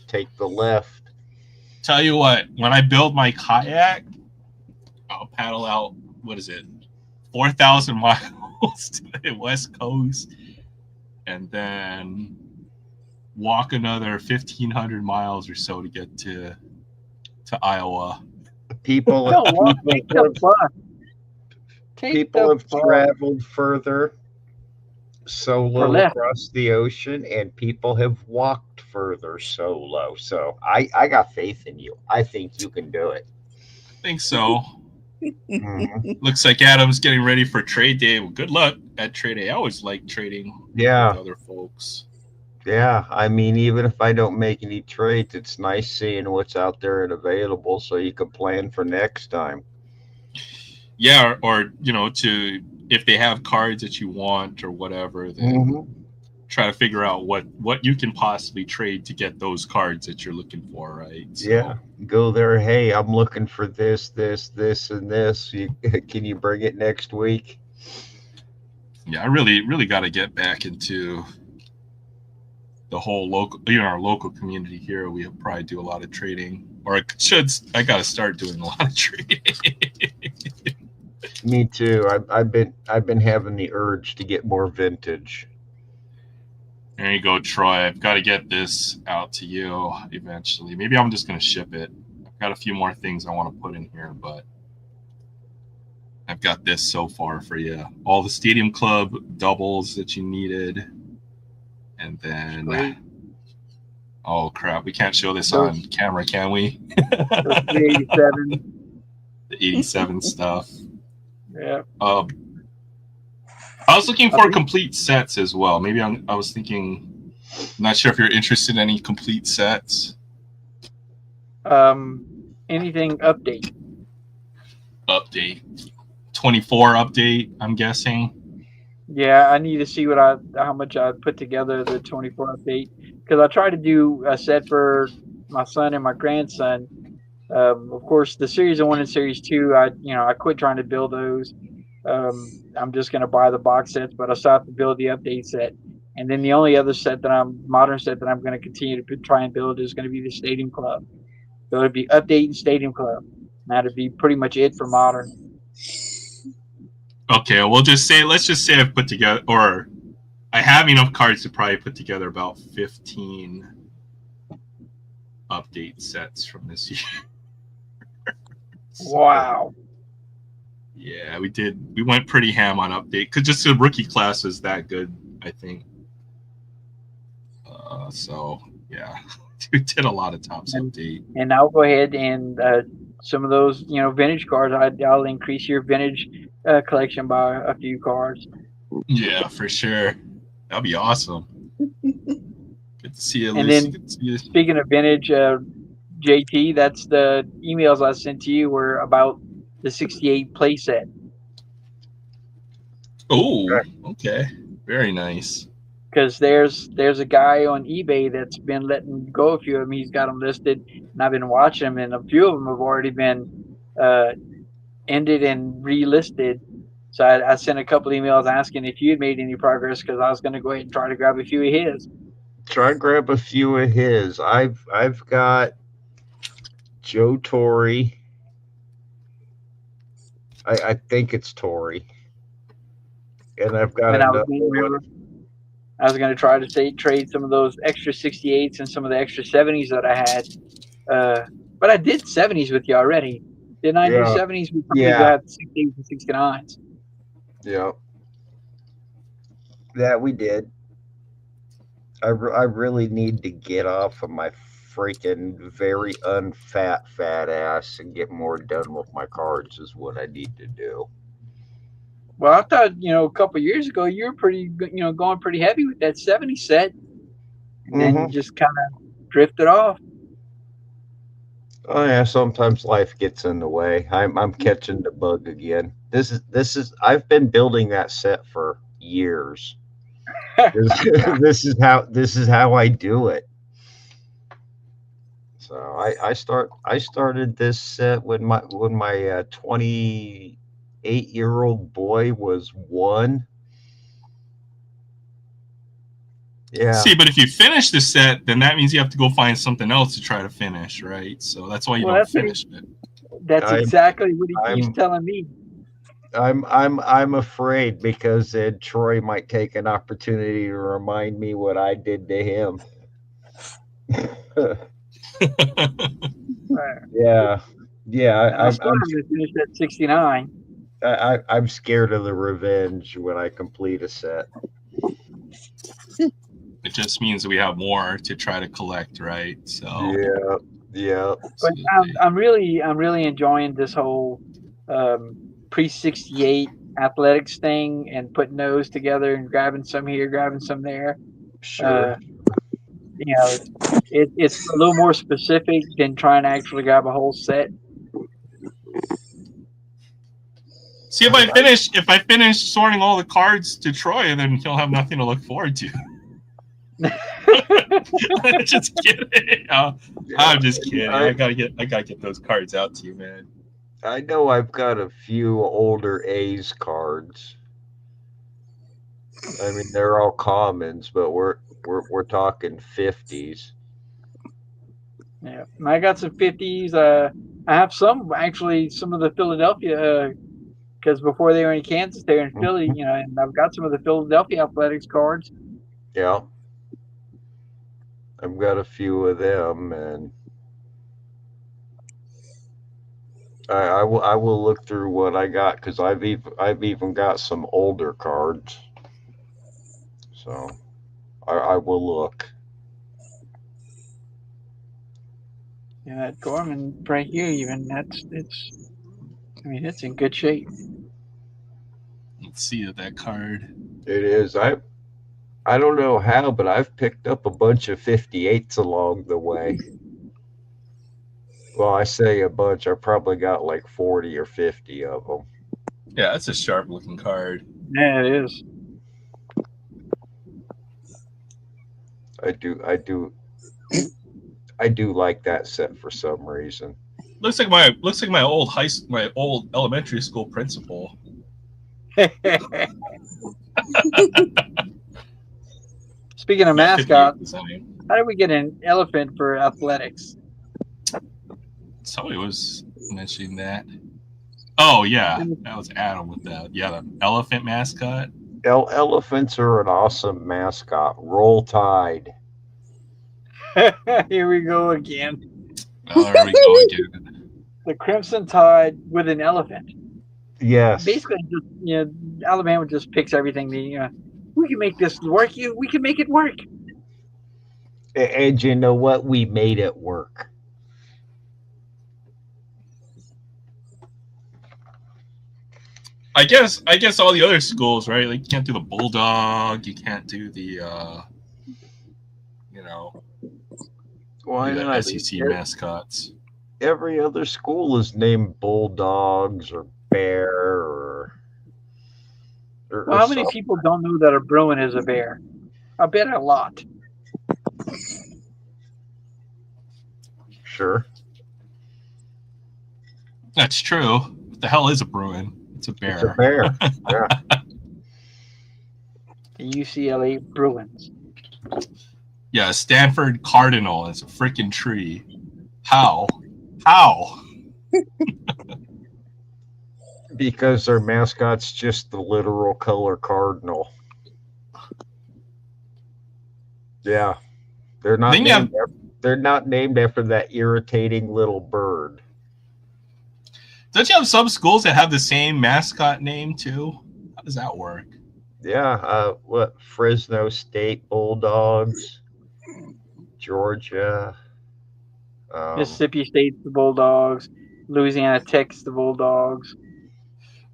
take the left. Tell you what, when I build my kayak, I'll paddle out, 4,000 miles to the West Coast, and then walk another 1,500 miles or so to get to Iowa. People have traveled further solo across the ocean, and people have walked further solo. So I got faith in you. I think you can do it. I think so. Looks like Adam's getting ready for trade day. Well, good luck at trade day. I always like trading with other folks. Yeah, I mean, even if I don't make any trades, it's nice seeing what's out there and available so you can plan for next time. Yeah, or if they have cards that you want or whatever, then try to figure out what you can possibly trade to get those cards that you're looking for, right? So, yeah, go there. Hey, I'm looking for this, and this. Can you bring it next week? Yeah, I really got to get back into the whole local, our local community here. We probably do a lot of trading, or I got to start doing a lot of trading. Me too. I've been having the urge to get more vintage. There you go, Troy. I've got to get this out to you eventually. Maybe I'm just going to ship it. I've got a few more things I want to put in here, but I've got this so far for you. All the Stadium Club doubles that you needed. And then, oh crap, we can't show this on camera, can we? The 87. The 87 stuff. Yeah. I was looking for complete sets as well. Maybe I was thinking, I'm not sure if you're interested in any complete sets. Anything update? Update. 24 update, I'm guessing. Yeah, I need to see how much I put together the 24 update, because I try to do a set for my son and my grandson. Of course, the Series 1 and Series 2, I quit trying to build those. I'm just going to buy the box sets, but I still have to build the update set. And then the only other modern set that I'm going to continue to try and build is going to be the Stadium Club. So it'd be update and Stadium Club. That'd be pretty much it for modern. Okay, let's just say I've put together, or I have enough cards to probably put together about 15 update sets from this year. Wow. Yeah, we did. We went pretty ham on update because just the rookie class is that good, I think. So yeah, we did a lot of Topps update. And I'll go ahead and some of those, vintage cards. I'll increase your vintage collection by a few cards. Yeah, for sure. That'd be awesome. Good to see you, and Lucy. then, speaking of vintage, JT, that's the emails I sent to you were about the 68 playset. Oh, okay. Very nice. Because there's a guy on eBay that's been letting go a few of them. He's got them listed, and I've been watching them, and a few of them have already been ended and relisted. So I sent a couple emails asking if you had made any progress, because I was going to go ahead and try to grab a few of his. Try and grab a few of his. I've got Joe Torre. I think it's Torre. And I've got And another one. I was going to try to trade some of those extra 68s and some of the extra 70s that I had. But I did 70s with you already. Didn't I do 70s? We probably got 68s and 69s. Yeah. That we did. I really need to get off of my freaking very fat ass and get more done with my cards is what I need to do. Well, I thought, a couple of years ago, you were pretty, going pretty heavy with that 70 set. And then you just kind of drifted off. Oh yeah, sometimes life gets in the way. I'm catching the bug again. This is I've been building that set for years. This is how I do it. So I started this set when my 28-year-old boy was 1. Yeah. See, but if you finish the set, then that means you have to go find something else to try to finish, right? So that's why you don't finish it. That's exactly what he keeps telling me. I'm afraid because then Troy might take an opportunity to remind me what I did to him. Yeah. I'm going to finish at 69. I'm scared of the revenge when I complete a set. It just means we have more to try to collect, right? So yeah. But I'm really enjoying this whole pre-68 athletics thing and putting those together and grabbing some here, grabbing some there. Sure. It's a little more specific than trying to actually grab a whole set. See, if I finish sorting all the cards to Troy, then he'll have nothing to look forward to. I'm just kidding. I'm just kidding. I gotta get those cards out to you, man. I know I've got a few older A's cards. I mean, they're all commons, but we're talking 50s. Yeah, I got some 50s. I have some of the Philadelphia because before they were in Kansas, they were in Philly. And I've got some of the Philadelphia athletics cards. Yeah. I've got a few of them, and I will look through what I got because I've even got some older cards, so I will look. Yeah, that Gorman right here, even it's in good shape. Let's see that card. It is. I don't know how, but I've picked up a bunch of 58s along the way. Well, I say a bunch. I probably got like 40 or 50 of them. Yeah, that's a sharp looking card. Yeah, it is. I do like that set for some reason. Looks like my old elementary school principal. Speaking of mascots, how did we get an elephant for athletics? Somebody was mentioning that. Oh yeah, that was Adam with that. Yeah, the elephant mascot. Elephants are an awesome mascot. Roll Tide. Here we go again. Oh, there we go again. The Crimson Tide with an elephant. Yes. Basically, just Alabama just picks everything. We can make this work. We can make it work. And you know what? We made it work. I guess all the other schools, right? Like you can't do the bulldog, you can't do the Why the not? SEC mascots. Every other school is named Bulldogs or Bear or well, how many people don't know that a Bruin is a bear? I bet a lot. Sure. That's true. What the hell is a Bruin? It's a bear. It's a bear. Yeah. The UCLA Bruins. Yeah, Stanford Cardinal. It's a freaking tree. How? How? Because their mascot's just the literal color cardinal. Yeah, they're not Then you have, they're not named after that irritating little bird. don't you have some schools that have the same mascot name too? How does that work? Yeah, what Fresno State Bulldogs, Georgia, Mississippi State's the Bulldogs. Louisiana Tech's the Bulldogs.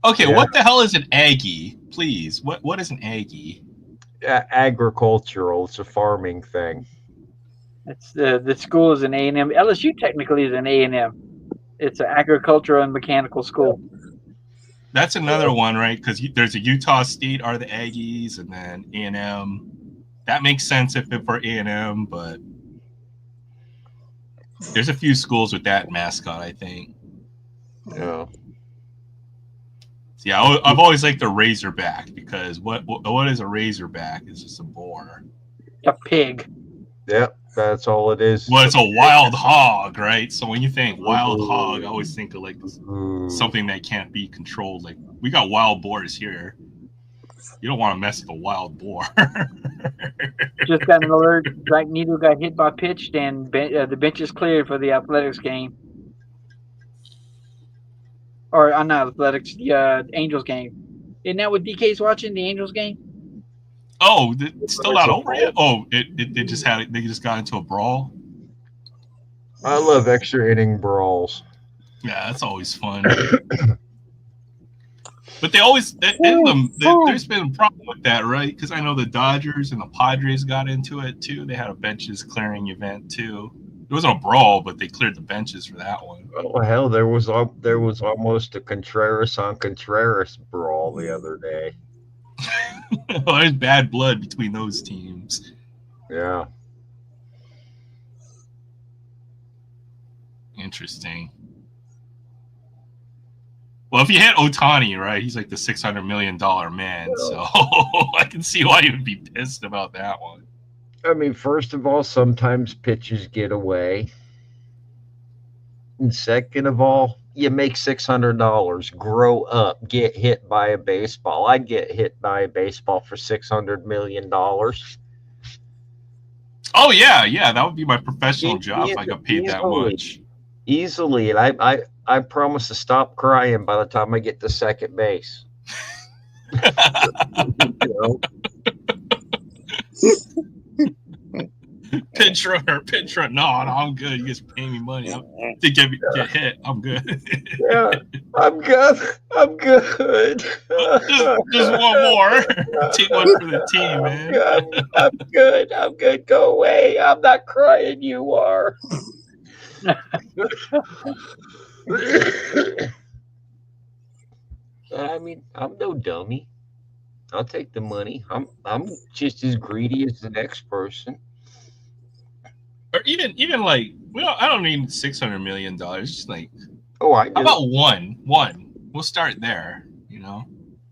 Okay, Yeah. what the hell is an Aggie? Please, what is an Aggie? agricultural. It's a farming thing. It's the school is an A&M. LSU technically is an A&M. It's an agricultural and mechanical school. That's another one, right? Because there's a Utah State are the Aggies, and then A&M. That makes sense if it for A&M, but there's a few schools with that mascot, I think. Yeah. Yeah, I've always liked the Razorback because what is a Razorback? It's just a boar. A pig. Yep, that's all it is. Well, it's a wild hog, right? So when you think wild hog, I always think of like something that can't be controlled. Like we got wild boars here. You don't want to mess with a wild boar. Just got an alert. Black Needle got hit by pitch, and the bench is cleared for the athletics game. Or not athletics, the Angels game. Isn't that what DK's watching? The Angels game? Oh, it's still not over yet. Oh, it just had they just got into a brawl. I love extra inning brawls. Yeah, that's always fun. But they always there's been a problem with that, right? Because I know the Dodgers and the Padres got into it too. They had a benches clearing event too. It wasn't a brawl, but they cleared the benches for that one. Oh hell, there was almost a Contreras on Contreras brawl the other day. Well, there's bad blood between those teams. Yeah. Interesting. Well, if you hit Ohtani, right, he's like the $600 million man, so I can see why you would be pissed about that one. I mean, first of all, sometimes pitches get away. And second of all, you make $600. Grow up. Get hit by a baseball. I'd get hit by a baseball for $600 million. Oh, yeah. That would be my professional job if I got paid that much. Easily. And I promise to stop crying by the time I get to second base. You know? Pinch runner. No, I'm good. You guys are paying me money. To get hit, I'm good. Yeah, I'm good. Just one more. Take one for the team, man. I'm good. Go away. I'm not crying. You are. I mean, I'm no dummy. I'll take the money. I'm just as greedy as the next person. Or even like I don't need $600 million. Just like I do. How about one? We'll start there. You know.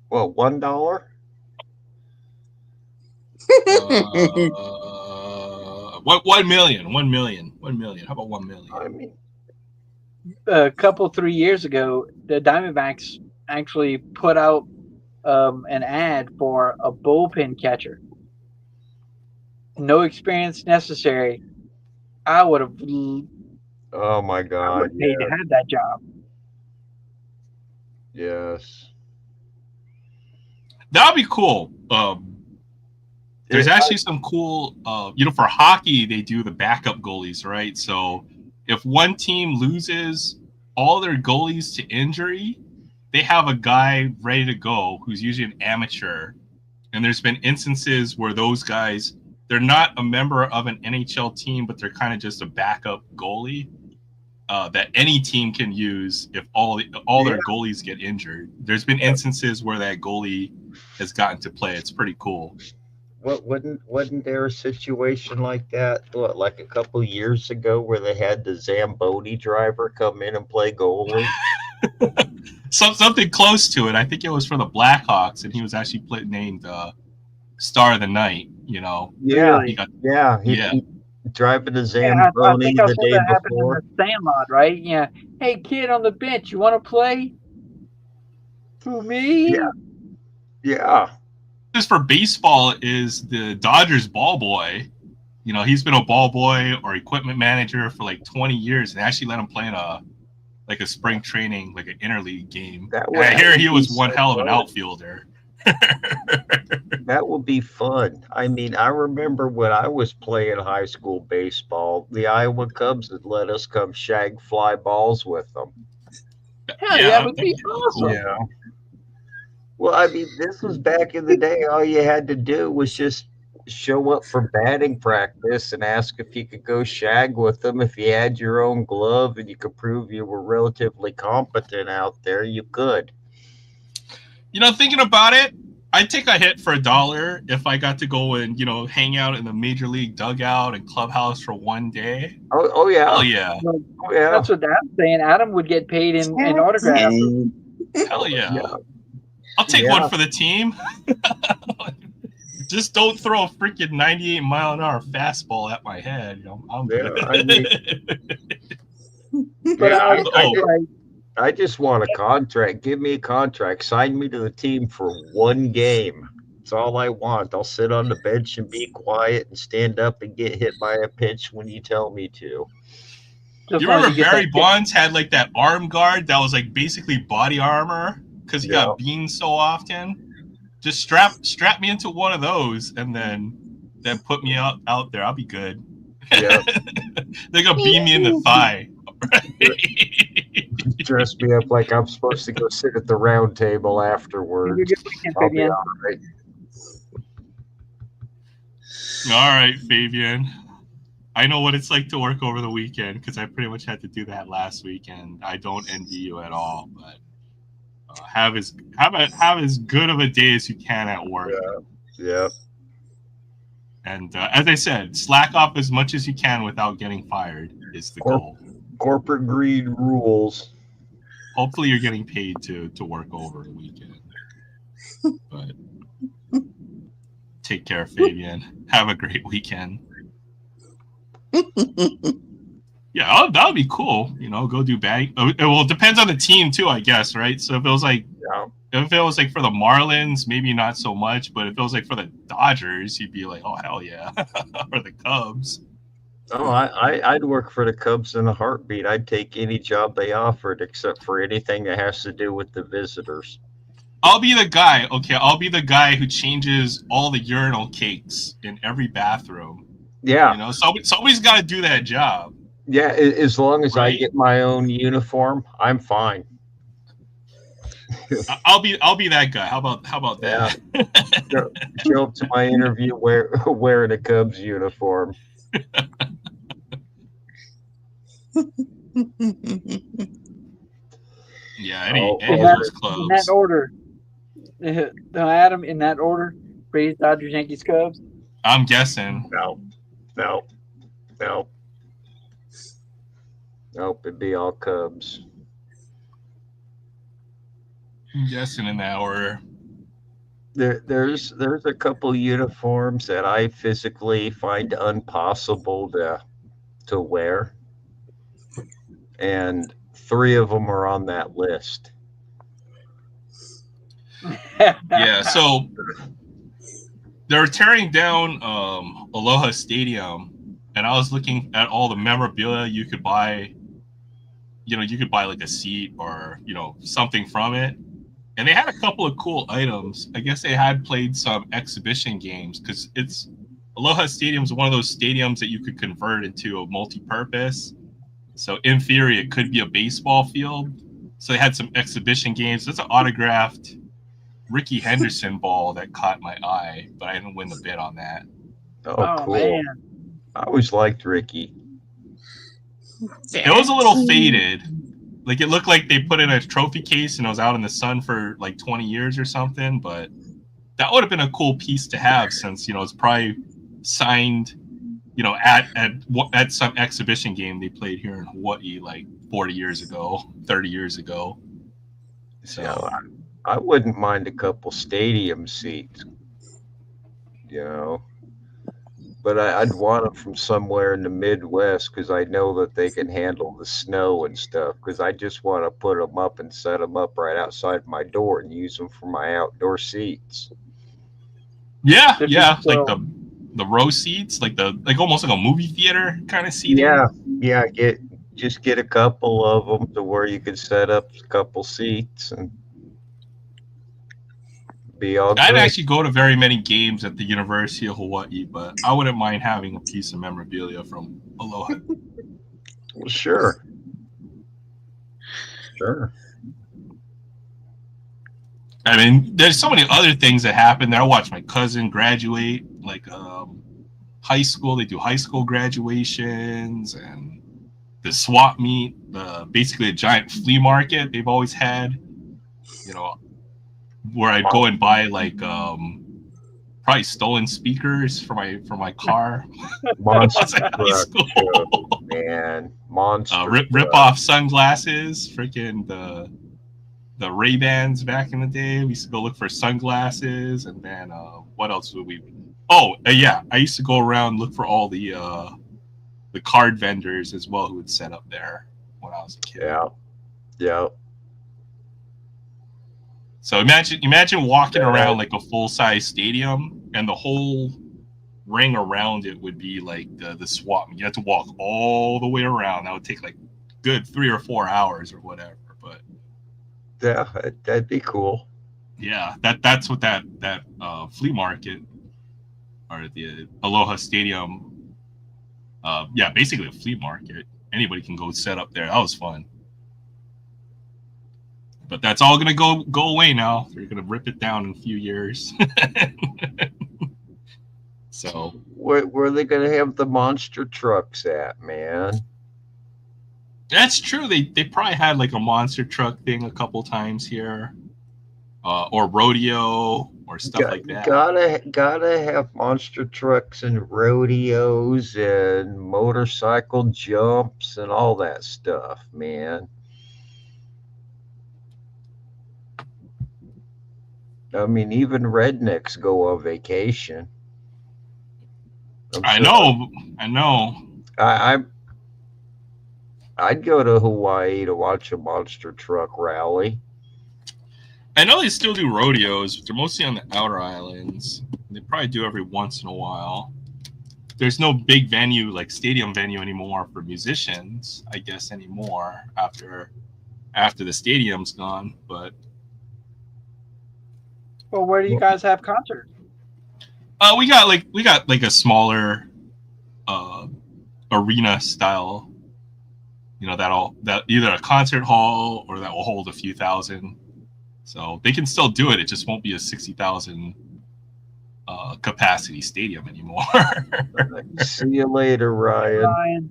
Well, $1. $1 million. How about $1 million? I mean, a couple 3 years ago, the Diamondbacks actually put out an ad for a bullpen catcher. No experience necessary. I would have. oh my God! Paid to have that job. Yes, That'd be cool. There's actually some cool. For hockey, they do the backup goalies, right? So if one team loses all their goalies to injury, they have a guy ready to go who's usually an amateur. And there's been instances where those guys, they're not a member of an NHL team, but they're kind of just a backup goalie that any team can use if all their goalies get injured. There's been instances where that goalie has gotten to play. It's pretty cool. Wasn't there a situation like that? Like a couple years ago, where they had the Zamboni driver come in and play goalie? Something close to it. I think it was for the Blackhawks, and he was actually named Star of the Night. You know, Yeah, Really? he got he driving a Yeah, I Zamboni think I the saw day that happen in before. the Sandlot, right? Yeah. Hey, kid on the bench, you want to play? Who, me? Yeah, this for baseball is the Dodgers ball boy. You know, he's been a ball boy or equipment manager for like 20 years, and they actually let him play in a spring training, like an interleague game. that And would I that hear would he be was so one hell of an fun. outfielder. That would be fun. I mean, I remember when I was playing high school baseball, the Iowa Cubs would let us come shag fly balls with them. Hell yeah, Yeah, that would be awesome. Yeah. Well, I mean, this was back in the day. All you had to do was just show up for batting practice and ask if you could go shag with them. If you had your own glove and you could prove you were relatively competent out there, you could. you know, thinking about it, I'd take a hit for $1 if I got to go and hang out in the major league dugout and clubhouse for one day. Oh Hell yeah. yeah, Well, Oh yeah. that's what Adam's saying. Adam would get paid in autographs. hell yeah. Yeah. I'll take Yeah. one for the team. Just don't throw a freaking 98-mile-an-hour fastball at my head. You know, I'm Yeah, good. I mean, But yeah, like, I just want a contract. Give me a contract. Sign me to the team for one game. That's all I want. I'll sit on the bench and be quiet and stand up and get hit by a pitch when you tell me to. just You long as remember you get Barry that Bonds had like that arm guard that was like basically body armor because he Yeah. got beamed so often. Just strap me into one of those and then put me out there. I'll be good. Yeah. They're gonna beam me in the thigh. Dress me up like I'm supposed to go sit at the round table Have a afterwards. good weekend, I'll be Fabian. all right. All right, Fabian. I know what it's like to work over the weekend because I pretty much had to do that last weekend. I don't envy you at all, but have as good of a day as you can at work. Yeah. And as I said, slack off as much as you can without getting fired is the goal. Corporate greed rules. Hopefully, you're getting paid to work over the weekend. But take care, Fabian. Have a great weekend. Yeah, that would be cool. You know, go do batting. Well, it depends on the team too, I guess, right? So if it was like for the Marlins, maybe not so much. But if it was like for the Dodgers, you'd be like, oh hell yeah, or the Cubs. Oh, I'd work for the Cubs in a heartbeat. I'd take any job they offered except for anything that has to do with the visitors. I'll be the guy. Okay, I'll be the guy who changes all the urinal cakes in every bathroom. Yeah. You know, somebody's got to do that job. Yeah, as long as I Right? get my own uniform, I'm fine. I'll be that guy. How about that? Show up to my interview wearing a Cubs uniform. Yeah, any Oh, of oh, those in clubs. that order. Adam, in that order. Rays, Dodgers, Yankees, Cubs. I'm guessing. No. Nope, it'd be all Cubs. I'm guessing in that order. There's a couple uniforms that I physically find impossible to wear, and 3 of them are on that list. Yeah, so they're tearing down Aloha Stadium, and I was looking at all the memorabilia you could buy. You know, you could buy like a seat or something from it, and they had a couple of cool items. I guess they had played some exhibition games because Aloha Stadium is one of those stadiums that you could convert into a multi-purpose. So in theory, it could be a baseball field. So they had some exhibition games. That's an autographed Ricky Henderson ball that caught my eye, but I didn't win the bid on that. Oh, cool. Man. I always liked Ricky. It was a little faded. Like it looked like they put it in a trophy case and it was out in the sun for like 20 years or something, but that would have been a cool piece to have since, it's probably signed, at some exhibition game they played here in Hawaii like 40 years ago, 30 years ago. So I wouldn't mind a couple stadium seats. But I'd want them from somewhere in the Midwest because I know that they can handle the snow and stuff. Because I just want to put them up and set them up right outside my door and use them for my outdoor seats. Yeah, If yeah, it's, like the row seats, like almost like a movie theater kind of seating. Yeah. Get a couple of them to where you could set up a couple seats and be all I didn't good. actually go to very many games at the University of Hawaii, but I wouldn't mind having a piece of memorabilia from Aloha. Well, sure. I mean, there's so many other things that happen there. I watched my cousin graduate, like high school. They do high school graduations and the swap meet, basically a giant flea market they've always had. You know, where I'd go and buy like probably stolen speakers for my car. Monster High truck school. show, man. Monster rip off sunglasses, freaking the Ray-Bans back in the day. We used to go look for sunglasses, and then what else would we? Oh, yeah, I used to go around look for all the card vendors as well who would set up there when I was a kid. Yeah. So imagine walking around like a full-size stadium, and the whole ring around it would be like the swap. You had to walk all the way around. That would take like good 3 or 4 hours or whatever. But yeah, that'd be cool. Yeah, that's what that flea market or the Aloha Stadium. Yeah, basically a flea market. Anybody can go set up there. That was fun. But that's all gonna go away now. They're gonna rip it down in a few years. So where are they gonna have the monster trucks at, man? That's true. They probably had like a monster truck thing a couple times here, or rodeo or stuff like that. Gotta have monster trucks and rodeos and motorcycle jumps and all that stuff, man. I mean, even rednecks go on vacation. I know. I'd go to Hawaii to watch a monster truck rally. I know they still do rodeos, but they're mostly on the outer islands. They probably do every once in a while. There's no big venue like stadium venue anymore for musicians, I guess, anymore after the stadium's gone. But well, where do you guys have concerts? We got like a smaller arena style. You know, that either a concert hall or that will hold a few thousand. So they can still do it. It just won't be a 60,000 capacity stadium anymore. See you later, Ryan.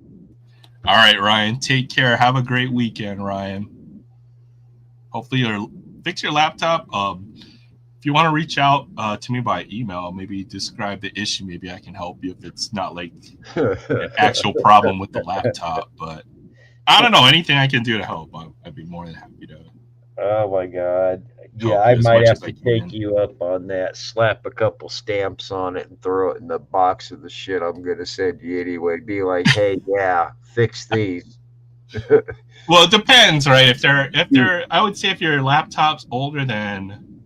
All right, Ryan. Take care. Have a great weekend, Ryan. Hopefully you'll fix your laptop. If you want to reach out to me by email, maybe describe the issue. Maybe I can help you if it's not like an actual problem with the laptop. But I don't know. Anything I can do to help, I'd be more than happy to. Oh my God. Yeah, I might have to take you up on that. Slap a couple stamps on it and throw it in the box of the shit I'm going to send you anyway. Be like, hey, yeah, fix these. Well, it depends, right? If they're, I would say if your laptop's older than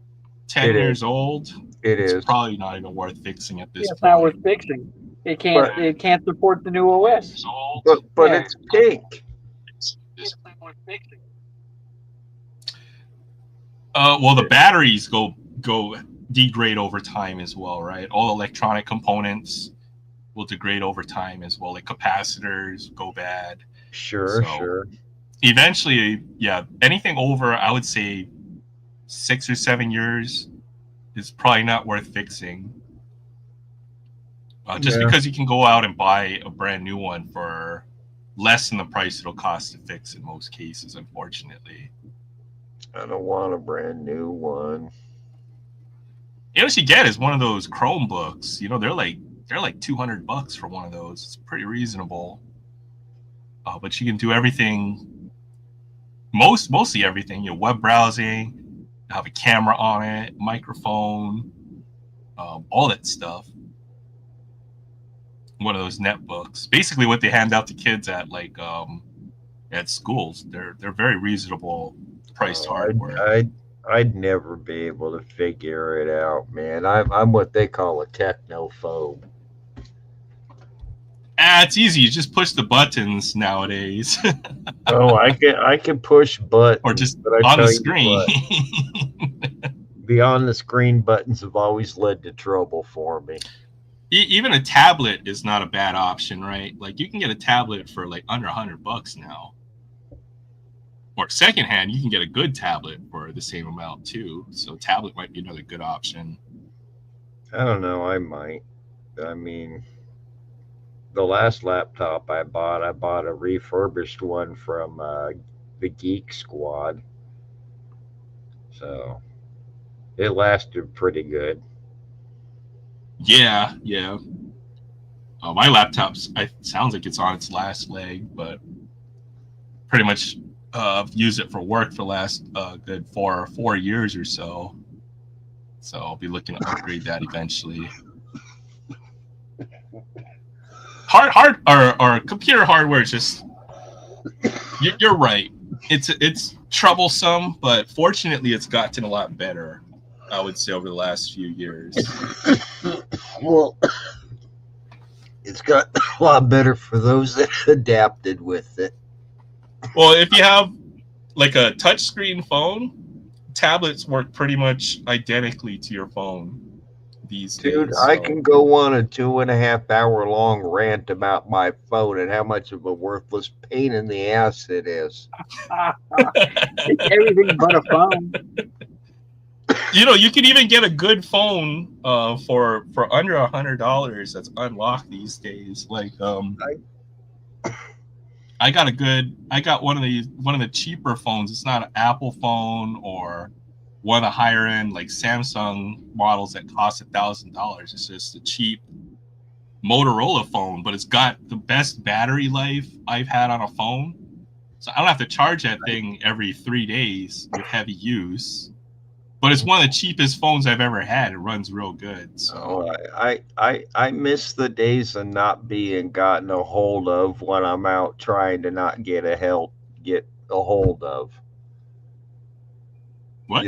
10 years old, it's probably not even worth fixing at this point. It's not worth fixing. It can't support the new OS. But it's pink. It's not worth fixing. Well, the batteries go degrade over time as well, right? All electronic components will degrade over time as well. Like capacitors go bad. Sure. Eventually, yeah, anything over, I would say 6 or 7 years is probably not worth fixing. Because you can go out and buy a brand new one for less than the price it'll cost to fix in most cases, unfortunately. I don't want a brand new one. You know what you get is one of those Chromebooks. You know, they're like $200 for one of those. It's pretty reasonable. But you can do everything, mostly everything. You know, web browsing, have a camera on it, microphone, all that stuff. one of those netbooks. Basically, what they hand out to kids at like at schools. They're very reasonable priced hardware. I'd never be able to figure it out, man. I'm what they call a technophobe. It's easy. You just push the buttons nowadays, Oh, I can push buttons, or just but I on tell the you screen. what, beyond the screen buttons have always led to trouble for me. Even a tablet is not a bad option, right? Like you can get a tablet for like under $100 now, or secondhand. You can get a good tablet for the same amount too. So tablet might be another good option. I don't know. I might. I mean, the last laptop I bought a refurbished one from the Geek Squad. So it lasted pretty good. Yeah. My laptop's. Sounds like it's on its last leg, but pretty much I've used it for work for the last good 4 years or so. So I'll be looking to upgrade that eventually. Hard or computer hardware is just. You're right. It's troublesome, but fortunately, it's gotten a lot better. I would say over the last few years. Well, it's got a lot better for those that adapted with it. Well, if you have like a touchscreen phone, tablets work pretty much identically to your phone these Dude, days. I can go on a 2.5 hour long rant about my phone and how much of a worthless pain in the ass it is. It's everything but a phone. You can even get a good phone for under $100 that's unlocked these days. Like I got one of the cheaper phones. It's not an Apple phone or one of the higher end like Samsung models that cost $1,000. It's just a cheap Motorola phone, but it's got the best battery life I've had on a phone. So I don't have to charge that thing every 3 days with heavy use. But it's one of the cheapest phones I've ever had. It runs real good. So I miss the days of not being gotten a hold of when I'm out trying to not get a hold of. what?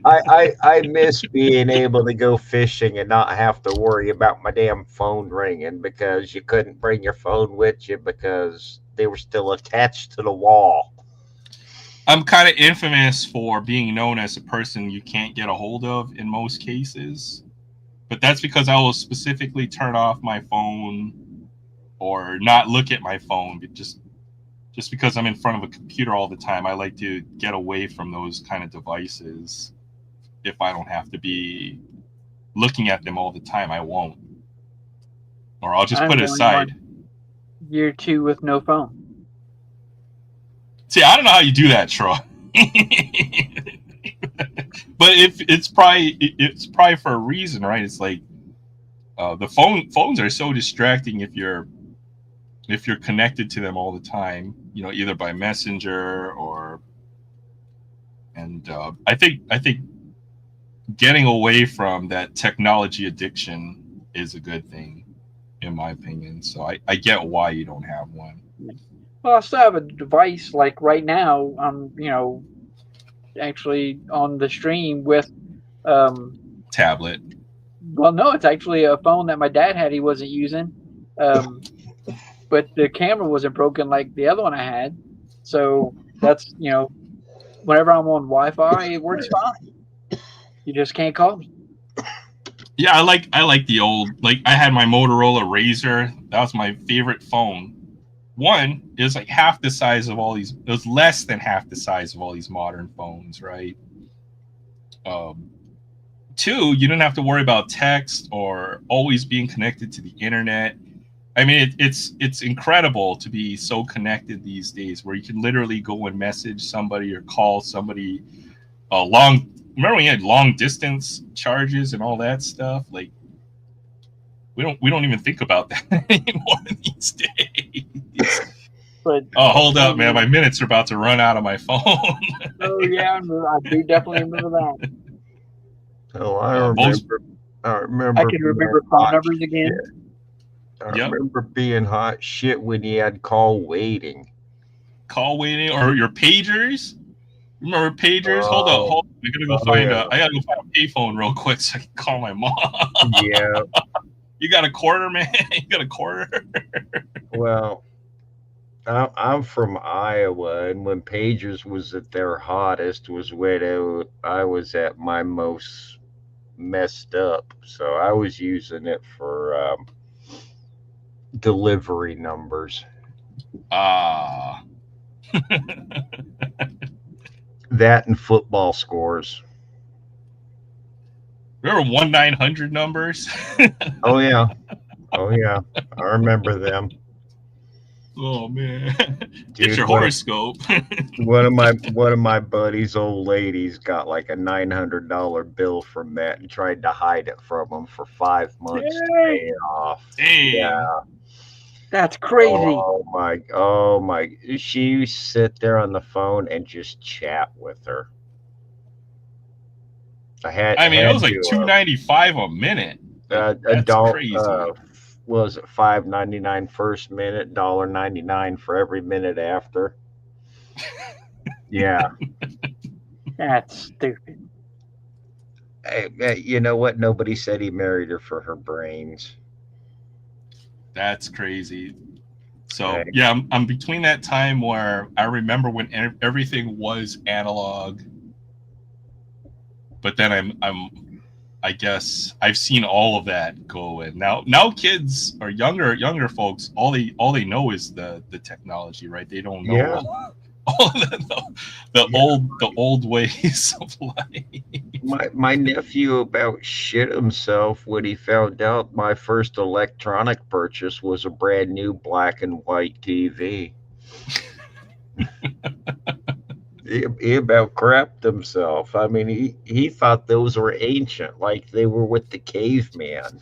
I miss being able to go fishing and not have to worry about my damn phone ringing because you couldn't bring your phone with you because they were still attached to the wall. I'm kind of infamous for being known as a person you can't get a hold of in most cases. But that's because I will specifically turn off my phone or not look at my phone. But just because I'm in front of a computer all the time, I like to get away from those kind of devices. If I don't have to be looking at them all the time, I won't. Or I'll just put it aside. Year 2 with no phone. See, I don't know how you do that, Troy. But it's probably for a reason, right? It's like the phones are so distracting if you're connected to them all the time. Either by messenger and I think getting away from that technology addiction is a good thing, in my opinion. So I get why you don't have one. Well, I still have a device like right now. I'm, actually on the stream with tablet. Well, no, it's actually a phone that my dad had. He wasn't using, but the camera wasn't broken like the other one I had. So that's whenever I'm on Wi-Fi, it works fine. You just can't call me. Yeah, I like the old, like I had my Motorola Razr. That was my favorite phone. One, it was like half the size of all these. It was less than half the size of all these modern phones, right? Two, you didn't have to worry about text or always being connected to the internet. I mean, it's incredible to be so connected these days, where you can literally go and message somebody or call somebody. Remember when you had long distance charges and all that stuff? Like we don't even think about that anymore these days. But hold up, man! My minutes are about to run out of my phone. Oh yeah, I do definitely remember that. Oh, I remember. I remember. I can being remember phone hot numbers shit. again. I Yep. remember being hot shit when you had call waiting. Call waiting or your pagers. Remember pagers? Hold Oh, on. I gotta go oh yeah, I gotta go find a payphone real quick so I can call my mom. yeah. You got a quarter, man? You got a quarter? Well, I'm from Iowa, and when pagers was at their hottest was when I was at my most messed up. So I was using it for delivery numbers. Ah. That and football scores. Remember 1-900 numbers? Oh yeah, oh yeah. I remember them, Oh man. Get dude. your horoscope. One of my buddy's old ladies got like a $900 bill from that and tried to hide it from him for 5 months to pay Dang, it off. Dang. Yeah. that's crazy. Oh my. She used to sit there on the phone and just chat with her. I I mean, it was had like to $2.95 a minute. Like, that's adult crazy. was it $5.99 first minute, $1.99 for every minute after. Yeah. That's stupid. Hey, you know what? Nobody said he married her for her brains. That's crazy. So Hey. yeah, I'm between that time where I remember when everything was analog, but then I guess I've seen all of that go in. Now kids or younger folks, all they know is the technology, right? They don't know Yeah. all of the old ways of life. My nephew about shit himself when he found out my first electronic purchase was a brand new black and white TV. He about crapped himself. I mean, he thought those were ancient, like they were with the caveman.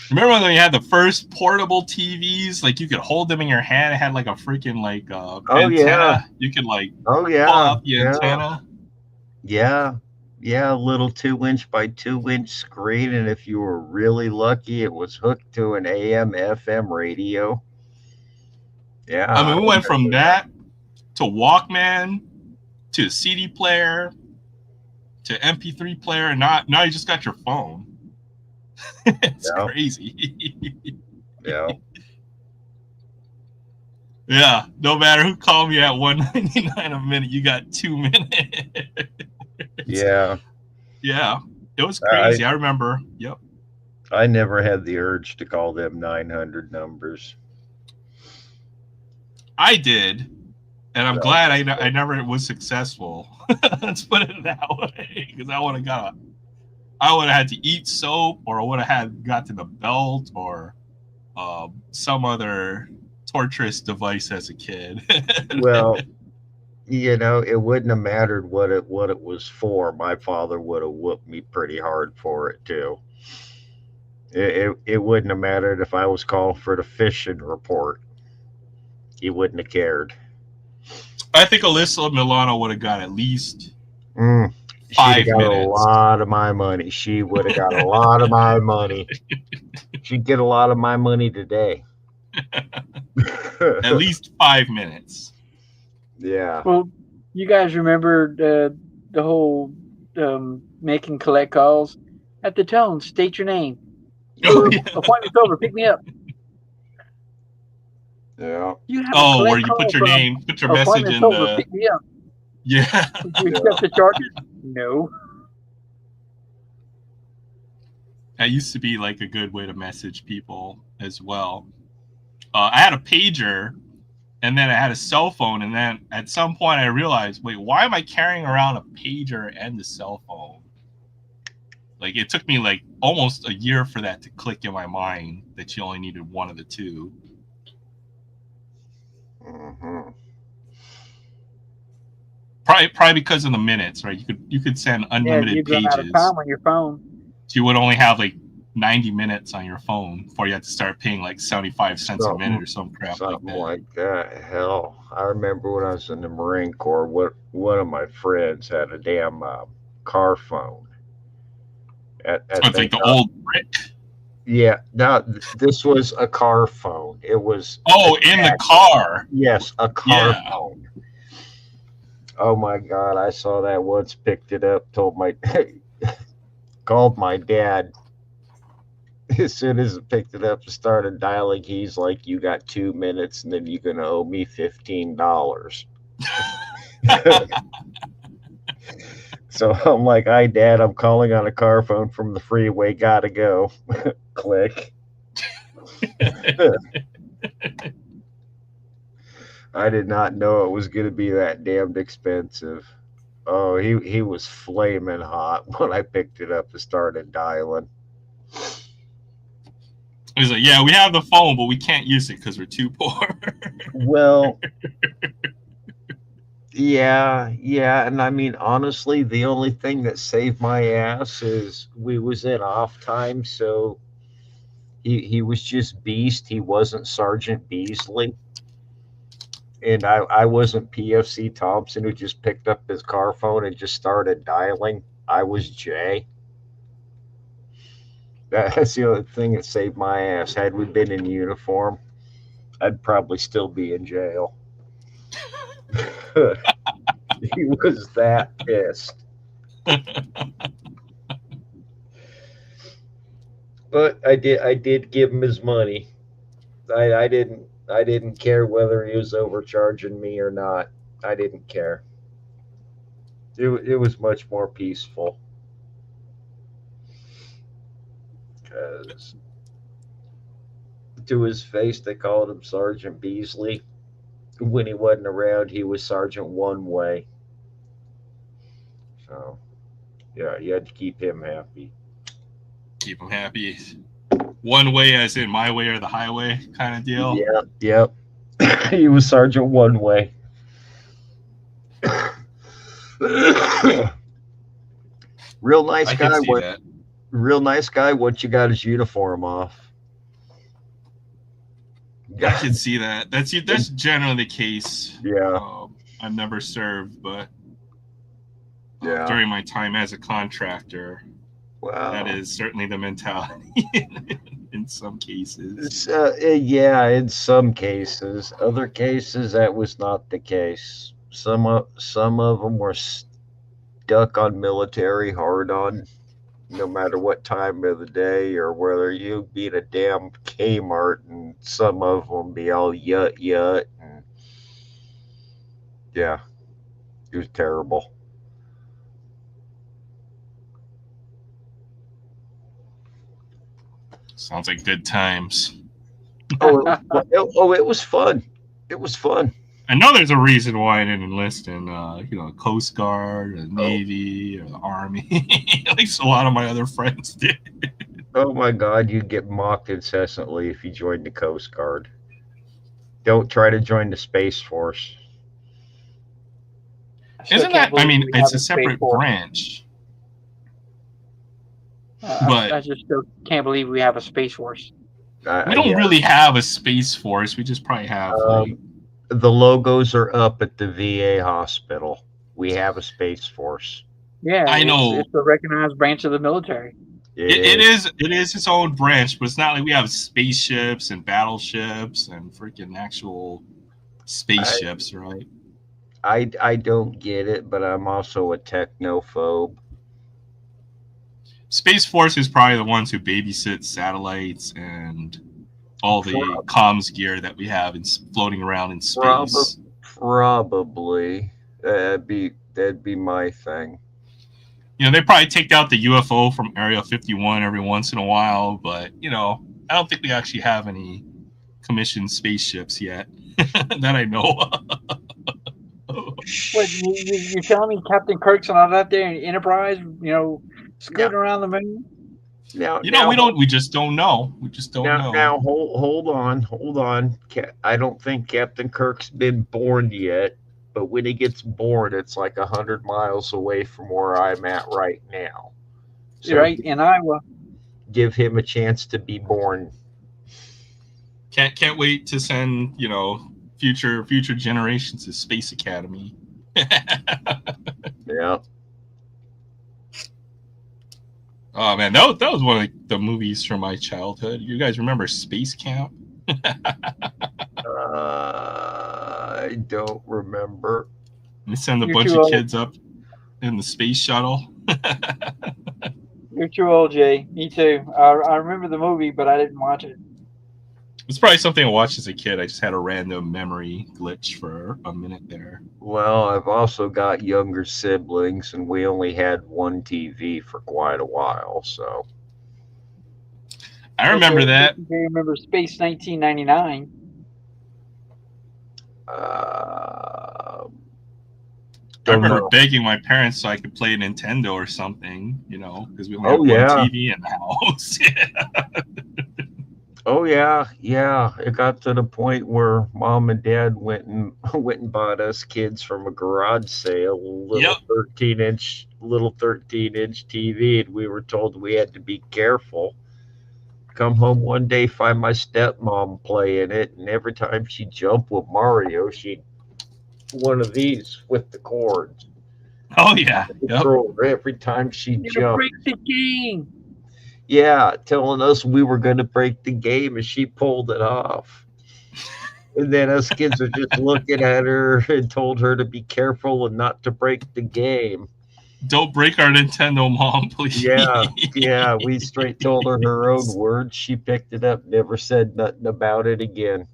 Remember when you had the first portable TVs? Like you could hold them in your hand. It had like a freaking like Oh yeah, antenna. You could like oh pull yeah, out the yeah, antenna. yeah. A little 2 inch by 2 inch screen, and if you were really lucky, it was hooked to an AM FM radio. Yeah, I I mean, we went from remember that. that to Walkman to CD player to MP3 player, and now you just got your phone. It's Yeah, crazy. yeah. Yeah, no matter who called me at $1.99 a minute, you got 2 minutes. Yeah, Yeah, it was I crazy. I remember. Yep, I never had the urge to call them 900 numbers. I did, and I'm No. glad I never was successful. Let's put it that way, because I would have had to eat soap, or I would have had got to the belt, or some other torturous device as a kid. Well, it wouldn't have mattered what it was for. My father would have whooped me pretty hard for it too. It wouldn't have mattered if I was calling for the fishing report. He wouldn't have cared. I think Alyssa Milano would have got at least She'd have 5 got a minutes. lot of my money. She would have got a lot of my money. She'd get a lot of my money today. At least 5 minutes. Yeah. Well, you guys remember the whole make and collect calls? At the tone, state your name. Oh, yeah. Appointment's over. Pick me up. Yeah. You have a Oh, collect where you call put your from name, put your message appointment's in over. the. Pick me up. Yeah. Would you accept the charges? No. That used to be like a good way to message people as well. I had a pager, and then I had a cell phone, and then at some point I realized, wait, why am I carrying around a pager and a cell phone? Like it took me like almost a year for that to click in my mind that you only needed one of the two. Mm-hmm. Probably because of the minutes, right? You could send Yeah, unlimited you'd run out of pages. time on your phone. So you would only have like 90 minutes on your phone before you had to start paying like 75 cents a minute or some crap like Something that. like that. Hell, I remember when I was in the Marine Corps, one of my friends had a damn car phone. At It's like the old brick. Yeah, no, this was a car phone. It was in the car. Yes, a car phone. Oh my God, I saw that once, picked it up, called my dad. As soon as it picked it up and started dialing, he's like, "You got 2 minutes, and then you're gonna owe me $15." So I'm like, "Hi, Dad. I'm calling on a car phone from the freeway. Gotta go." Click. I did not know it was going to be that damned expensive. Oh, he was flaming hot when I picked it up and started dialing. He's like, "Yeah, we have the phone, but we can't use it because we're too poor." Well, yeah, and I mean, honestly, the only thing that saved my ass is we was in off time, so he was just Beast. He wasn't Sergeant Beasley. And I wasn't PFC Thompson, who just picked up his car phone and just started dialing. I was Jay. That's the only thing that saved my ass. Had we been in uniform, I'd probably still be in jail. He was that pissed. But I did give him his money. I didn't care whether he was overcharging me or not. I didn't care. It was much more peaceful. Because to his face, they called him Sergeant Beasley. When he wasn't around, he was Sergeant One Way. So, yeah, you had to keep him happy. Keep him happy. One way, as in my way or the highway kind of deal. Yep. He was Sergeant One Way. Real nice I guy. can see that. Real nice guy once you got his uniform off. I can see that. That's generally the case. Yeah. I've never served, but Yeah. during my time as a contractor, Wow. that is certainly the mentality in some cases. Yeah, in some cases. Other cases, that was not the case. Some of them were stuck on military, hard on, no matter what time of the day or whether you be at a damn Kmart, and some of them be all yut. And yeah, it was terrible. Sounds like good times. It was fun. It was fun. I know there's a reason why I didn't enlist in, Coast Guard, or Navy, or the Army. At least a lot of my other friends did. Oh my God, you'd get mocked incessantly if you joined the Coast Guard. Don't try to join the Space Force. Isn't that? I mean, it's a separate branch. But I just still can't believe we have a Space Force. We don't really have a Space Force. We just probably have the logos are up at the VA hospital. We have a Space Force. Yeah, I know. It's a recognized branch of the military. It is its own branch, but it's not like we have spaceships and battleships and freaking actual spaceships, right? I don't get it, but I'm also a technophobe. Space Force is probably the ones who babysit satellites and all the comms gear that we have floating around in space. Probably. That'd be my thing. They probably take out the UFO from Area 51 every once in a while, but I don't think we actually have any commissioned spaceships yet that I know of. What, you're telling me Captain Kirk's not out there in Enterprise, scooting around the moon? We just don't know. We just don't know. Now, hold on. I don't think Captain Kirk's been born yet, but when he gets born, it's like 100 miles away from where I'm at right now. So right in Iowa. Give him a chance to be born. Can't wait to send future generations to Space Academy. Yeah. Oh man, that was one of the movies from my childhood. You guys remember Space Camp? I don't remember. They send a You're bunch too of old. kids up in the space shuttle. You're too old, Jay. Me too. I remember the movie, but I didn't watch it. It's probably something I watched as a kid. I just had a random memory glitch for a minute there. Well, I've also got younger siblings, and we only had one TV for quite a while, so. I remember that. Do you remember Space 1999? Uh, I don't remember know. begging my parents so I could play Nintendo or something, because we only Oh, had yeah. one TV in the house. Oh yeah, yeah. It got to the point where mom and dad went and bought us kids from a garage sale a Yep. 13-inch TV, and we were told we had to be careful. Come home one day, find my stepmom playing it, and every time she jumped with Mario, she'd one of these with the cords. Oh yeah. Yep. Controller every time she You're jumped. break the game. Yeah, telling us we were going to break the game, and she pulled it off. And then us kids are just looking at her and told her to be careful and not to break the game. Don't break our Nintendo, Mom, please. Yeah, we straight told her her own words. She picked it up, never said nothing about it again.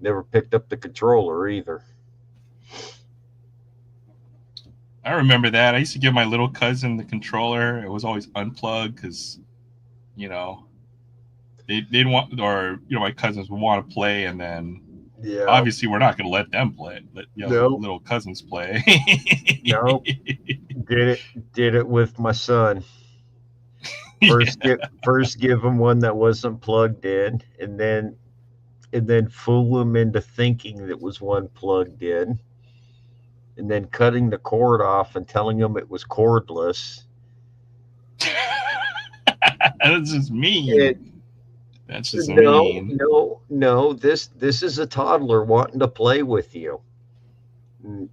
Never picked up the controller either. I remember that. I used to give my little cousin the controller. It was always unplugged because, they'd want, or my cousins would want to play, and then obviously we're not going to let them play. Let little cousins play. Nope. Did it with my son. First give him one that wasn't plugged in, and then fool him into thinking that was one plugged in, and then cutting the cord off and telling him it was cordless. That's just mean. That's just mean. No. This is a toddler wanting to play with you.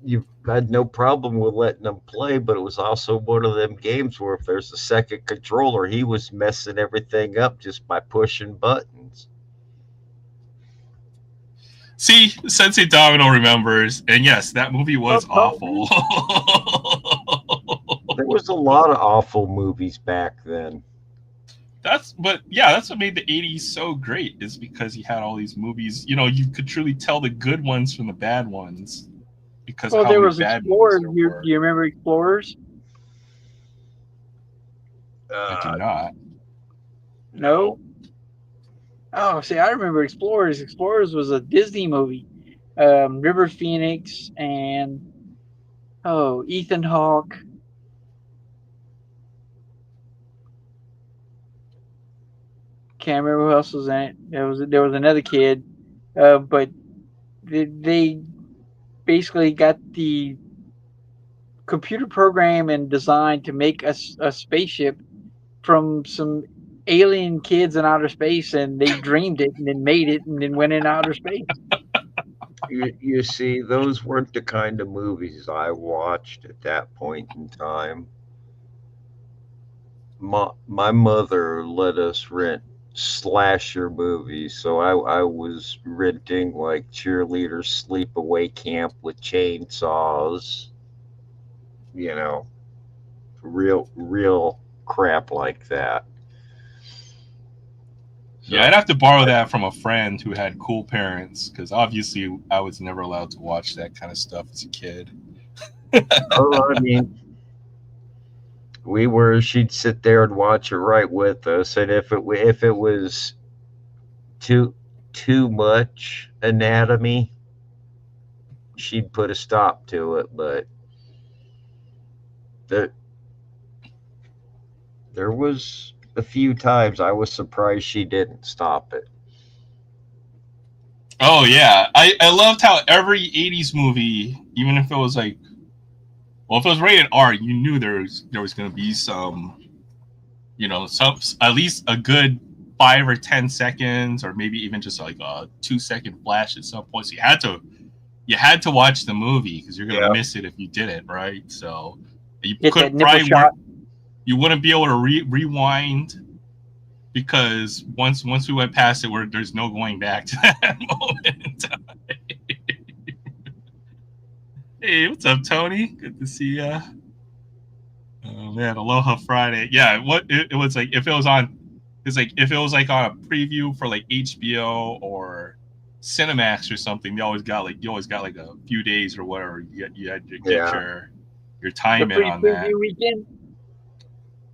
You've had no problem with letting them play, but it was also one of them games where if there's a second controller, he was messing everything up just by pushing buttons. See, Sensei Domino remembers, and yes, that movie was awful. There was a lot of awful movies back then. That's what made the 80s so great, is because you had all these movies. You could truly tell the good ones from the bad ones because of how there many was bad Explorers. movies there were. Do you remember Explorers? I do not. No. Oh, see, I remember Explorers. Explorers was a Disney movie. River Phoenix and Ethan Hawke. Can't remember who else was in it. There was another kid, but they basically got the computer program and design to make a spaceship from some alien kids in outer space, and they dreamed it and then made it and then went in outer space. You see, those weren't the kind of movies I watched at that point in time. My mother let us rent slasher movies, so I was renting like Cheerleader Sleepaway Camp with chainsaws, real crap like that. So, yeah, I'd have to borrow that from a friend who had cool parents, because obviously I was never allowed to watch that kind of stuff as a kid. I mean, she'd sit there and watch it right with us, and if it was too much anatomy, she'd put a stop to it. But there was a few times I was surprised she didn't stop it. Oh yeah, I loved how every 80s movie, even if it was if it was rated R, you knew there was going to be some, some, at least a good 5 or 10 seconds, or maybe even just like a 2-second flash at some point. So you had to watch the movie because you're going to miss it if you didn't, right? So you Get could that nipple probably shot. you wouldn't be able to rewind because once we went past it, there's no going back to that moment in time. Hey, what's up, Tony? Good to see ya. Oh man, Aloha Friday. Yeah, what it was like if it was on. It's like if it was like on a preview for like HBO or Cinemax or something, you always got like a few days or whatever. You had to get your time in on that. Weekend.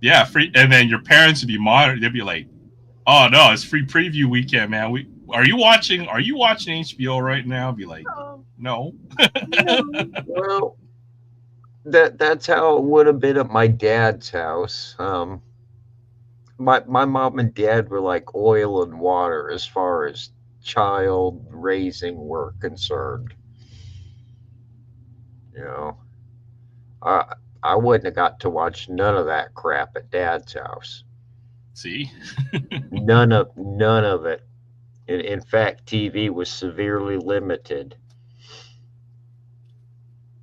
Yeah, free, and then your parents would be monitored. They'd be like, "Oh no, it's free preview weekend, man. Are you watching HBO right now?" I'd be like, "No." Well, that's how it would have been at my dad's house. My mom and dad were like oil and water as far as child raising were concerned. You know, I wouldn't have got to watch none of that crap at dad's house. See, none of it. In fact, TV was severely limited.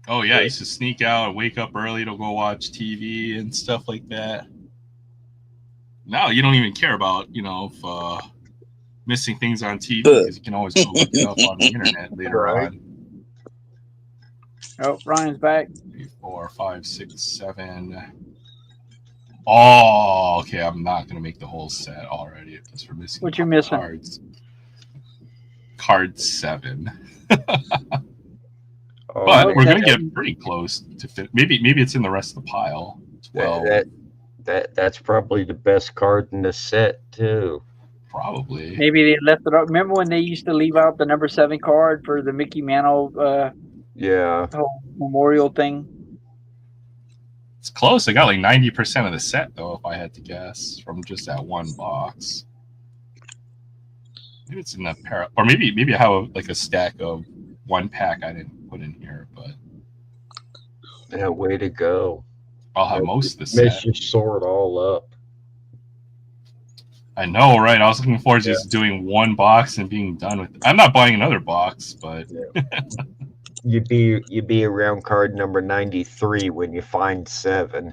Oh yeah, I used to sneak out and wake up early to go watch TV and stuff like that. Now you don't even care about if missing things on TV because you can always go look it up on the internet later on. Oh, Ryan's back. 3, 4, 5, 6, 7. Oh, okay. I'm not gonna make the whole set already because we're missing. What you missing? Cards. Card 7. Oh, but we're gonna get pretty close to fit. Maybe it's in the rest of the pile. 12. That's probably the best card in the set too. Probably. Maybe they left it out. Remember when they used to leave out the number 7 card for the Mickey Mantle whole memorial thing? It's close. I got like 90% of the set though, if I had to guess, from just that one box. Maybe it's in that pair, or maybe I have like a stack of 1 pack I didn't put in here, but yeah, way to go. I'll have most of the set. Makes you sort all up. I know, right? I was looking forward to just doing 1 box and being done with it. I'm not buying another box, but you'd be around card number 93 when you find 7.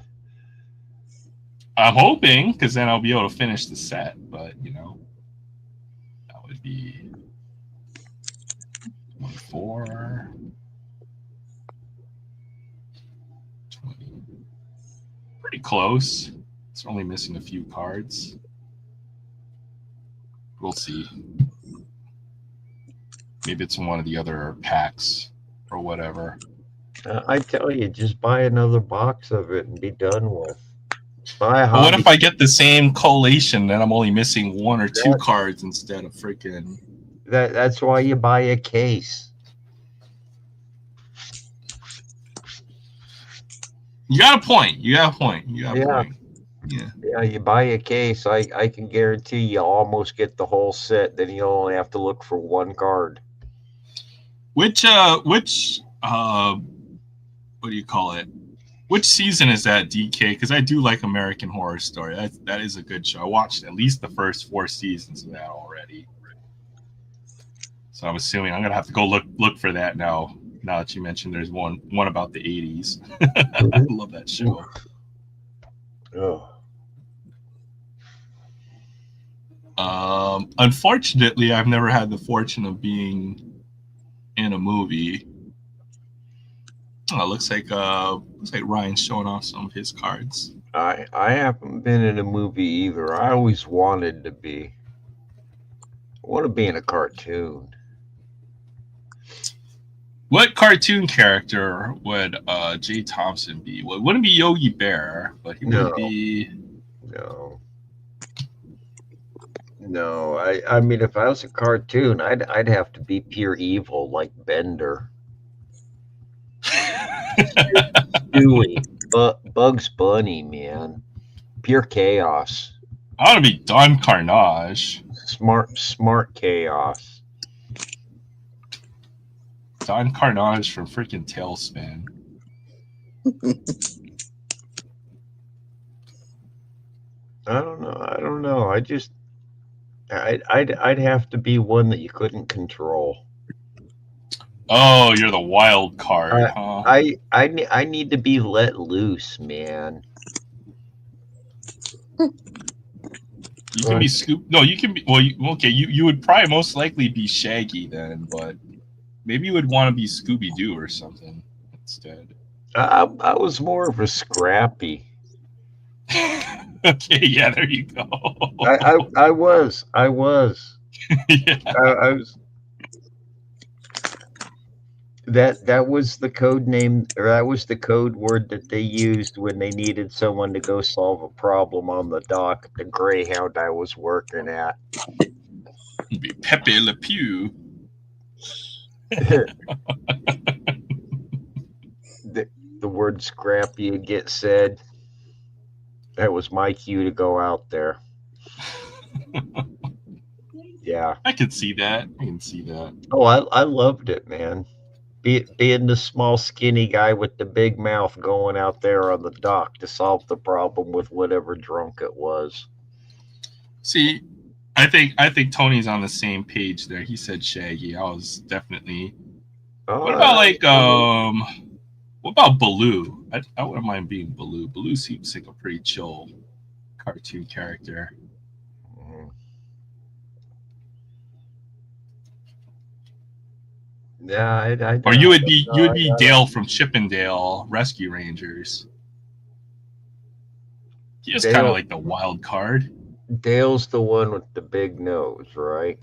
I'm hoping, because then I'll be able to finish the set. But that would be 24, 20. Pretty close. It's only missing a few cards. We'll see. Maybe it's in one of the other packs or whatever. I tell you, just buy another box of it and be done with. But what if I get the same collation, then I'm only missing 1 or 2 cards instead of freaking... That's why you buy a case. You got a point. Yeah. Yeah, you buy a case. I can guarantee you almost get the whole set. Then you only have to look for 1 card. Which what do you call it? Which season is that, DK? Because I do like American Horror Story. That is a good show. I watched at least the first 4 seasons of that already. So I'm assuming I'm gonna have to go look for that now. Now that you mentioned there's one about the 80s. I love that show. Oh. Unfortunately, I've never had the fortune of being in a movie. Oh, looks like Ryan's showing off some of his cards. I haven't been in a movie either. I always wanted to be. I want to be in a cartoon. What cartoon character would Jay Thompson be? Well, it wouldn't be Yogi Bear, but he would be. No, I mean, if I was a cartoon, I'd have to be pure evil, like Bender. Stewie, Bugs Bunny, man, pure chaos. I want to be Don Carnage. Smart chaos. Don Carnage from freaking Tailspin. I don't know. I'd have to be one that you couldn't control. Oh, you're the wild card, huh? I need to be let loose, man. You can be Scoop. No, you can be. Well, you would probably most likely be Shaggy then, but maybe you would want to be Scooby Doo or something instead. I was more of a Scrappy. Okay, yeah, there you go. I was. Yeah. I was. That was the code name, or that was the code word that they used when they needed someone to go solve a problem on the dock at the Greyhound I was working at. You'd be Pepe Le Pew. The word Scrappy would get said. That was my cue to go out there. Yeah. I can see that. I can see that. Oh, I loved it, man. Being the small, skinny guy with the big mouth going out there on the dock to solve the problem with whatever drunk it was. See, I think Tony's on the same page there. He said Shaggy. I was definitely. What about what about Baloo? I wouldn't mind being Baloo. Baloo seems like a pretty chill cartoon character. Yeah, or you would be Dale from Chippendale Rescue Rangers. He is kind of like the wild card. Dale's the one with the big nose, right?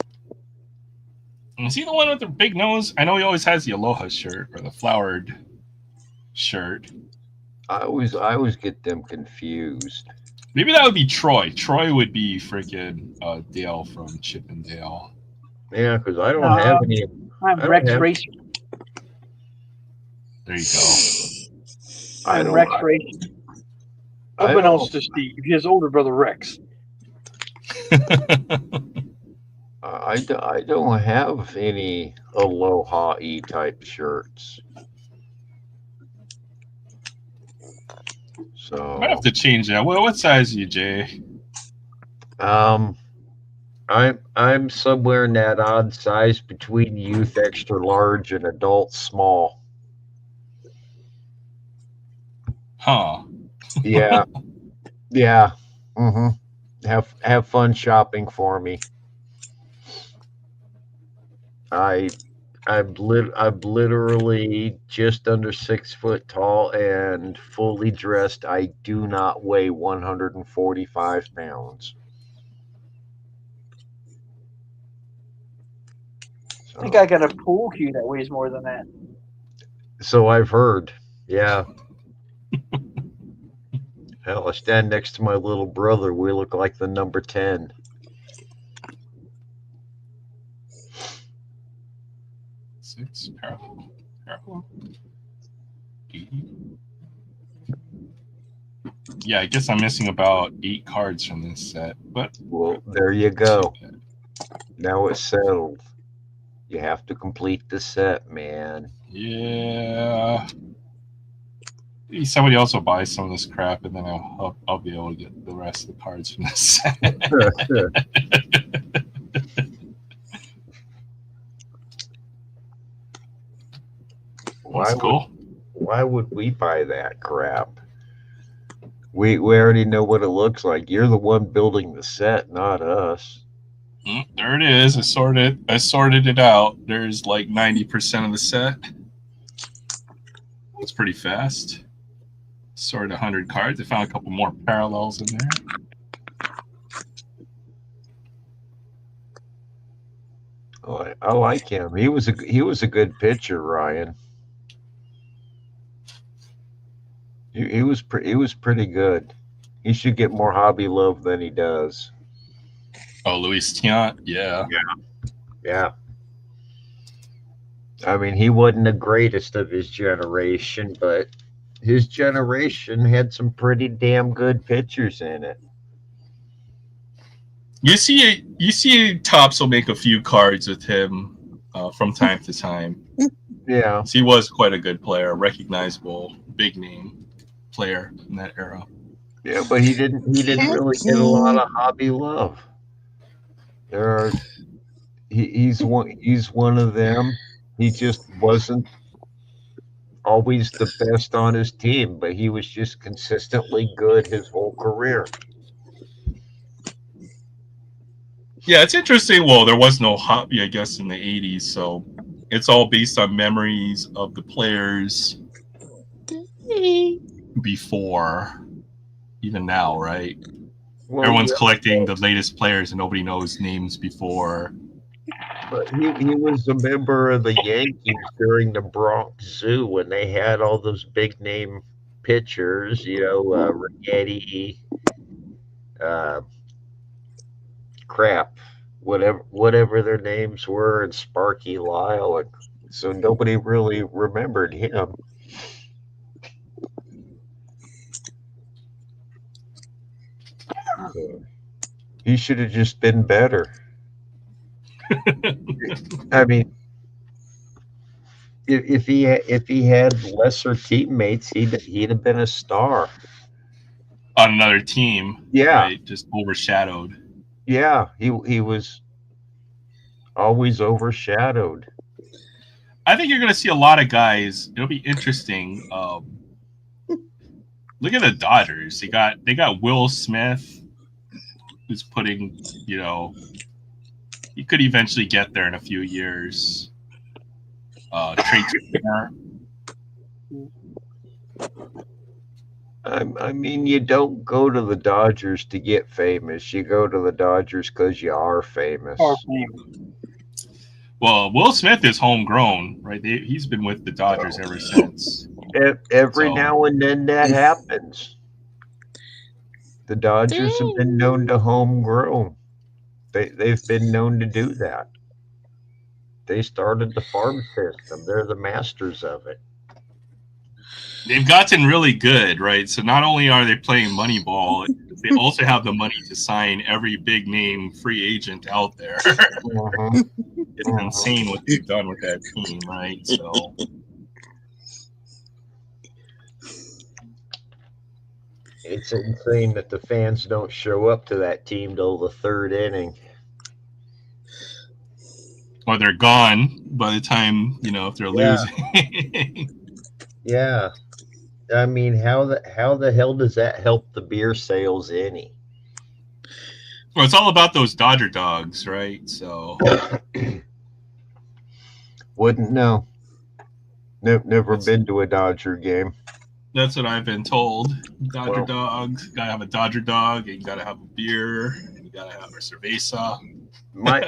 Is he the one with the big nose? I know he always has the Aloha shirt or the flowered shirt. I always get them confused. Maybe that would be Troy. Troy would be freaking Dale from Chippendale. Yeah, because I don't have any. I'm Rex Racer. There you go. I'm Rex Racer. Unbeknownst to Steve, his older brother Rex. I don't have any Aloha-y type shirts. So might have to change that. Well, what size are you, Jay? I'm somewhere in that odd size between youth extra large and adult small. Huh. Yeah. Yeah. Mm-hmm. Have fun shopping for me. I'm literally just under 6 foot tall and fully dressed. I do not weigh 145 pounds. I think I got a pool cue that weighs more than that. So I've heard. Yeah. Hell, I stand next to my little brother. We look like the number 10. Six parallel. 80. Yeah, I guess I'm missing about 8 cards from this set, but well, there you go. Now it's settled. You have to complete the set, man. Yeah. Maybe somebody else will buy some of this crap, and then I'll be able to get the rest of the cards from this set. Why would we buy that crap? We already know what it looks like. You're the one building the set, not us. There it is. I sorted it out. There's like 90% of the set. It's pretty fast. Sorted 100 cards. I found a couple more parallels in there. Oh, I like him. He was a good pitcher, Ryan. He was pretty good. He should get more hobby love than he does. Oh, Luis Tiant, yeah. I mean, he wasn't the greatest of his generation, but his generation had some pretty damn good pitchers in it. You see, Topps will make a few cards with him from time to time. Yeah, he was quite a good player, recognizable, big name player in that era. Yeah, but he didn't really get a lot of hobby love. He's one of them. He just wasn't always the best on his team, but he was just consistently good his whole career. Yeah, it's interesting. Well, there was no hobby, I guess, in the 80s, so it's all based on memories of the players before, even now, right? Well, Everyone's yeah, collecting the latest players and nobody knows names before. but he was a member of the Yankees during the Bronx Zoo when they had all those big name pitchers, Rigetti, uh, crap, whatever their names were, and Sparky Lyle, and so nobody really remembered him. So he should have just been better. I mean, if he had lesser teammates, he'd have been a star. On another team, Yeah, right? Just overshadowed. yeah, he was always overshadowed. I think you're going to see a lot of guys. It'll be interesting. Look at the Dodgers. They got Will Smith, who's putting, he could eventually get there in a few years. Trey Turner. I mean, you don't go to the Dodgers to get famous. You go to the Dodgers because you are famous. Well, Will Smith is homegrown, right? He's been with the Dodgers ever since. Every now and then that happens. The Dodgers have been known to homegrown. They've been known to do that. They started the farm system. They're the masters of it. They've gotten really good, right? So not only are they playing Moneyball, they also have the money to sign every big name free agent out there. It's insane what they've done with that team, right? So it's insane that the fans don't show up to that team till the third inning. Or they're gone by the time, if they're losing. Yeah. I mean, how the hell does that help the beer sales any? Well, it's all about those Dodger dogs, right? So wouldn't know. Never been to a Dodger game. That's what I've been told. Dodger dogs, gotta have a Dodger dog, and you gotta have a beer, and you gotta have a cerveza. My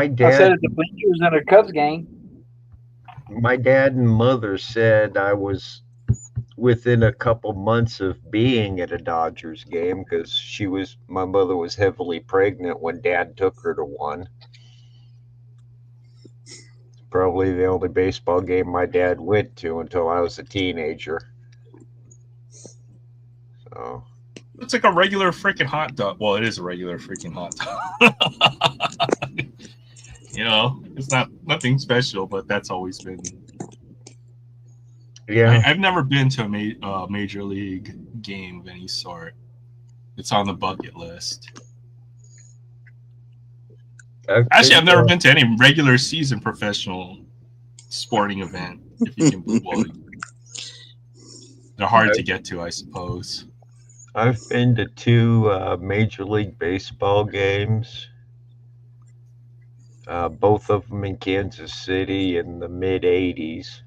dad. I said at the bleachers in a Cubs game. My dad and mother said I was within a couple months of being at a Dodgers game because my mother was heavily pregnant when Dad took her to one. Probably the only baseball game my dad went to until I was a teenager. So it's like a regular freaking hot dog. Well, it is a regular freaking hot dog. It's nothing special, but that's always been. Yeah, I've never been to a major league game of any sort. It's on the bucket list. Actually, I've never been to any regular season professional sporting event. If you can, they're hard to get to, I suppose. I've been to 2 Major League Baseball games. Both of them in Kansas City in the mid '80s.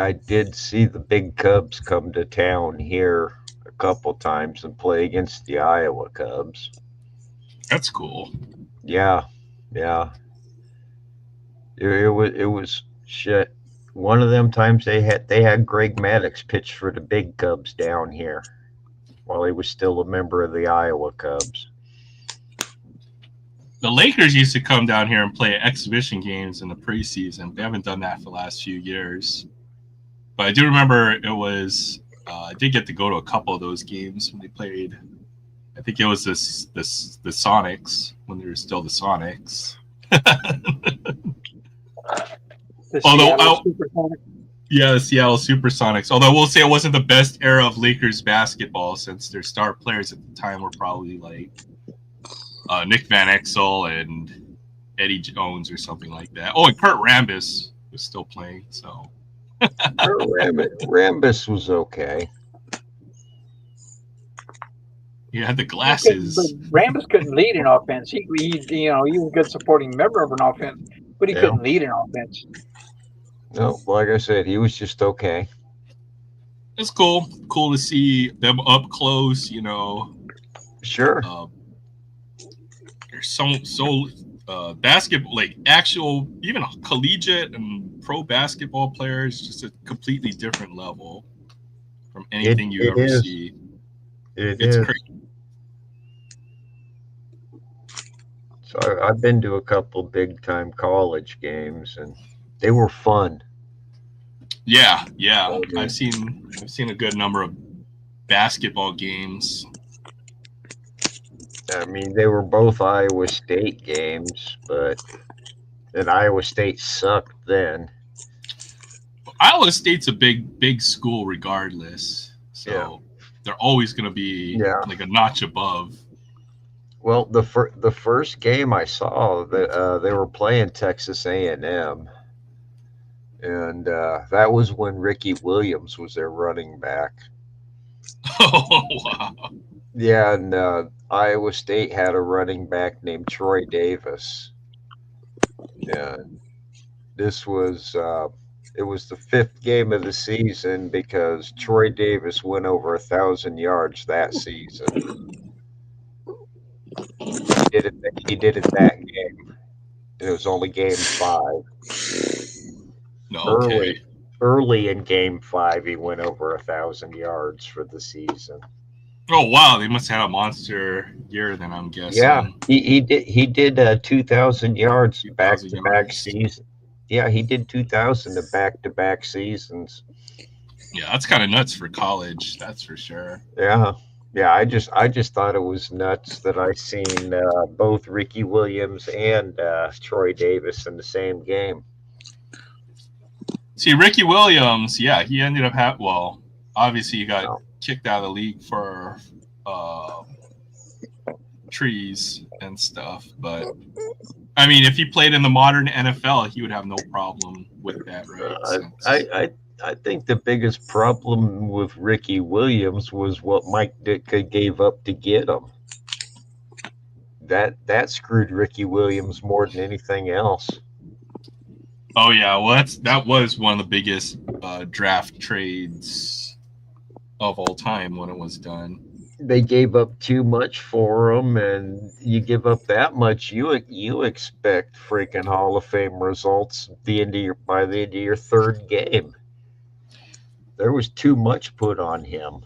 I did see the big Cubs come to town here a couple times and play against the Iowa Cubs. That's cool. Yeah. It was shit. One of them times they had Greg Maddux pitch for the big Cubs down here while he was still a member of the Iowa Cubs. The Lakers used to come down here and play exhibition games in the preseason. They haven't done that for the last few years. But I do remember it was I did get to go to a couple of those games when they played. I think it was the Sonics when they were still the Sonics. The Seattle Supersonics. Although we'll say it wasn't the best era of Lakers basketball since their star players at the time were probably like Nick Van Exel and Eddie Jones or something like that. Oh, and Kurt Rambis was still playing. So Rambis was okay. He had the But glasses. Rambus couldn't lead an offense. He he was a good supporting member of an offense, but he Yeah. couldn't lead an offense. No, like I said, he was just okay. It's cool. Cool to see them up close. Sure. There's so basketball, like actual, even collegiate and pro basketball players, just a completely different level from anything you ever is. see. It It's is. crazy. So I've been to a couple big time college games, and they were fun. Yeah. Okay. I've seen a good number of basketball games. I mean, they were both Iowa State games, and Iowa State sucked then. Iowa State's a big school regardless, so they're always going to be like a notch above. Well, the first game I saw, they were playing Texas A&M, and that was when Ricky Williams was their running back. Oh wow! Yeah, and Iowa State had a running back named Troy Davis, and this was it was the fifth game of the season because Troy Davis went over 1,000 yards that season. He did it that game. It was only game 5. Okay. Early in game 5, he went over 1,000 yards for the season. Oh wow! They must have had a monster year then, I'm guessing. Yeah, he did 2,000 yards back to back season. Yeah, he did 2,000 to back to back seasons. Yeah, that's kind of nuts for college. That's for sure. Yeah. I just thought it was nuts that I seen both Ricky Williams and Troy Davis in the same game. See, Ricky Williams, he ended up obviously he got kicked out of the league for trees and stuff, but I mean, if he played in the modern NFL, he would have no problem with that, right? I think the biggest problem with Ricky Williams was what Mike Ditka gave up to get him. That screwed Ricky Williams more than anything else. Oh yeah, well that was one of the biggest draft trades of all time when it was done. They gave up too much for him, and you give up that much, you expect freaking Hall of Fame results by the end of your third game. There was too much put on him.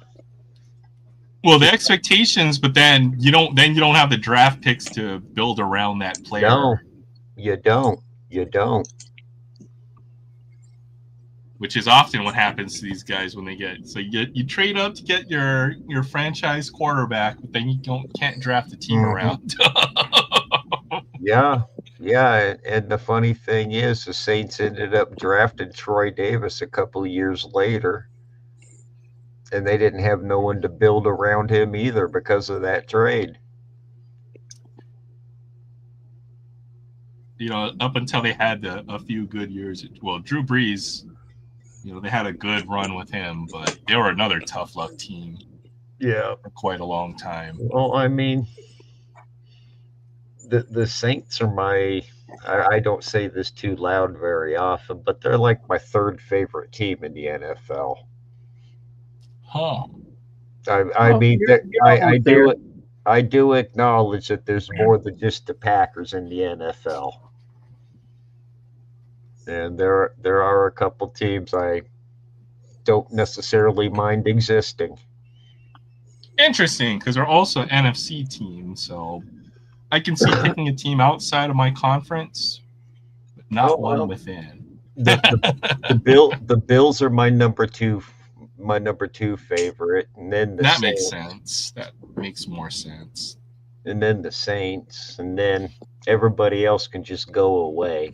Well, the expectations, but then you don't have the draft picks to build around that player. No, you don't. Which is often what happens to these guys when they you trade up to get your franchise quarterback, but then you can't draft a team around. Yeah, and the funny thing is, the Saints ended up drafting Troy Davis a couple of years later, and they didn't have no one to build around him either because of that trade. Up until they had a few good years. Well, Drew Brees, they had a good run with him, but they were another tough luck team. Yeah, for quite a long time. Well, I mean, the Saints are I don't say this too loud very often, but they're like my third favorite team in the NFL. Huh. I do acknowledge that there's more than just the Packers in the NFL. And there are a couple teams I don't necessarily mind existing. Interesting, because they're also NFC teams, so I can see picking a team outside of my conference, but not one within. The Bills are my number two favorite, and then that makes sense. That makes more sense. And then the Saints, and then everybody else can just go away.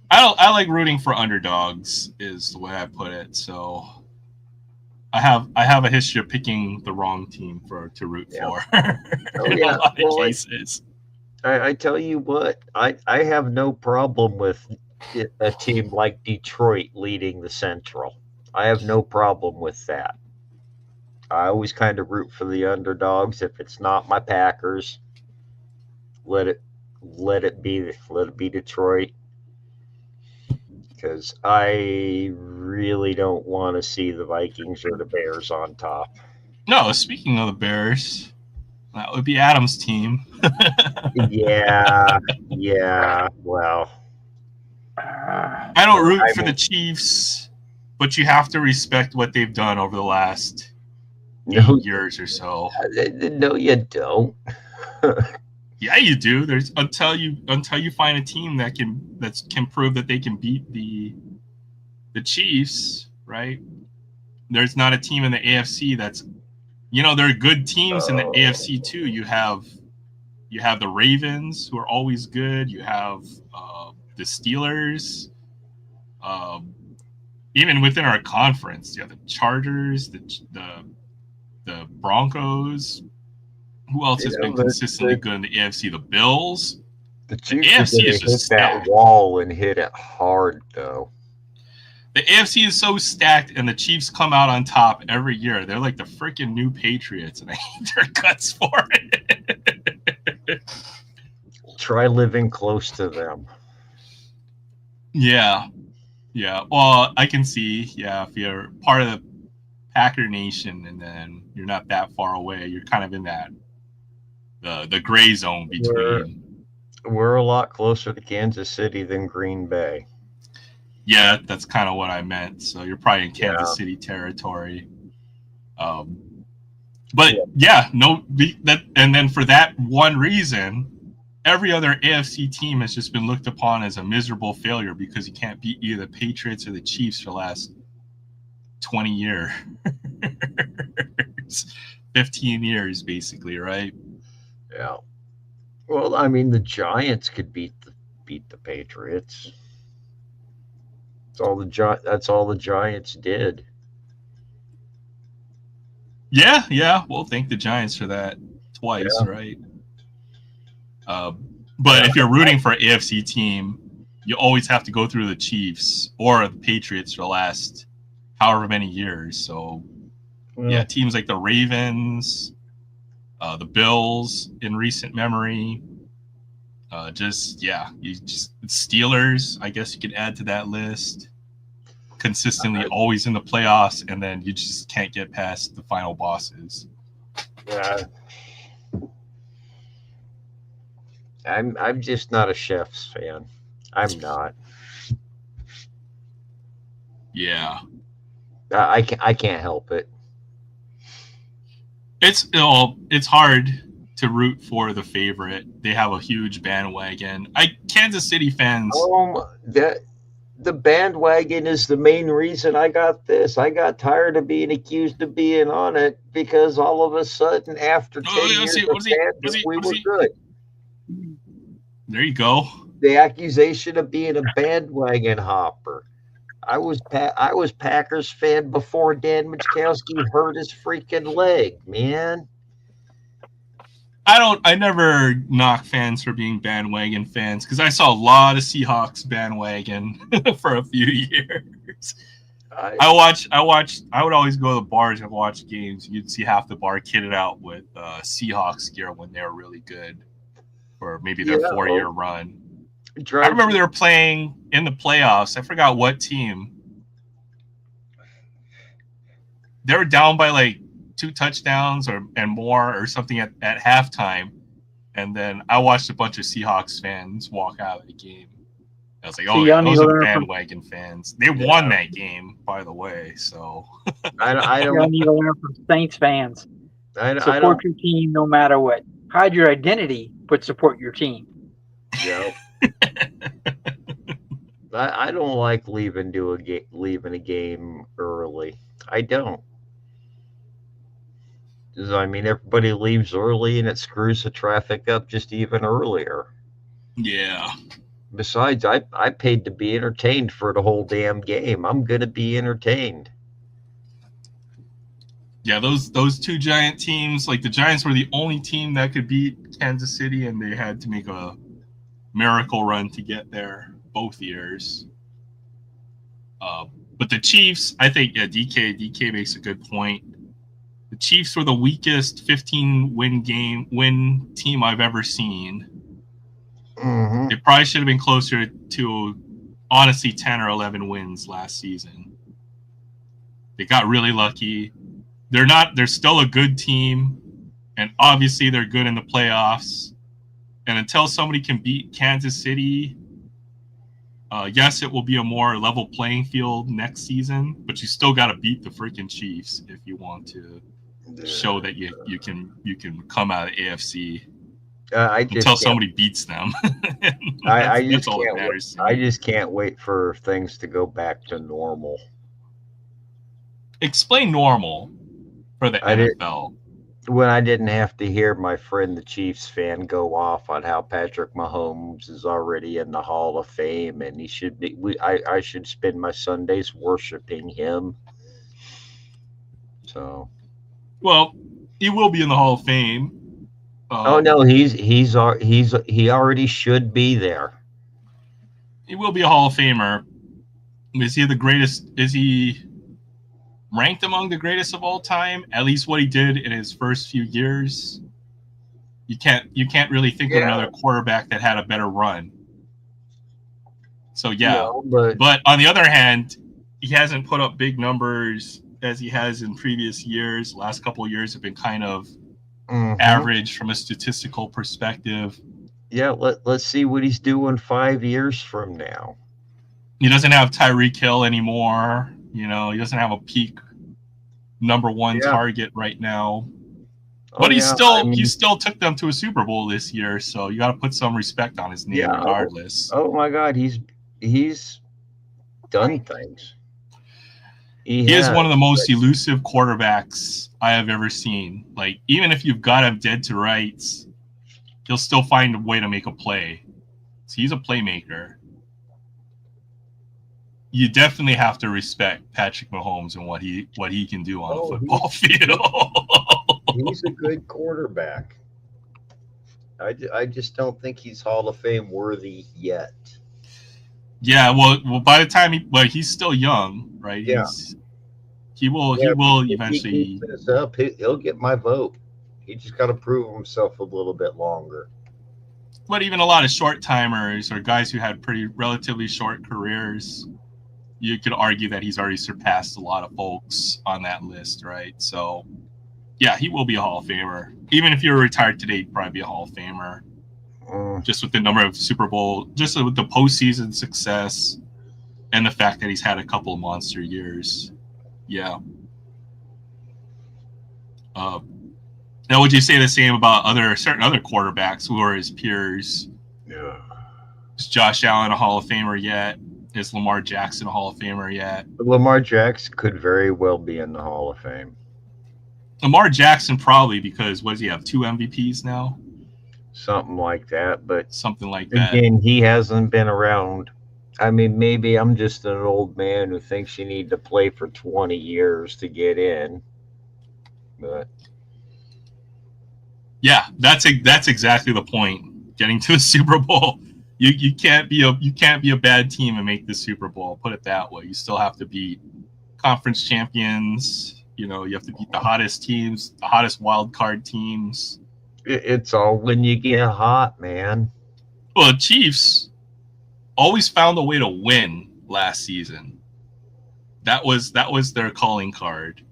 I like rooting for underdogs, is the way I put it. So I have a history of picking the wrong team to root for in a lot of cases. I tell you what, I have no problem with a team like Detroit leading the Central. I have no problem with that. I always kind of root for the underdogs. If it's not my Packers, let it be Detroit, because I really don't want to see the Vikings or the Bears on top. No, speaking of the Bears, that would be Adam's team. Yeah, well, I don't root I for the mean, Chiefs, but you have to respect what they've done over the last no, 8 years or so. no, you don't. Yeah, you do. There's until you find a team that can prove that they can beat the Chiefs, right? There's not a team in the AFC that's, there are good teams in the AFC too. You have the Ravens, who are always good. You have the Steelers. Um, Even within our conference, you have the Chargers, the Broncos. Who else has been consistently good in the AFC? The Bills. The The Chiefs are AFC going is to just hit that stacked. wall and hit it hard, though. The AFC is so stacked, and the Chiefs come out on top every year. They're like the freaking new Patriots, and I hate their guts for it. Try living close to them. Yeah. Well, I can see. Yeah, if you're part of the Packer Nation, and then you're not that far away, you're kind of in that the gray zone between. We're a lot closer to Kansas City than Green Bay. Yeah, that's kind of what I meant. So you're probably in Kansas City territory. But and then for that one reason, every other AFC team has just been looked upon as a miserable failure because you can't beat either the Patriots or the Chiefs for the last 20 years. 15 years, basically, right? Yeah. Well, I mean, the Giants could beat the Patriots. That's all the Giants did. Yeah. We'll thank the Giants for that twice, right? But if you're rooting for an AFC team, you always have to go through the Chiefs or the Patriots for the last however many years. So, teams like the Ravens, the Bills in recent memory, Steelers, I guess you could add to that list. Consistently always in the playoffs, and then you just can't get past the final bosses. Yeah. I'm just not a Chefs fan. I'm not. Yeah. I can't help it. It's hard to root for the favorite. They have a huge bandwagon. Kansas City fans. The bandwagon is the main reason I got this. I got tired of being accused of being on it because all of a sudden, after 10 years of fandom, we were good. There you go. The accusation of being a bandwagon hopper. I was Packers fan before Dan Majkowski hurt his freaking leg, man. I never knock fans for being bandwagon fans because I saw a lot of Seahawks bandwagon for a few years. I would always go to the bars and watch games. You'd see half the bar kitted out with Seahawks gear when they were really good for maybe their 4-year run. I remember they were playing in the playoffs. I forgot what team. They were down by like 2 touchdowns and more or something at halftime. And then I watched a bunch of Seahawks fans walk out of the game. I was like, those are bandwagon fans. They won that game, by the way. So I don't you need to learn from Saints fans. Support your team no matter what. Hide your identity, but support your team. Yeah. I don't like leaving a game early. I don't. I mean, everybody leaves early, and it screws the traffic up just even earlier. Yeah. Besides, I paid to be entertained for the whole damn game. I'm gonna be entertained. Yeah, those 2 Giant teams, like the Giants were the only team that could beat Kansas City, and they had to make a miracle run to get there both years. But the Chiefs, I think, DK makes a good point. The The Chiefs were the weakest 15-win team I've ever seen. Mm-hmm. They probably should have been closer to, honestly, 10 or 11 wins last season. They got really lucky. They're still a good team, and obviously they're good in the playoffs. And until somebody can beat Kansas City, yes, it will be a more level playing field next season, but you still got to beat the freaking Chiefs if you want to show that you can come out of AFC. Until somebody beats them. I just can't wait for things to go back to normal. Explain normal for the NFL. When I didn't have to hear my friend the Chiefs fan go off on how Patrick Mahomes is already in the Hall of Fame and he should be. I should spend my Sundays worshiping him. So, well, he will be in the Hall of Fame. Oh no, he already should be there. He will be a Hall of Famer. Is he the greatest? Is he ranked among the greatest of all time? At least what he did in his first few years. You can't really think of another quarterback that had a better run. So yeah, no, but on the other hand, he hasn't put up big numbers as he has in previous years. Last couple of years have been kind of average from a statistical perspective. Yeah, let's see what he's doing 5 years from now. He doesn't have Tyreek Hill anymore. He doesn't have a peak number one target right now. But he still took them to a Super Bowl this year, so you got to put some respect on his name regardless. Oh my God, he's done things. He is one of the most elusive quarterbacks I have ever seen. Like, even if you've got him dead to rights, he'll still find a way to make a play. So he's a playmaker. You definitely have to respect Patrick Mahomes and what he can do on the football field. He's a good quarterback. I just don't think he's Hall of Fame worthy yet. Yeah, well, by the time he's still young, right? Yeah. He will eventually. He keeps this up, he'll get my vote. He just got to prove himself a little bit longer. But even a lot of short timers or guys who had relatively short careers, you could argue that he's already surpassed a lot of folks on that list, right? So, yeah, he will be a Hall of Famer. Even if you're retired today, he'd probably be a Hall of Famer. Just with the number of Super Bowl, just with the postseason success, and the fact that he's had a couple of monster years. Yeah. Now, would you say the same about certain other quarterbacks who are his peers? Yeah. Is Josh Allen a Hall of Famer yet? Is Lamar Jackson a Hall of Famer yet? Lamar Jackson could very well be in the Hall of Fame. Lamar Jackson probably, because what does he have, 2 MVPs now? Something like that, but something like that. Again, he hasn't been around. I mean, maybe I'm just an old man who thinks you need to play for 20 years to get in. But yeah, that's exactly the point. Getting to a Super Bowl, you can't be a bad team and make the Super Bowl. Put it that way. You still have to beat conference champions. You have to beat the hottest teams, the hottest wild card teams. It's all when you get hot, man. Well, the Chiefs always found a way to win last season. That was their calling card,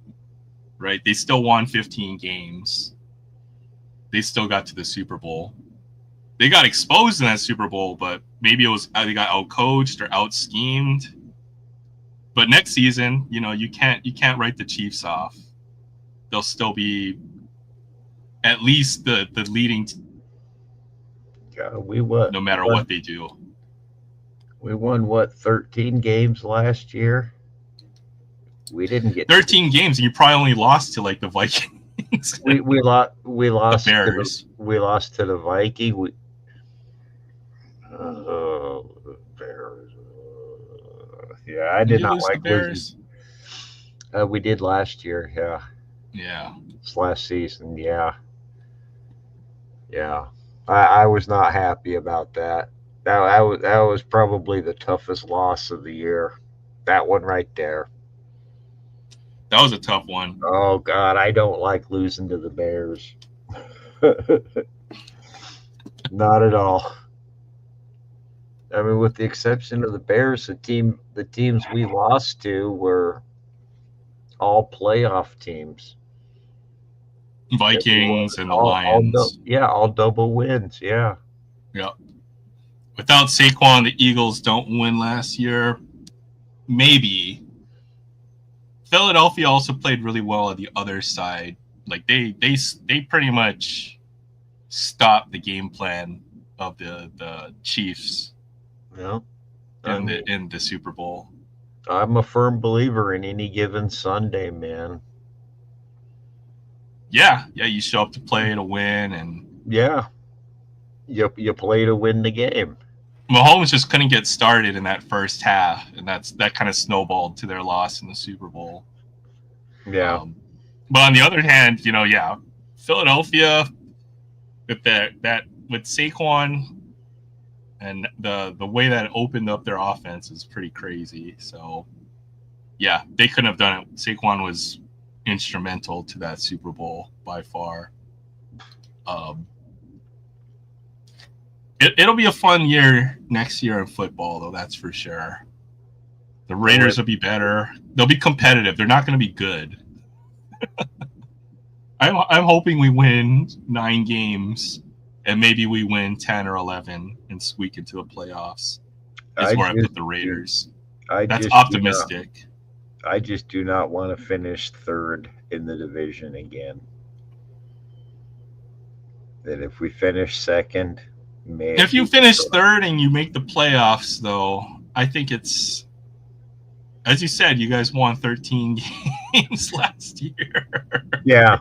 right? They still won 15 games. They still got to the Super Bowl. They got exposed in that Super Bowl, but maybe it was they got out-coached or out-schemed. But next season, you can't write the Chiefs off. They'll still be at least the leading we won. No matter what they do. We won 13 games last year. We didn't get 13 games, and you probably only lost to like the Vikings. we lost the Bears. We lost to the Vikings. Bears. Yeah, I did not like Bears. We did last year. Yeah. Yeah. It's last season. Yeah. Yeah. I was not happy about that. That was probably the toughest loss of the year. That one right there. That was a tough one. Oh God, I don't like losing to the Bears. Not at all. I mean, with the exception of the Bears, the teams we lost to were all playoff teams. Vikings and the All Lions. all double wins. Yeah. Yeah. Without Saquon, the Eagles don't win last year. Maybe. Philadelphia also played really well on the other side. Like they pretty much stopped the game plan of the Chiefs Yeah. in the Super Bowl. I'm a firm believer in any given Sunday, man. Yeah, you show up to play to win, and Yeah. You play to win the game. Mahomes just couldn't get started in that first half, and that kind of snowballed to their loss in the Super Bowl. Yeah. But on the other hand, Philadelphia with with Saquon and the way that it opened up their offense is pretty crazy. So yeah, they couldn't have done it. Saquon was instrumental to that Super Bowl by far. It'll be a fun year next year in football, though, that's for sure. The Raiders will be better. They'll be competitive. They're not going to be good. I'm hoping we win 9 games, and maybe we win 10 or 11 and squeak into the playoffs. That's where I put the Raiders. That's optimistic. I just do not want to finish third in the division again. That if we finish second, maybe. If you finish third and you make the playoffs, though, I think it's, as you said, you guys won 13 games last year. Yeah.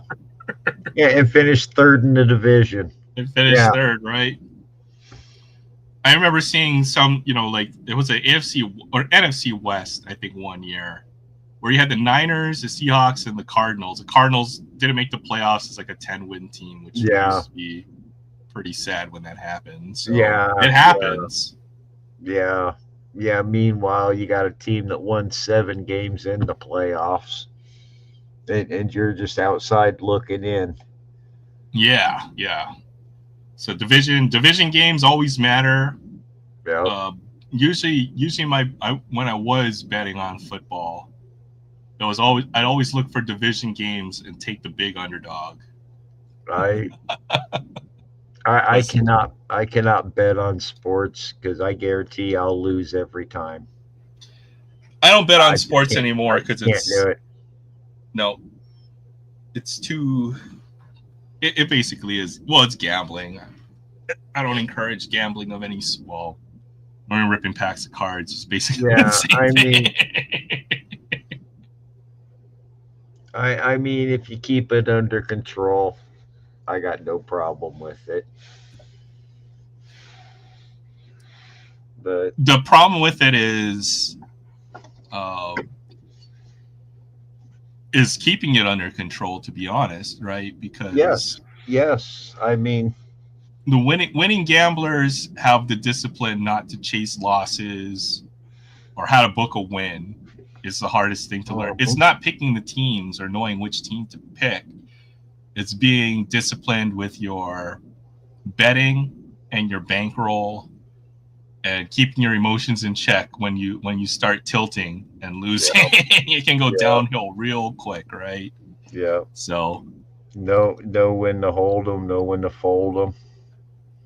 Yeah, and finished third in the division. And finished third, right? I remember seeing some, like it was an AFC or NFC West, I think, one year, where you had the Niners, the Seahawks, and the Cardinals. The Cardinals didn't make the playoffs as like a 10-win team, which used to be pretty sad when that happens. So it happens. Yeah. Yeah. Meanwhile, you got a team that won 7 games in the playoffs, and you're just outside looking in. Yeah. So division games always matter. Yeah. Usually, when I was betting on football, I'd always look for division games and take the big underdog. I cannot bet on sports because I guarantee I'll lose every time. I don't bet on sports anymore because can't do it. No, it's too. It basically is. Well, it's gambling. I don't encourage gambling of any. Well, I'm ripping packs of cards. It's basically the same thing. I mean, if you keep it under control, I got no problem with it. But the problem with it is keeping it under control, to be honest, right? Because yes. I mean, the winning gamblers have the discipline not to chase losses or how to book a win. Is the hardest thing to learn. It's not picking the teams or knowing which team to pick. It's being disciplined with your betting and your bankroll and keeping your emotions in check when you start tilting and losing. You can go downhill real quick, right? Yeah. So know when to hold them, know when to fold them.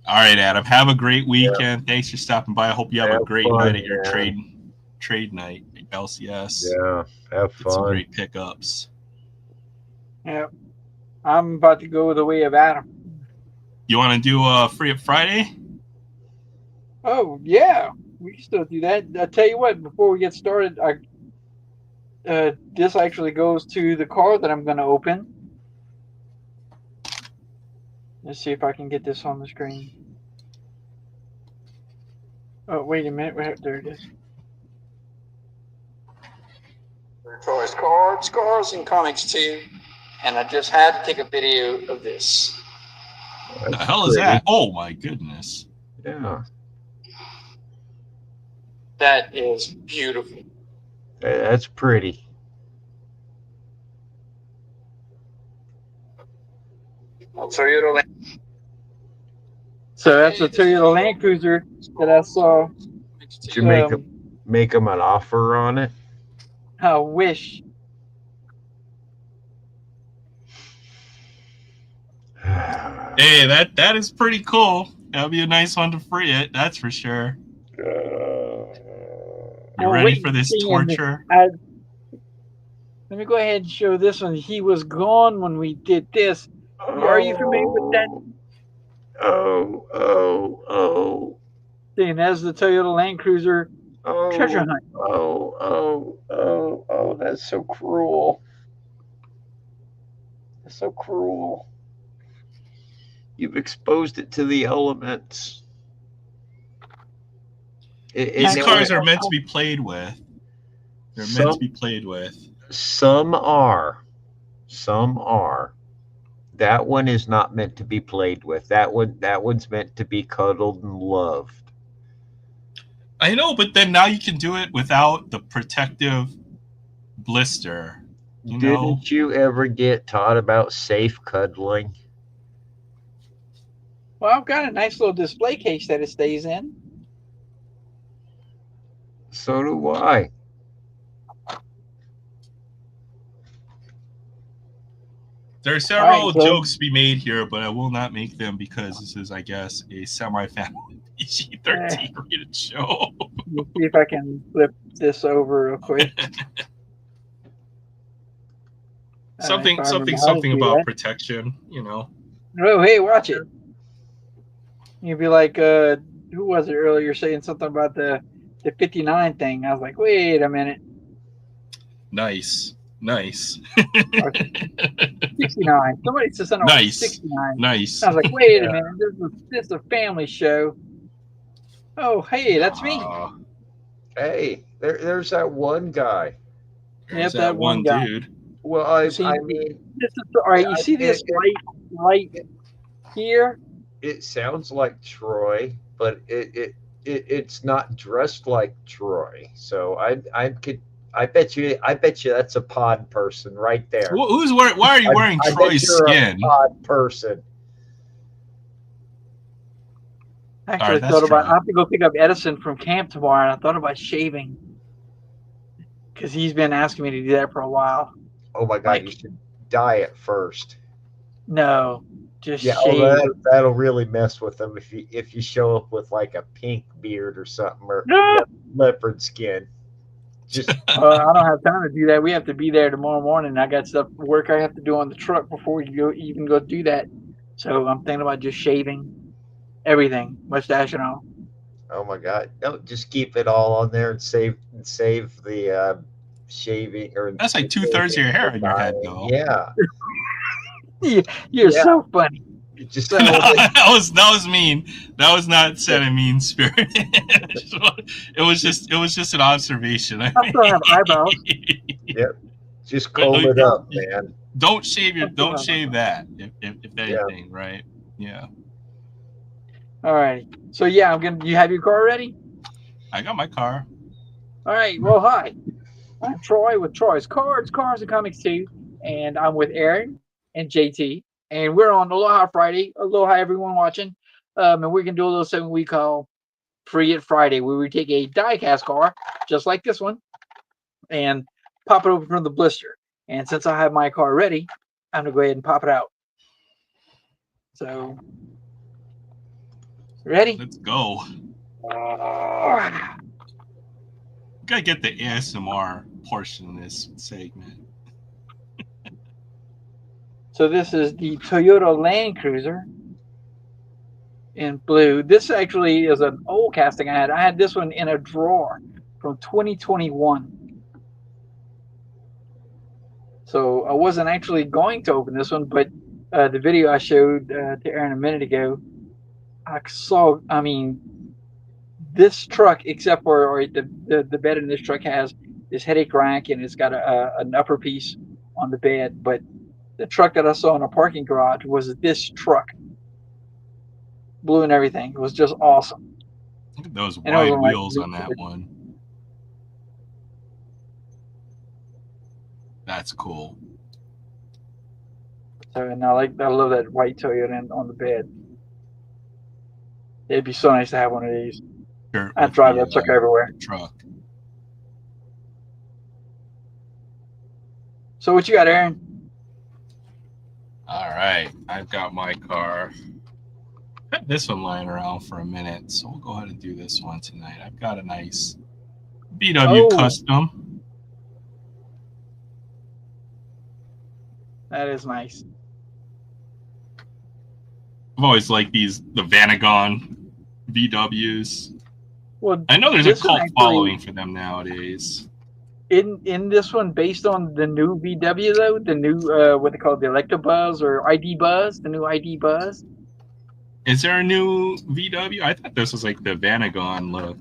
All right, Adam. Have a great weekend. Thanks for stopping by. I hope you have a great night at your trade night at LCS. Yeah, have fun. Get some great pickups. Yeah, I'm about to go the way of Adam. You want to do a Free Up Friday? Oh yeah, we can still do that. I'll tell you what. Before we get started, this actually goes to the card that I'm going to open. Let's see if I can get this on the screen. Oh, wait a minute. There it is. Choice cards, cars, and comics too. And I just had to take a video of this. What the hell is that? Oh my goodness. Yeah. That is beautiful. That's pretty. So that's a Toyota Land Cruiser that I saw. Did you make them an offer on it? I wish. Hey, that is pretty cool. That'll be a nice one to free it. That's for sure. You ready for this torture? Let me go ahead and show this one. He was gone when we did this. Are you familiar with that? Oh. And that's the Toyota Land Cruiser treasure hunt. Oh, that's so cruel. That's so cruel. You've exposed it to the elements. These cars are meant to be played with. They're meant to be played with. Some are. That one is not meant to be played with. That one's meant to be cuddled and loved. I know, but then now you can do it without the protective blister. Didn't you ever get taught about safe cuddling? Well, I've got a nice little display case that it stays in. So do I. There are several jokes to be made here, but I will not make them because this is, I guess, a semi-family PG-13 rated show. Let's see if I can flip this over real quick. something about protection, Oh, hey, watch it. You'd be like, who was it earlier saying something about the 59 thing? I was like, wait a minute. Nice. 69. Somebody said something about 69. Nice. I was like, wait a minute. This is a family show. Oh, hey, that's me. Hey, there's that one guy. Yep, that one guy. Dude. Well, I mean, this is all right. You see this light here? It sounds like Troy, but it's not dressed like Troy. So I bet you that's a pod person right there. Why are you wearing Troy's skin? A pod person. Actually, I thought about I have to go pick up Edison from camp tomorrow, and I thought about shaving because he's been asking me to do that for a while. Oh my God, you should dye it first. No, just shave. That'll really mess with them if you show up with like a pink beard or something or leopard skin. Just I don't have time to do that. We have to be there tomorrow morning. I got work I have to do on the truck before you even go do that. So I'm thinking about just shaving everything, mustache and all. Oh my God! No, just keep it all on there and save the shaving. Or that's like 2/3 of your hair in your head, though. Yeah. You're so funny. Just that was mean. That was not said in mean spirit. It was just an observation. I still have eyebrows. Yep. Just comb it up, man. Don't shave that. If anything, right? Yeah. All right. So yeah, you have your car ready? I got my car. All right. Well, hi. I'm Troy with Troy's Cars and Comics 2, and I'm with Aaron and JT. And we're on Aloha Friday. Aloha, everyone watching. And we're going to do a little something we call Free It Friday, where we take a die-cast car, just like this one, and pop it open from the blister. And since I have my car ready, I'm going to go ahead and pop it out. So, ready? Let's go. Gotta get the ASMR portion of this segment. So this is the Toyota Land Cruiser in blue. This actually is an old casting I had. I had this one in a drawer from 2021. So I wasn't actually going to open this one, but the video I showed to Aaron a minute ago, I saw, this truck, except for the bed in this truck has this headache rack and it's got an upper piece on the bed, but the truck that I saw in a parking garage was this truck. Blue and everything. It was just awesome. Look at those wide wheels on that one. That's cool. So, and I love that white Toyota on the bed. It'd be so nice to have one of these. Shirt I'd with drive that sucker everywhere. the truck. So what you got, Aaron? All right, I've got my car. I've had this one lying around for a minute, so we'll go ahead and do this one tonight. I've got a nice VW Custom. That is nice. I've always liked the Vanagon VWs. Well, I know there's a cult following for them nowadays. In this one, based on the new VW though, the new what they call the Electrobuzz or ID Buzz, the new ID Buzz. Is there a new VW? I thought this was like the Vanagon look,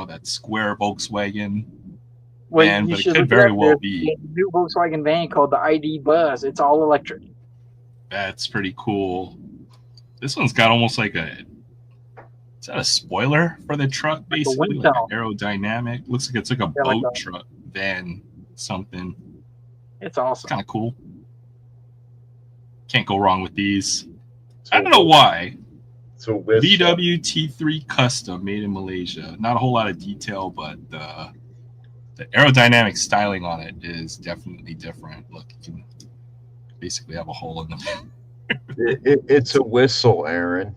that square Volkswagen van, but it could very well be. A new Volkswagen van called the ID Buzz. It's all electric. That's pretty cool. This one's got almost like is that a spoiler for the truck, basically? Like aerodynamic. Looks like it's like a boat truck, van, something. It's awesome. Kind of cool. Can't go wrong with these. I don't know why. So VW T3 Custom, made in Malaysia. Not a whole lot of detail, but the aerodynamic styling on it is definitely different. Look, you can basically have a hole in the It's a whistle, Aaron.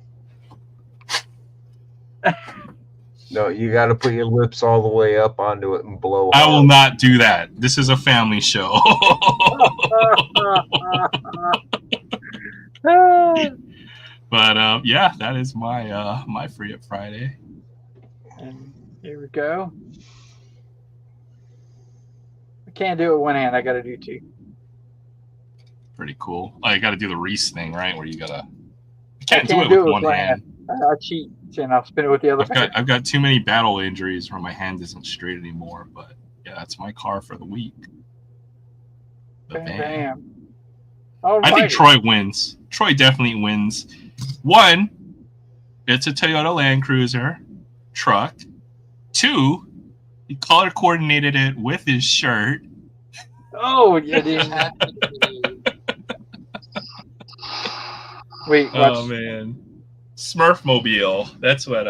No, you got to put your lips all the way up onto it and blow. I will not do that. This is a family show. But yeah, that is my Free Up Friday. And here we go. I can't do it with one hand. I got to do two. Pretty cool. Oh, you got to do the Reese thing, right? Where you gotta. You can't do it with one hand. I cheat and I'll spin it with the other hand. I've got too many battle injuries where my hand isn't straight anymore. But yeah, that's my car for the week. The van. I think Troy wins. Troy definitely wins. One, it's a Toyota Land Cruiser truck. Two, he color coordinated it with his shirt. Oh, you didn't have to. Wait, oh man, Smurfmobile. That's what.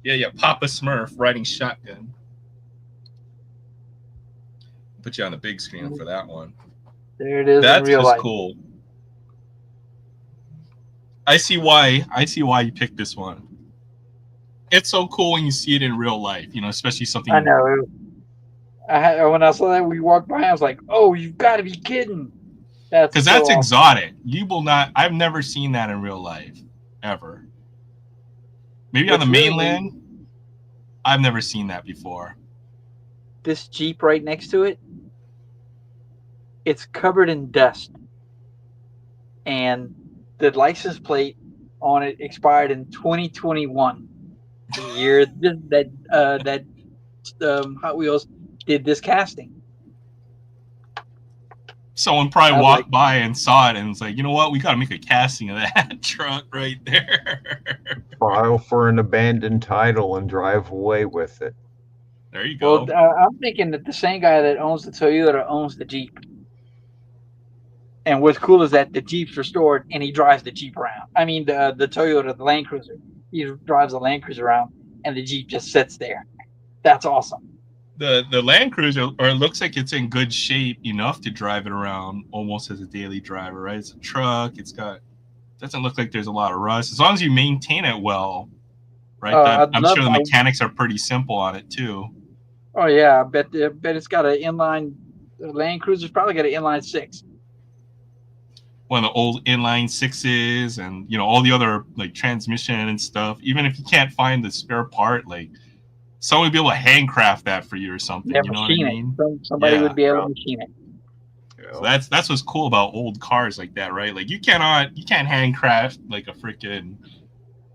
Yeah, Papa Smurf riding shotgun. Put you on the big screen for that one. There it is. That's in real just life. Cool. I see why you picked this one. It's so cool when you see it in real life, especially something. I know. When I saw that, we walked by. I was like, "Oh, you've got to be kidding!" Because that's exotic. You will not. I've never seen that in real life, ever. Maybe on the mainland. I've never seen that before. This Jeep right next to it, it's covered in dust, and the license plate on it expired in 2021, the year that Hot Wheels did this casting. Someone probably walked by and saw it and was like, you know what? We got to make a casting of that truck right there. File for an abandoned title and drive away with it. There you go. Well, I'm thinking that the same guy that owns the Toyota owns the Jeep. And what's cool is that the Jeep's restored and he drives the Jeep around. I mean, the Toyota, the Land Cruiser. He drives the Land Cruiser around and the Jeep just sits there. That's awesome. The Land Cruiser, or it looks like it's in good shape enough to drive it around almost as a daily driver, right? It's a truck. Doesn't look like there's a lot of rust. As long as you maintain it well, right? I'm sure the mechanics are pretty simple on it too. Oh yeah, I bet it's got an inline. The Land Cruiser's probably got an inline 6. One of the old inline 6s, and all the other like transmission and stuff. Even if you can't find the spare part, like someone would be able to handcraft that for you or something. Yeah, you know what I mean? Somebody would be able to machine it. So that's what's cool about old cars like that, right? Like you can't handcraft like a freaking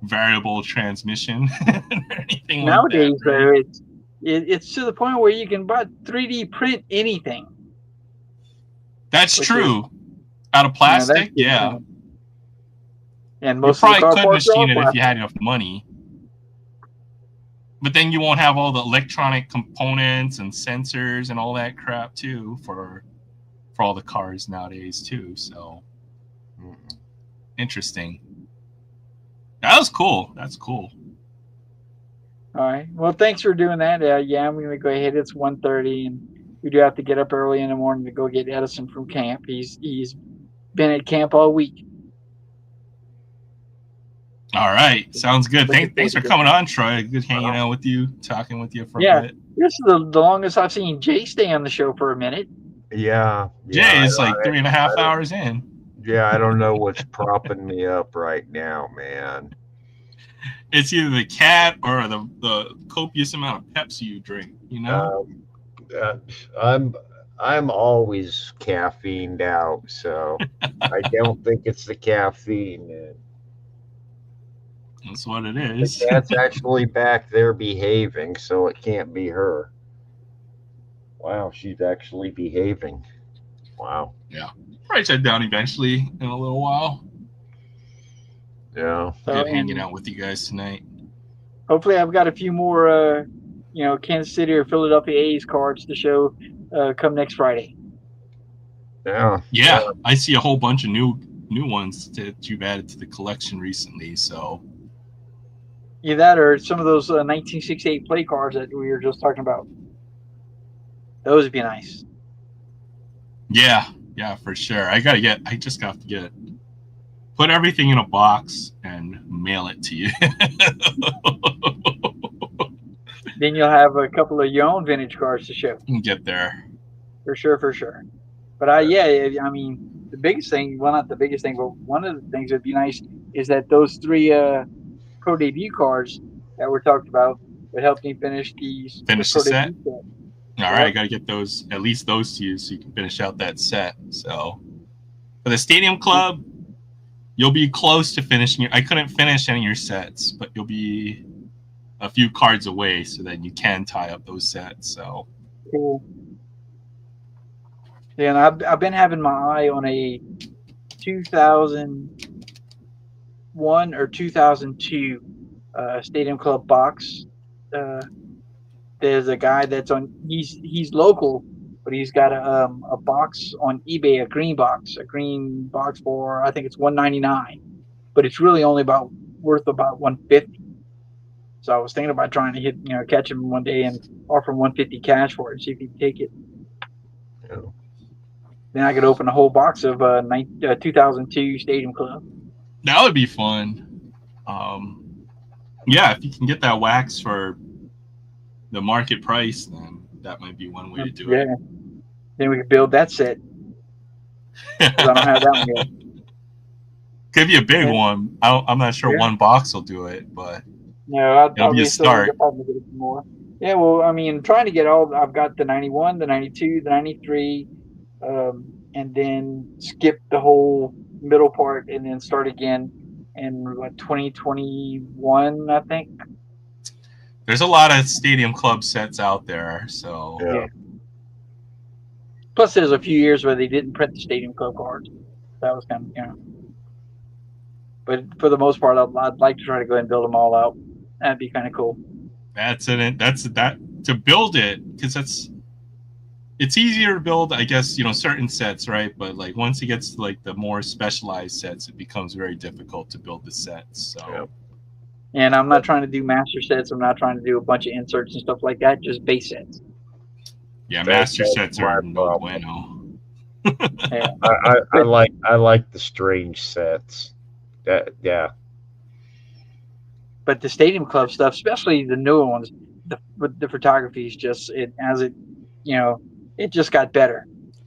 variable transmission or anything nowadays. Like that, right? It's to the point where you can 3D print anything. That's true. Out of plastic, yeah. And most you probably of the could machine it if you had enough money. But then you won't have all the electronic components and sensors and all that crap too for for all the cars nowadays too. So interesting. That was cool. That's cool. All right. Well, thanks for doing that. Yeah, I'm going to go ahead. It's 1:30, and we do have to get up early in the morning to go get Edison from camp. He's been at camp all week. All right. Sounds good. Thanks for coming on, Troy. Good hanging out with you, talking with you for a bit. This is the longest I've seen Jay stay on the show for a minute. Yeah. Jay is like 3.5 hours in. Yeah, I don't know what's propping me up right now, man. It's either the cat or the copious amount of Pepsi you drink, you know? I'm always caffeined out, so I don't think it's the caffeine, man. That's what it is. The cat's actually back there behaving, so it can't be her. Wow, she's actually behaving. Wow. Yeah. Write that down eventually in a little while. Yeah. Good hanging out with you guys tonight. Hopefully, I've got a few more, Kansas City or Philadelphia A's cards to show come next Friday. Yeah. I see a whole bunch of new ones that you've added to the collection recently. So either that or some of those 1968 play cards that we were just talking about. Those would be nice. Yeah, for sure. I just got to put everything in a box and mail it to you. Then you'll have a couple of your own vintage cards to show. Get there. For sure. But I mean, the biggest thing, well, not the biggest thing, but one of the things that would be nice is that those 3 pro debut cards that we're talking about would help me finish the set. All right, I got to get those, at least those to you, so you can finish out that set. So for the Stadium Club, you'll be close to finishing. I couldn't finish any of your sets, but you'll be a few cards away, so that you can tie up those sets. So cool. Yeah, and I've been having my eye on a 2001 or 2002 Stadium Club box. There's a guy that's on. He's local, but he's got a box on eBay, a green box for, I think it's $199, but it's really only worth about $150. So I was thinking about trying to catch him one day and offer him $150 cash for it, and see if he'd take it. Yeah. Then I could open a whole box of 2002 Stadium Club. That would be fun. Yeah, if you can get that wax for the market price, then that might be one way to do it. Then we could build that set. I don't have that one yet. Could be a big one. I'm not sure one box will do it, but it'll be a start. More. Yeah, well, I mean, trying to get I've got the 91, the 92, the 93, and then skip the whole middle part and then start again in 2021, I think. There's a lot of Stadium Club sets out there, so yeah. Plus, there's a few years where they didn't print the Stadium Club cards. That was kind of, But for the most part, I'd like to try to go ahead and build them all out. That'd be kind of cool. That's to build it, because it's easier to build, I guess, certain sets, right? But like once it gets to like the more specialized sets, it becomes very difficult to build the sets. So. Yeah. And I'm not trying to do master sets. I'm not trying to do a bunch of inserts and stuff like that. Just base sets. Yeah, master sets are no bueno. Yeah. I like the strange sets. Yeah. But the Stadium Club stuff, especially the newer ones, the photography is just it just got better.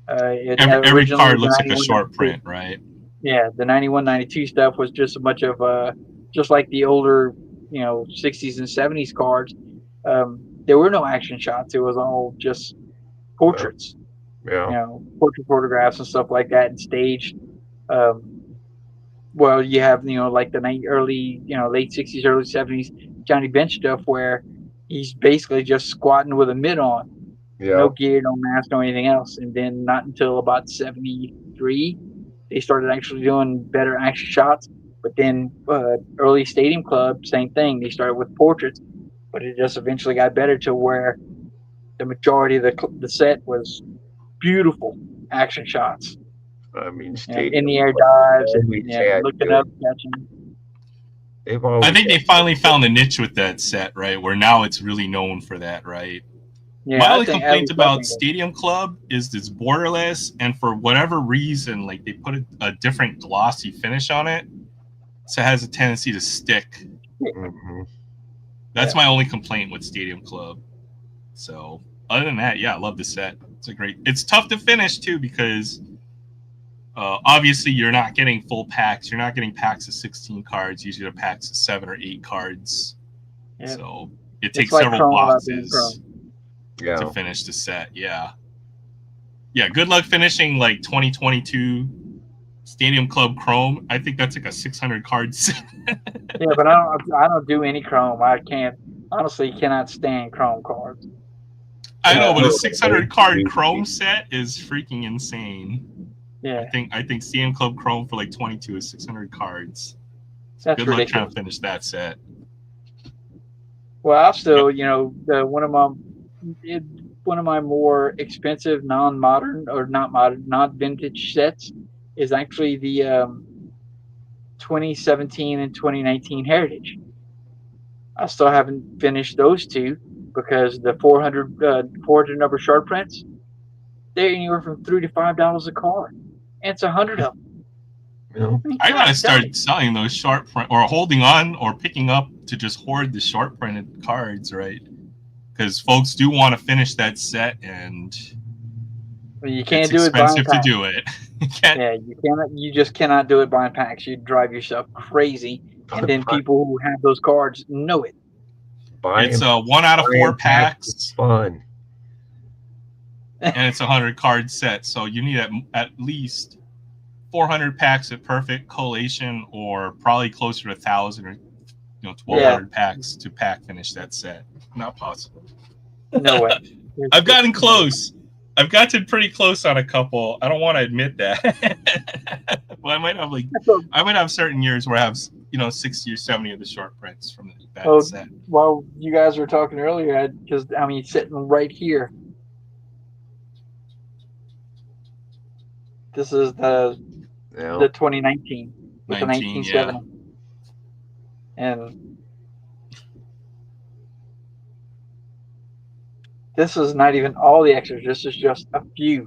Every card looks like a short print, right? Yeah, the 91, 92 stuff was just a bunch of just like the older, 60s and 70s cards. There were no action shots. It was all just portraits. Yeah. Portrait photographs and stuff like that, and staged. Well, you have like the late 60s, early 70s Johnny Bench stuff where he's basically just squatting with a mitt on, no gear, no mask, no anything else. And then not until about 73, they started actually doing better action shots. But then early Stadium Club, same thing. They started with portraits, but it just eventually got better to where the majority of the set was beautiful, action shots. I mean, In the air dives and had looking good. up, catching. I think they finally found the niche with that set, right? Where now it's really known for that, right? Yeah, My I only think complaint I about think Stadium Club is it's borderless, and for whatever reason, like they put a different glossy finish on it, so it has a tendency to stick. Mhm. That's my only complaint with Stadium Club. So other than that, yeah, I love the set. It's a great. It's tough to finish too because obviously you're not getting full packs. You're not getting packs of 16 cards. Usually the packs of 7 or 8 cards. Yeah. So it It's takes like several Chrome without being boxes Yeah. to finish the set. Yeah. Yeah, good luck finishing like 2022 Stadium Club Chrome. I think that's like a 600 card set. Yeah, but I don't do any Chrome. I can't honestly cannot stand Chrome cards. I know, but a Oh, 600 card wait. Chrome set is freaking insane. Yeah, I think Stadium Club Chrome for like 22 is 600 cards. So that's good luck trying ridiculous. to finish that set. Well, I'll still, one of my more expensive non-modern or not modern, not vintage sets is actually the 2017 and 2019 Heritage. I still haven't finished those two because the 400 number sharp prints, they're anywhere from $3 to $5 a card, and it's 100 of them. Yeah. I gotta God, start selling those short print or holding on or picking up to just hoard the short printed cards, right? Because folks do want to finish that set, and you can't it's do it buying expensive to packs. do it. You can't. Yeah, you cannot. You just cannot do it buying packs. You drive yourself crazy, and then people who have those cards know it. It's 1 out of 4 packs, Fun. and it's a 100 card set. So you need at least 400 packs of perfect collation, or probably closer to 1,000 or 1,200 packs to pack finish that set. Not possible. No way. I've gotten close. I've gotten pretty close on a couple. I don't want to admit that. Well, I might have certain years where I have 60 or 70 of the short prints from that set. Well, you guys were talking earlier, because sitting right here. This is the 2019 with the 1970, and this is not even all the extras. This is just a few.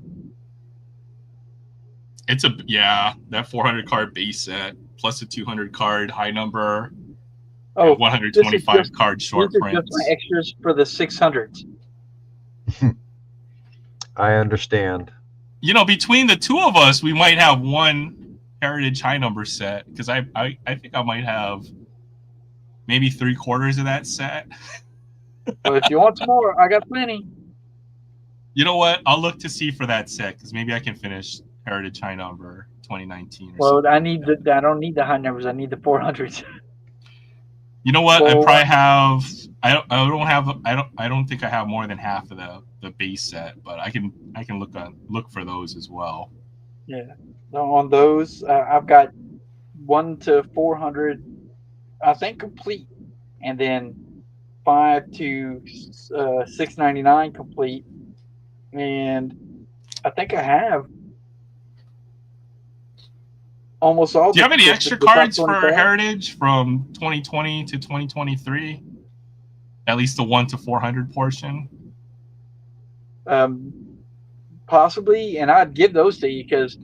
It's that 400 card base set plus a 200 card high number. 125 card short prints. Just my extras for the 600s. I understand. Between the two of us, we might have one Heritage high number set, because I think I might have maybe 3/4 of that set. Well, if you want some more, I got plenty. You know what? I'll look to see for that set, because maybe I can finish Heritage high number 2019. I don't need the high numbers. I need the 400s. You know what? I probably have. I don't think I have more than half of the base set, but I can look for those as well. Yeah, on those I've got 1 to 400, I think, complete, and then 5 to 699 complete, and I think I have almost all. Do you have any extra cards for Heritage from 2020 to 2023? At least the 1 to 400 portion. Possibly, and I'd give those to you, because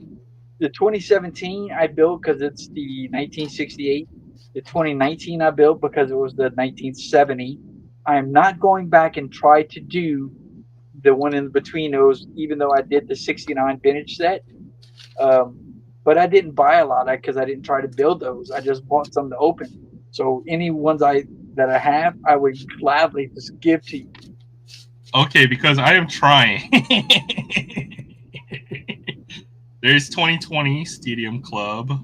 the 2017 I built because it's the 1968. The 2019 I built because it was the 1970. I am not going back and try to do the one in between those, even though I did the 69 vintage set. But I didn't buy a lot because I didn't try to build those. I just bought some to open. So any ones that I have, I would gladly just give to you. Okay, because I am trying. There's 2020 Stadium Club.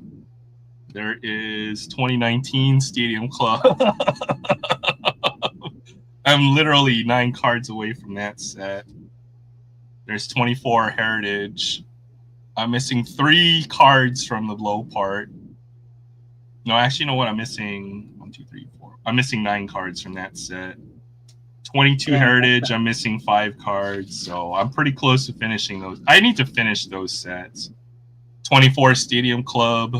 There is 2019 Stadium Club. I'm literally 9 cards away from that set. There's 24 Heritage. I'm missing 3 cards from the low part. No, actually, you know what? I'm missing 1, 2, 3, 4. I'm missing 9 cards from that set. 22 Yeah. Heritage, I'm missing 5 cards, so I'm pretty close to finishing those. I need to finish those sets. 24 Stadium Club,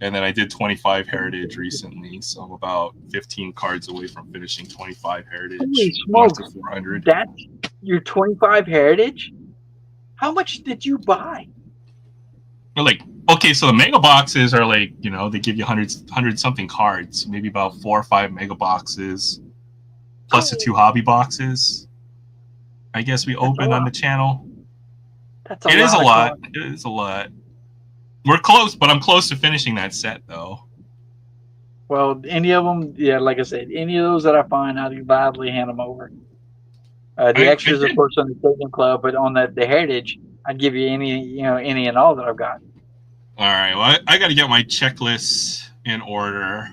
and then I did 25 Heritage recently, so I'm about 15 cards away from finishing 25 Heritage. Holy 1 smokes. to 400. That's your 25 Heritage? How much did you buy? But like, okay, so the mega boxes are like, you know, they give you 100 something cards, maybe about 4 or 5 mega boxes, plus the 2 hobby boxes. I guess we opened on the channel. That's a It lot. is a of lot. cards. It is a lot. We're close, but I'm close to finishing that set though. Well, any of them, yeah, like I said, any of those that I find, I'd gladly hand them over. The extras, of course, on the Stadium Club, but on the Heritage, I'd give you any and all that I've got. All right. Well, I got to get my checklist in order.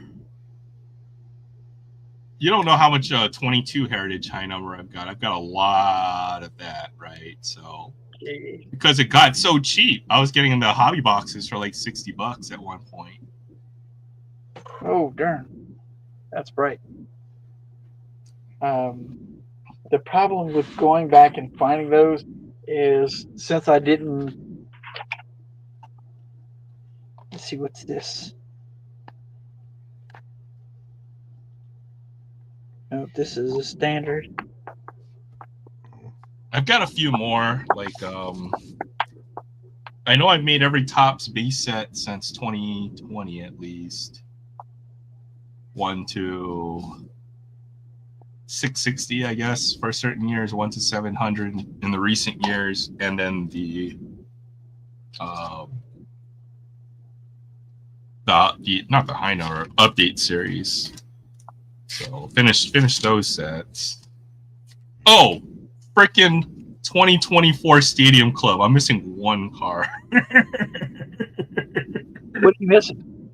You don't know how much 22 Heritage high number I've got. I've got a lot of that, right? So because it got so cheap, I was getting in the hobby boxes for like $60 at one point. Oh, darn. That's bright. The problem with going back and finding those is since I didn't. Let's see, what's this? No, this is a standard. I've got a few more. Like, I know I've made every Topps base set since 2020 at least. 1 to 660, I guess, for certain years. 1 to 700 in the recent years, and then the not the high number update series. So finish those sets. Oh, freaking 2024 Stadium Club. I'm missing 1 card. What are you missing?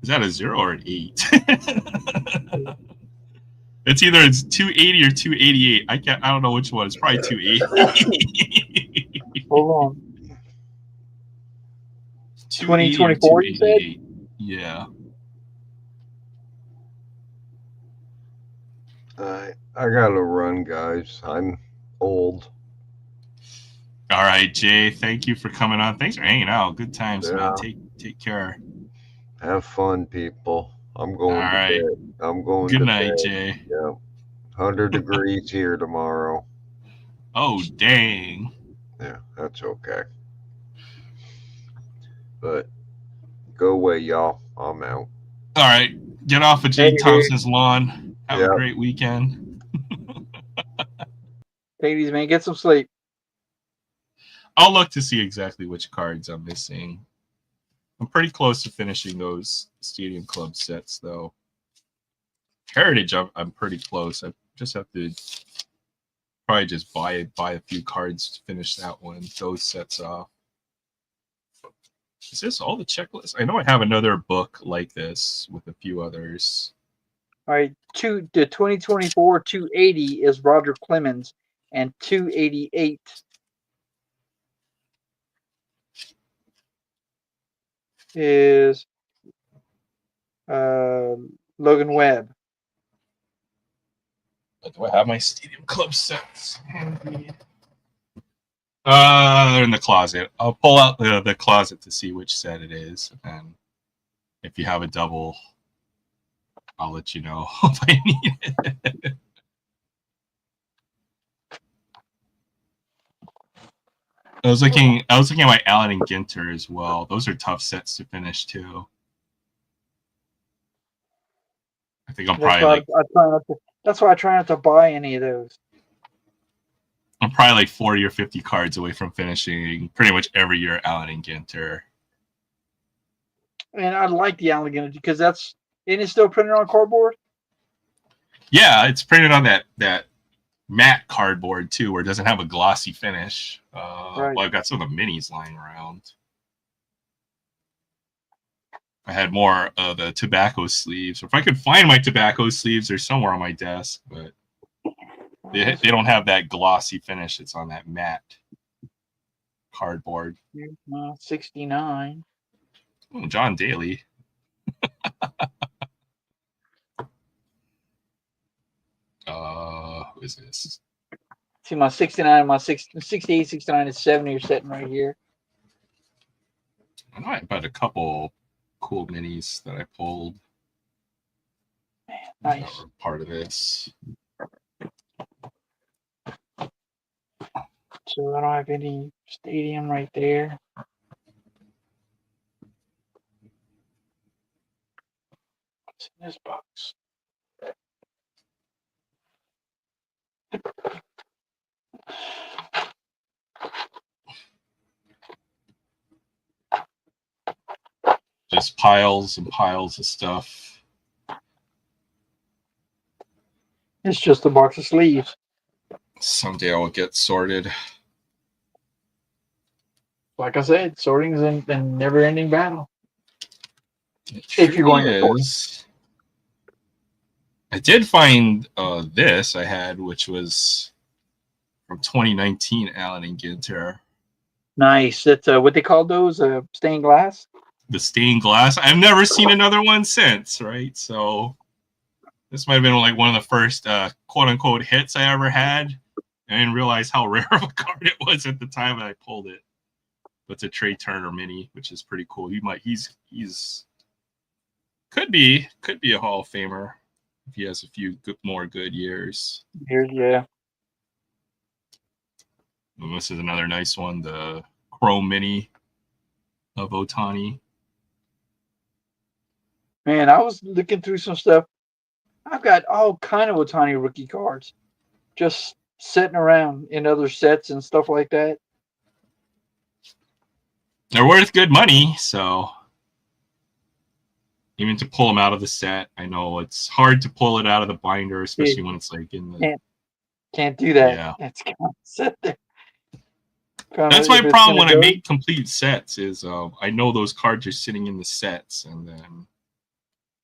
Is that a 0 or an 8? It's 280 or 288. I don't know which one. It's probably 280. Hold on. 2024, you said? Yeah. I gotta run, guys. I'm old. All right, Jay. Thank you for coming on. Thanks for hanging out. Good times, man. Take care. Have fun, people. I'm going All right. to bed. I'm going Good to night, bed. Jay. Yeah. 100 degrees here tomorrow. Oh, dang. Yeah, that's okay. But go away, y'all. I'm out. All right. Get off of Jay Thompson's lawn. Have a great weekend. Ladies, man, get some sleep. I'll look to see exactly which cards I'm missing. I'm pretty close to finishing those Stadium Club sets, though. Heritage, I'm pretty close. I just have to probably just buy a few cards to finish that one. Those sets off. Is this all the checklists? I know I have another book like this with a few others. All right, the 2024 280 is Roger Clemens, and 288 is Logan Webb. Do I have my Stadium Club sets? They're in the closet. I'll pull out the closet to see which set it is, and if you have a double, I'll let you know if I need it. I was looking at my Allen and Ginter as well. Those are tough sets to finish too. I think that's why I try not to buy any of those. I'm probably like 40 or 50 cards away from finishing pretty much every year Allen and Ginter. And I like the Allen and Ginter because isn't it still printed on cardboard? Yeah, it's printed on that matte cardboard too, where it doesn't have a glossy finish. Right. Well, I've got some of the minis lying around. I had more of the tobacco sleeves. If I could find my tobacco sleeves, they're somewhere on my desk, but they don't have that glossy finish. It's on that matte cardboard. 69. Oh, John Daly. is this? See, my 69, my 68, 69, and 70 are sitting right here. I know I bought a couple cool minis that I pulled. Nice. That were part of this. So I don't have any stadium right there. What's in this box? Just piles and piles of stuff. It's just a box of sleeves. Someday I will get sorted. Like I said, sorting is a never-ending battle. If you're going to sort. I did find this I had, which was from 2019, Allen and Ginter. Nice. That's what they call those, stained glass. The stained glass. I've never seen another one since, right? So this might have been like one of the first quote-unquote hits I ever had. I didn't realize how rare of a card it was at the time that I pulled it. But it's a Trey Turner mini, which is pretty cool. He's could be a Hall of Famer if he has a few more good years. Yeah. And this is another nice one, the Chrome Mini of Ohtani. Man, I was looking through some stuff. I've got all kind of Ohtani rookie cards just sitting around in other sets and stuff like that. They're worth good money, so even to pull them out of the set, I know it's hard to pull it out of the binder, especially when it's like in the... Can't do that. Yeah. It's going to sit there. That's my problem when I make complete sets is I know those cards are sitting in the sets, and then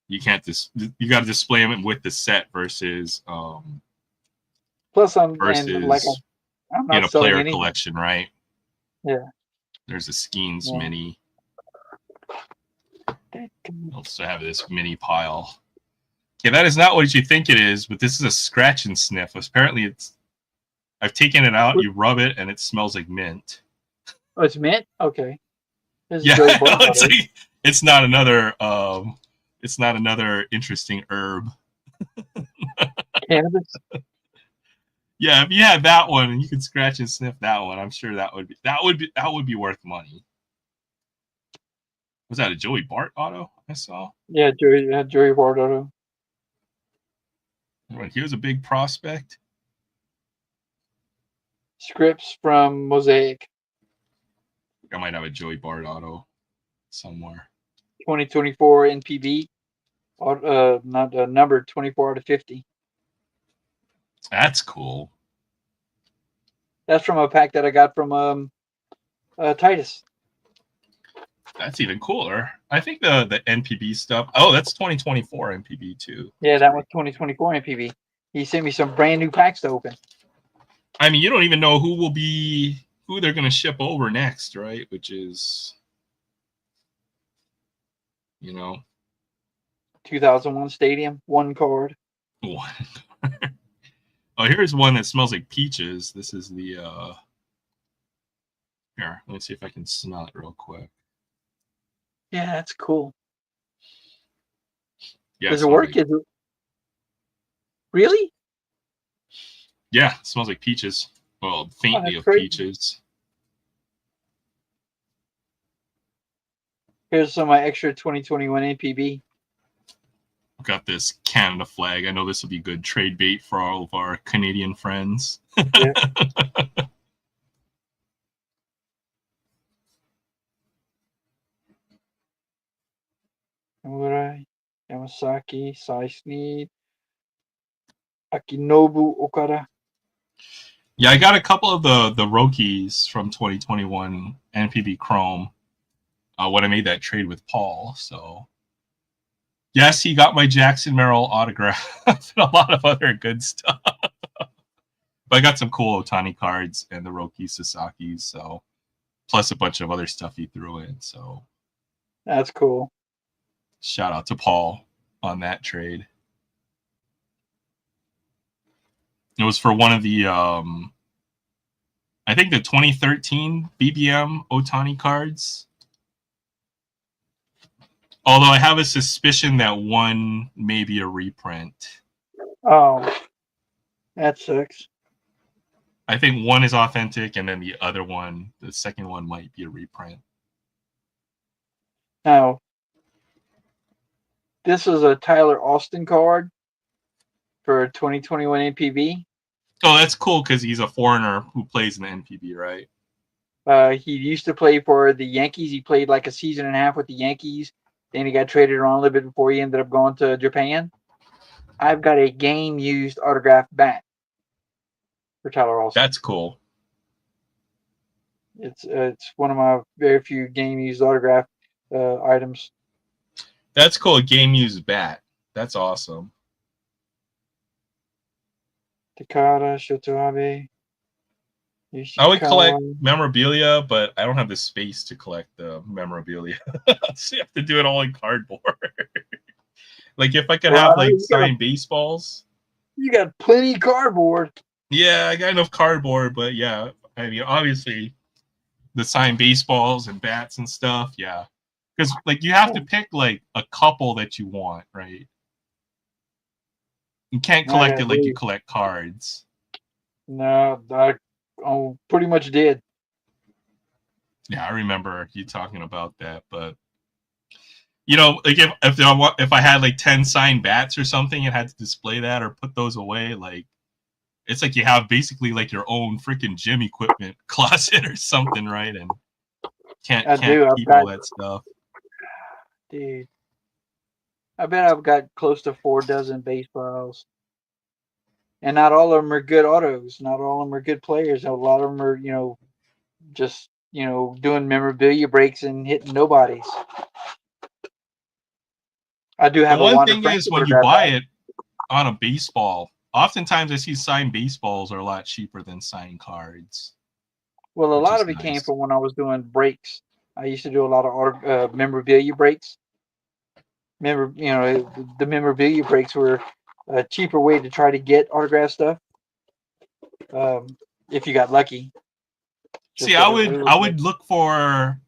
you can't you got to display them with the set versus plus I'm not in a player collection, right? Yeah. There's a Skeens mini. I also have this mini pile. Okay, that is not what you think it is, but this is a scratch and sniff. Apparently, I've taken it out. You rub it, and it smells like mint. Oh, it's mint. Okay. Yeah, it's not another. It's not another interesting herb. Cannabis. Yeah, if you had that one and you could scratch and sniff that one, I'm sure that would be worth money. Was that a Joey Bart auto I saw? Yeah, Joey Bart auto. He was a big prospect. Scripts from Mosaic. I might have a Joey Bart auto somewhere. 2024 NPB. Not number 24 out of 50. That's cool. That's from a pack that I got from Titus. That's even cooler. I think the NPB stuff. Oh, that's 2024 NPB too. Yeah, that was 2024 NPB. He sent me some brand new packs to open. I mean, you don't even know who they're going to ship over next, right? Which is, 2001 Stadium, one card. One. Oh, here's one that smells like peaches. This is the here. Let me see if I can smell it real quick. Yeah, that's cool. Yeah, does it work? Like... Really? Yeah, it smells like peaches. Well, faintly of peaches. Here's some of my extra 2021 NPB. I've got this Canada flag. I know this will be good trade bait for all of our Canadian friends. Yeah. Samurai, Yamasaki, Sai Sneed, Akinobu Okada. Yeah, I got a couple of the Rokies from 2021 NPB Chrome when I made that trade with Paul. So, yes, he got my Jackson Merrill autograph and a lot of other good stuff. But I got some cool Ohtani cards and the Roki Sasaki's, so plus a bunch of other stuff he threw in. So that's cool. Shout out to Paul on that trade. It was for one of the I think the 2013 BBM Otani cards. Although I have a suspicion that one may be a reprint. Oh, that sucks. I think one is authentic, and then the other one, the second one, might be a reprint. Now, this is a Tyler Austin card for 2021 NPB. Oh, that's cool because he's a foreigner who plays in the NPB, right? He used to play for the Yankees. He played like a season and a half with the Yankees. Then he got traded around a little bit before he ended up going to Japan. I've got a game-used autographed bat for Tyler Austin. That's cool. It's one of my very few game-used autograph items. That's cool. A game-used bat. That's awesome. Takada, Shotoabe. I would collect memorabilia, but I don't have the space to collect the memorabilia. So you have to do it all in cardboard. Like if I could have like signed baseballs. You got plenty of cardboard. Yeah, I got enough cardboard, but yeah, I mean, obviously, the signed baseballs and bats and stuff, yeah, because like you have to pick like a couple that you want, right? You can't collect it like you collect cards. No, I pretty much did. Yeah, I remember you talking about that, but you know, like if I had like 10 signed bats or something and had to display that or put those away, like it's like you have basically like your own freaking gym equipment closet or something, right? And can't keep all that stuff. Dude, I bet I've got close to 4 dozen baseballs. And not all of them are good autos. Not all of them are good players. A lot of them are, just, doing memorabilia breaks and hitting nobodies. I do have one thing is when you buy it on a baseball, oftentimes I see signed baseballs are a lot cheaper than signed cards. Well, a lot of it came from when I was doing breaks. I used to do a lot of memorabilia breaks. The memorabilia breaks were a cheaper way to try to get autograph stuff. If you got lucky. See, I would look for.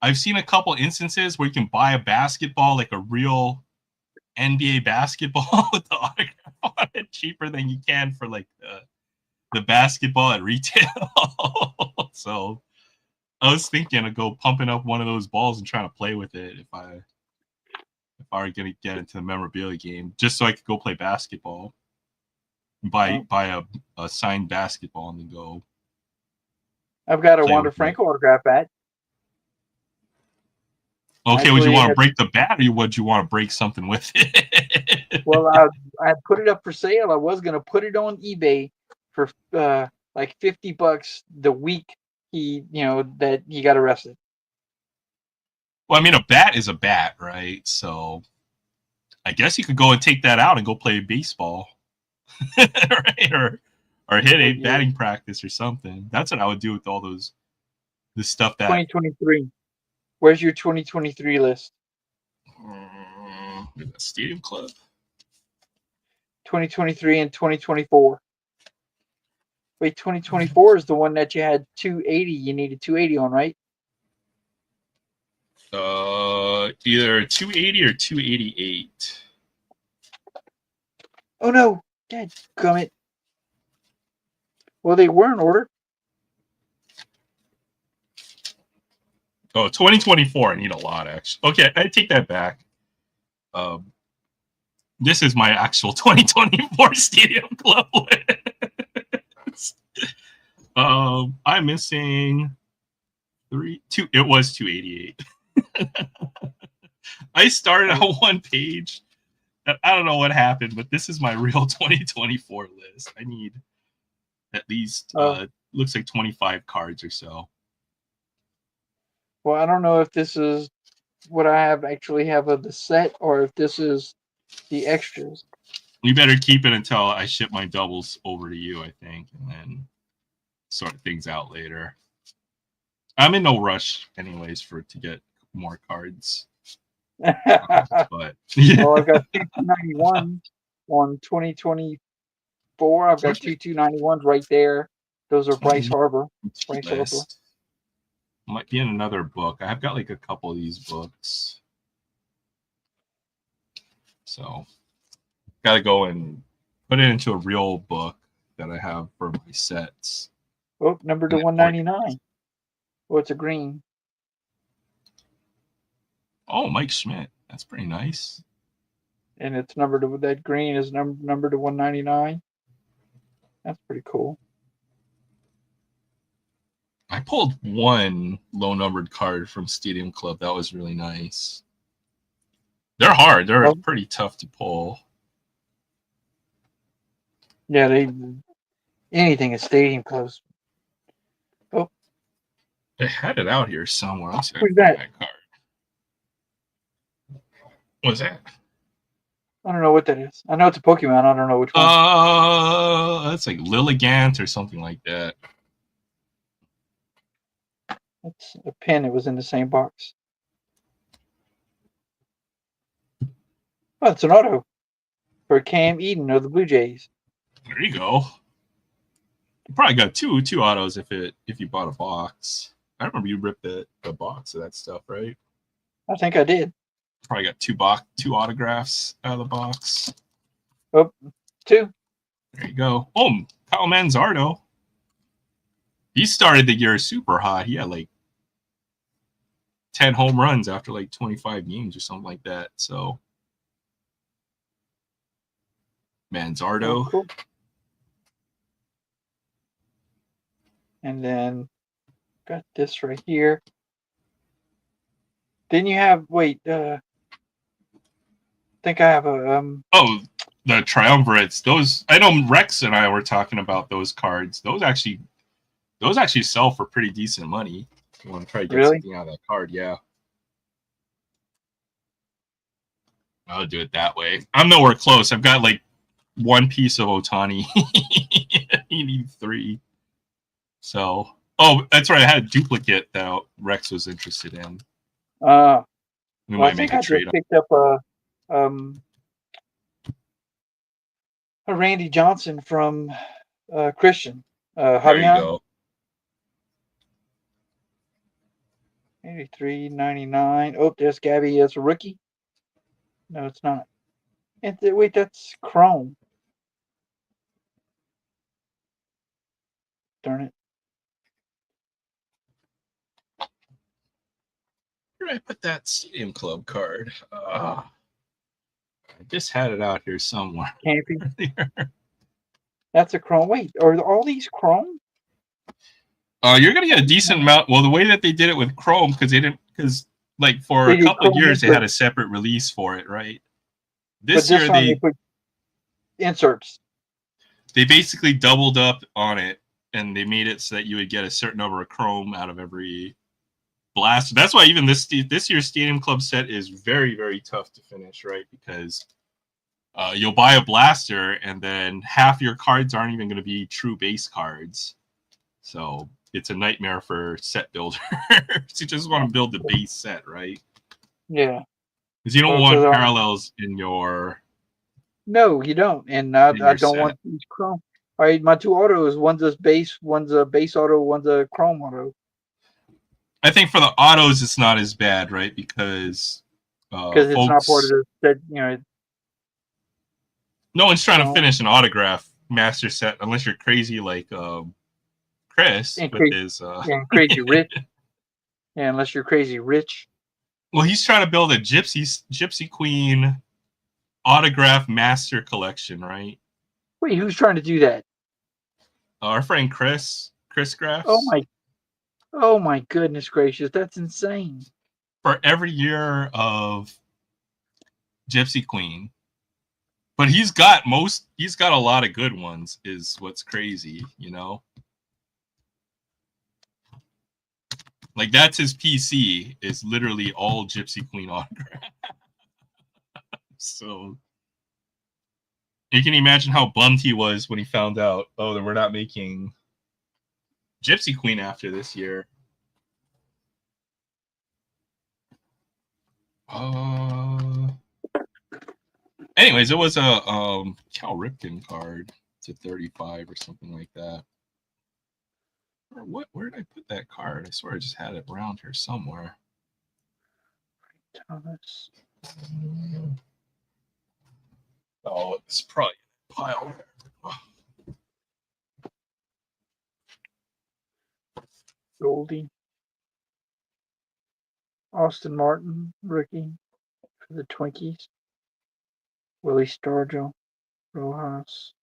I've seen a couple instances where you can buy a basketball, like a real NBA basketball with the autograph on it, cheaper than you can for like the basketball at retail. So I was thinking of go pumping up one of those balls and trying to play with it if I were gonna get into the memorabilia game, just so I could go play basketball. Buy a signed basketball and then go. I've got a Wander Franco autograph bat. Okay, would you want to break the bat, or would you want to break something with it? Well, I put it up for sale. I was gonna put it on eBay for like $50 the week that he got arrested. Well, I mean, a bat is a bat, right? So I guess you could go and take that out and go play baseball, right? Or hit a batting practice or something. That's what I would do with all this stuff that 2023. Where's your 2023 list? Stadium Club. 2023 and 2024. Wait, 2024 is the one that you had 280. You needed 280 on, right? Either 280 or 288. Oh no, dadgummit. Well, they were in order. Oh, 2024. I need a lot, actually. Okay, I take that back. This is my actual 2024 Stadium Club list. I'm missing 2. It was 288. I started on one page. I don't know what happened, but this is my real 2024 list. I need at least looks like 25 cards or so. Well, I don't know if this is what I actually have of the set or if this is the extras. You better keep it until I ship my doubles over to you, I think, and then sort things out later. I'm in no rush, anyways, to get more cards. But Well, I've got 291 on 2020 4. I've got two 291s right there. Those are Bryce Harbor. Bryce Harbor. List. Might be in another book. I've got like a couple of these books. So got to go and put it into a real book that I have for my sets. Oh, number to 199. Oh, it's a green. Oh, Mike Schmidt. That's pretty nice. And it's numbered to, that green is numbered to 199. That's pretty cool. I pulled one low numbered card from Stadium Club. That was really nice. They're hard. They're pretty tough to pull. Yeah, anything at Stadium Clubs. Oh, they had it out here somewhere. Let's see. Who's that card? What's that? I don't know what that is. I know it's a Pokemon. I don't know which one. That's like Lilligant or something like that. It's a pin. It was in the same box. Oh, it's an auto for Cam Eden of the Blue Jays. There you go. You probably got two autos if you bought a box. I remember you ripped the box of that stuff, right? I think I did. Probably got two autographs out of the box. Oh, 2. There you go. Oh, Kyle Manzardo. He started the year super hot. He had like 10 home runs after like 25 games or something like that. So Manzardo. Oh, cool. And then got this right here. Then you have I think I have a Oh, the triumvirates. Those I know Rex and I were talking about those cards. Those actually sell for pretty decent money. If you want to try to get something out of that card, yeah. I'll do it that way. I'm nowhere close. I've got like one piece of Otani. You need 3. So, that's right. I had a duplicate that Rex was interested in. We might make a trade. I picked up a Randy Johnson from Christian. There you go. 83.99. Oh, there's Gabby as a rookie. No, it's not. Wait, that's Chrome. Darn it. Where did I put that Stadium Club card? I just had it out here somewhere. Camping. That's a Chrome. Wait, are all these Chrome? You're gonna get a decent amount. Well, the way that they did it with Chrome, because like for a couple of years they had a separate release for it, right? This year they put inserts. They basically doubled up on it, and they made it so that you would get a certain number of Chrome out of every blast. That's why even this year's Stadium Club set is very, very tough to finish, right? Because you'll buy a blaster, and then half your cards aren't even going to be true base cards. So it's a nightmare for set builders. You just want to build the base set, right? Yeah. Because you don't want parallels in your... No, you don't. And I don't want these Chrome. All right, my 2 autos, one's a base auto, one's a Chrome auto. I think for the autos, it's not as bad, right? Because it's not part of the no one's trying to finish an autograph master set unless you're crazy like Chris with his crazy rich. Yeah, unless you're crazy rich. Well, he's trying to build a Gypsy Queen autograph master collection, right? Wait, who's trying to do that? Our friend Chris Graffs. Oh my goodness gracious, that's insane. For every year of Gypsy Queen. But he's got a lot of good ones, is what's crazy, you know? Like, that's his PC, is literally all Gypsy Queen autographs. So you can imagine how bummed he was when he found out, that we're not making Gypsy Queen after this year. Anyways, it was a Cal Ripken card. to 35 or something like that. Or what? Where did I put that card? I swear I just had it around here somewhere. Thomas. Oh, it's probably a pile. Goldie. Austin Martin, rookie for the Twinkies. Willie Stargell, Rojas.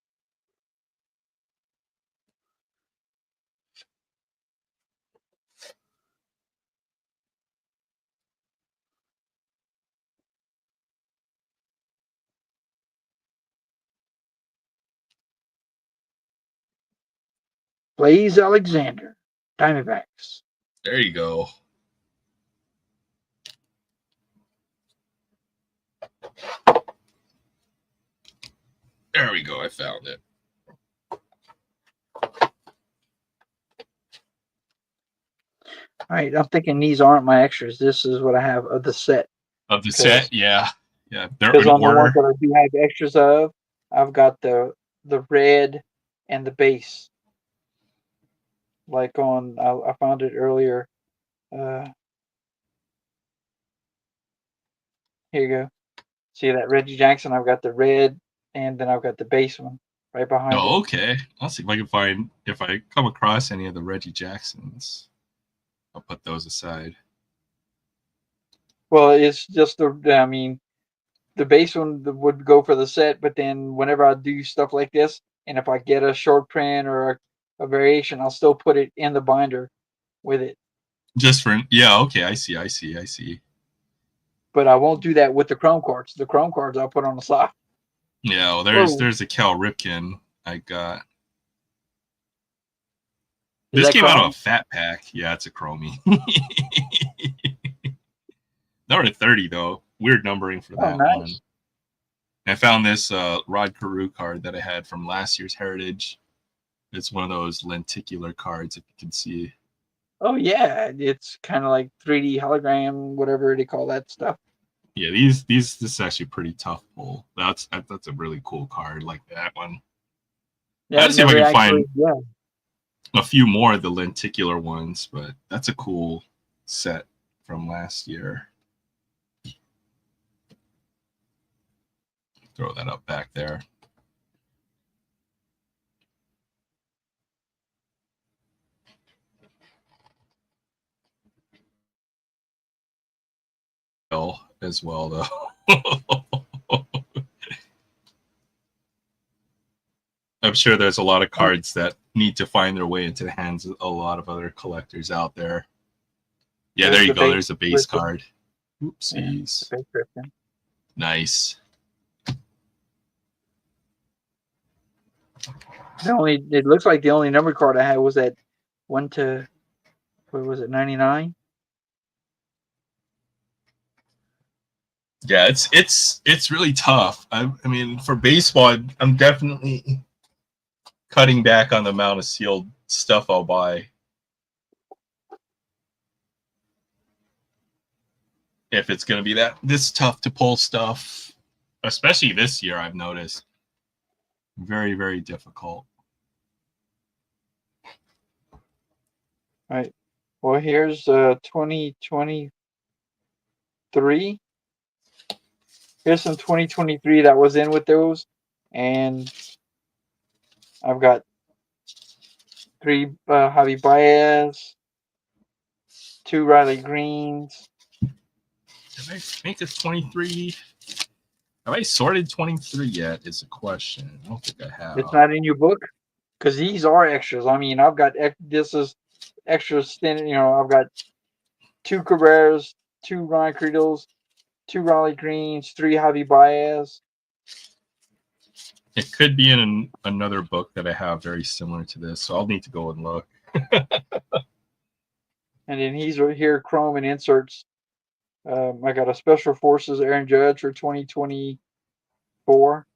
Blaze Alexander, Diamondbacks. There you go. There we go. I found it. All right, I'm thinking these aren't my extras. This is what I have of the set. Of the set, yeah. Yeah, they're Because in on the order. ones that I do have extras of, I've got the red and the base. Like on, I found it earlier. Here you go. See that Reggie Jackson? I've got the red, and then I've got the base one right behind it. Oh, okay. I'll see if I can find, if I come across any of the Reggie Jacksons, I'll put those aside. Well, it's just the base one would go for the set, but then whenever I do stuff like this, and if I get a short print or a variation, I'll still put it in the binder with it. Just for, yeah, okay, I see. But I won't do that with the Chrome cards. The Chrome cards I'll put on the side. Yeah, well, there's a Cal Ripken I got. This came out of a fat pack. Yeah, it's a chromie. Number 30 though. Weird numbering for that one. I found this Rod Carew card that I had from last year's Heritage. It's one of those lenticular cards, if you can see. Oh yeah, it's kind of like 3D hologram, whatever they call that stuff. Yeah, this is actually pretty tough pull. That's a really cool card, like that one. Yeah, I'll see if I can find a few more of the lenticular ones, but that's a cool set from last year. Throw that up back there. As well, though. I'm sure there's a lot of cards that need to find their way into the hands of a lot of other collectors out there. Yeah, there you go. There's a base card. Oopsies. Yeah, nice. It looks like the only number card I had was that 1 to, what was it, 99? Yeah, it's really tough. I mean, for baseball, I'm definitely cutting back on the amount of sealed stuff I'll buy. If it's going to be this tough to pull stuff, especially this year, I've noticed. Very, very difficult. All right. Well, here's 2023. Here's some 2023 that was in with those, and I've got 3 Javi Baez, 2 Riley Greens. Did I make this 23? Have I sorted 23 yet? Is a question. I don't think I have. It's not in your book because these are extras. I mean, I've got this is extras. I've got 2 Cabrera's, 2 Ryan Creedles, 2 Riley Greens, 3 Javi Baez. It could be in another book that I have very similar to this, so I'll need to go and look. And then he's right here, Chrome and inserts. I got a Special Forces Aaron Judge for 2024.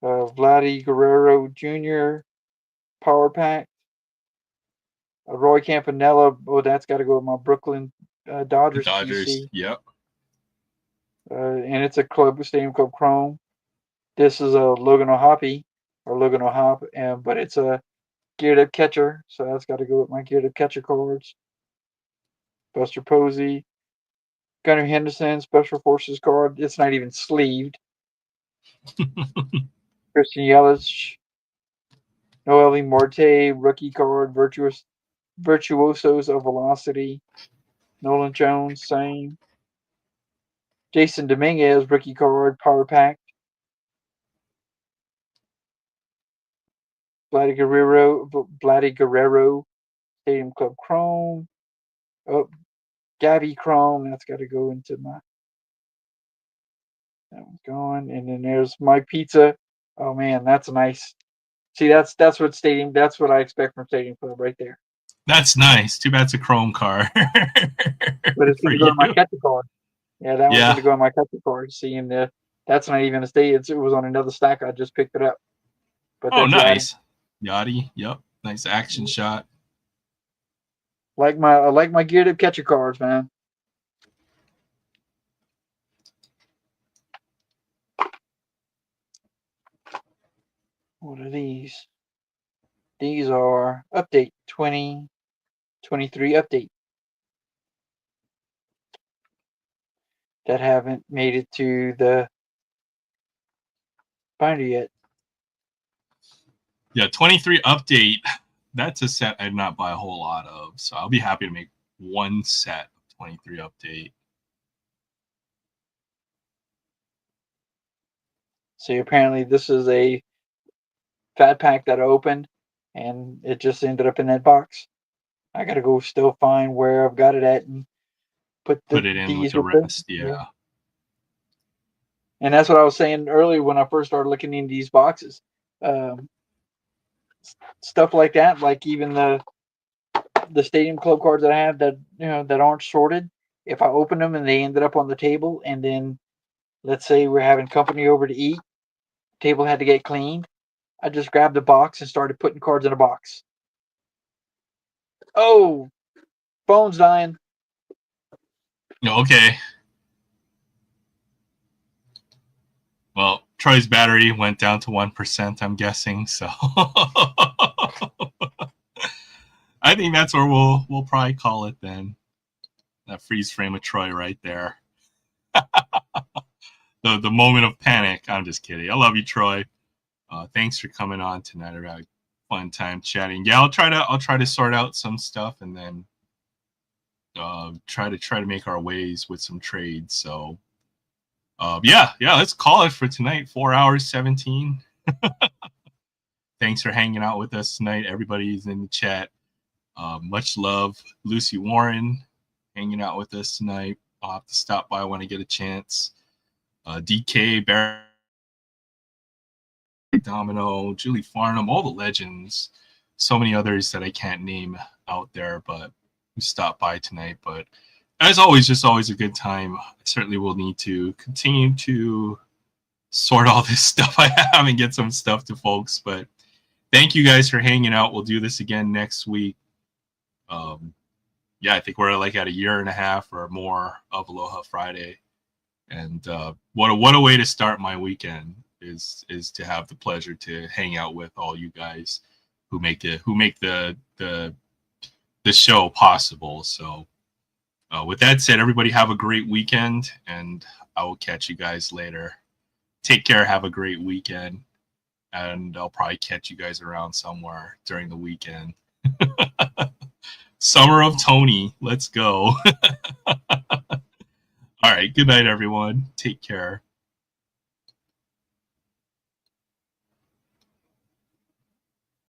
Vladdy Guerrero Jr. Power Pack. Roy Campanella. Oh, that's got to go with my Brooklyn Dodgers. Dodgers. PC. Yep. And it's a Stadium Club Chrome. This is a Logan O'Hoppy or Logan O'Hop, but it's a geared up catcher, so that's got to go with my geared up catcher cards. Buster Posey, Gunnar Henderson, Special Forces card. It's not even sleeved. Christian Yelich, Noelle Marte, rookie card, Virtuosos of Velocity. Nolan Jones, same. Jason Dominguez, rookie card, Power Pack. Vladdy Guerrero, Stadium Club Chrome. Oh, Gabby Chrome. That's got to go into my. That one's gone. And then there's My Pizza. Oh man, that's nice. See, that's what Stadium. That's what I expect from Stadium Club right there. That's nice. Too bad it's a chrome car. But it's going to go on my catcher card. Yeah, that one's going to go on my catcher card. Seeing that's not even a Stadium. It was on another stack. I just picked it up. But oh, nice. Yachty. Yep. Nice action shot. I like my geared up catcher cards, man. What are these? These are update 2023 update that haven't made it to the binder yet. Yeah, 23 update. That's a set I'd not buy a whole lot of, so I'll be happy to make one set of 23 update. So apparently this is a fat pack that I opened, and it just ended up in that box. I gotta go still find where I've got it at and put it in with the rest. Yeah. And that's what I was saying earlier when I first started looking into these boxes. Stuff like that, like even the Stadium Club cards that I have that that aren't sorted. If I open them and they ended up on the table, and then let's say we're having company over to eat, table had to get cleaned. I just grabbed the box and started putting cards in a box. Oh, phone's dying. Okay. Well, Troy's battery went down to 1%, I'm guessing, so I think that's where we'll probably call it then. That freeze frame of Troy right there. the moment of panic. I'm just kidding. I love you, Troy. Thanks for coming on tonight. I had a fun time chatting. Yeah, I'll try to sort out some stuff and then try to make our ways with some trades. So yeah, let's call it for tonight. 4 hours 17. Thanks for hanging out with us tonight. Everybody's in the chat. Much love, Lucy Warren, hanging out with us tonight. I'll have to stop by when I get a chance. DK, Barry, Domino, Julie Farnham, all the legends. So many others that I can't name out there, but who stopped by tonight. But as always, just always a good time. I certainly will need to continue to sort all this stuff I have and get some stuff to folks. But thank you guys for hanging out. We'll do this again next week. Yeah, I think we're like at a year and a half or more of Aloha Friday. And what a way to start my weekend is to have the pleasure to hang out with all you guys who make the show possible. So with that said, everybody have a great weekend, and I will catch you guys later. Take care. Have a great weekend, and I'll probably catch you guys around somewhere during the weekend. Summer of Tony. Let's go. All right. Good night, everyone. Take care.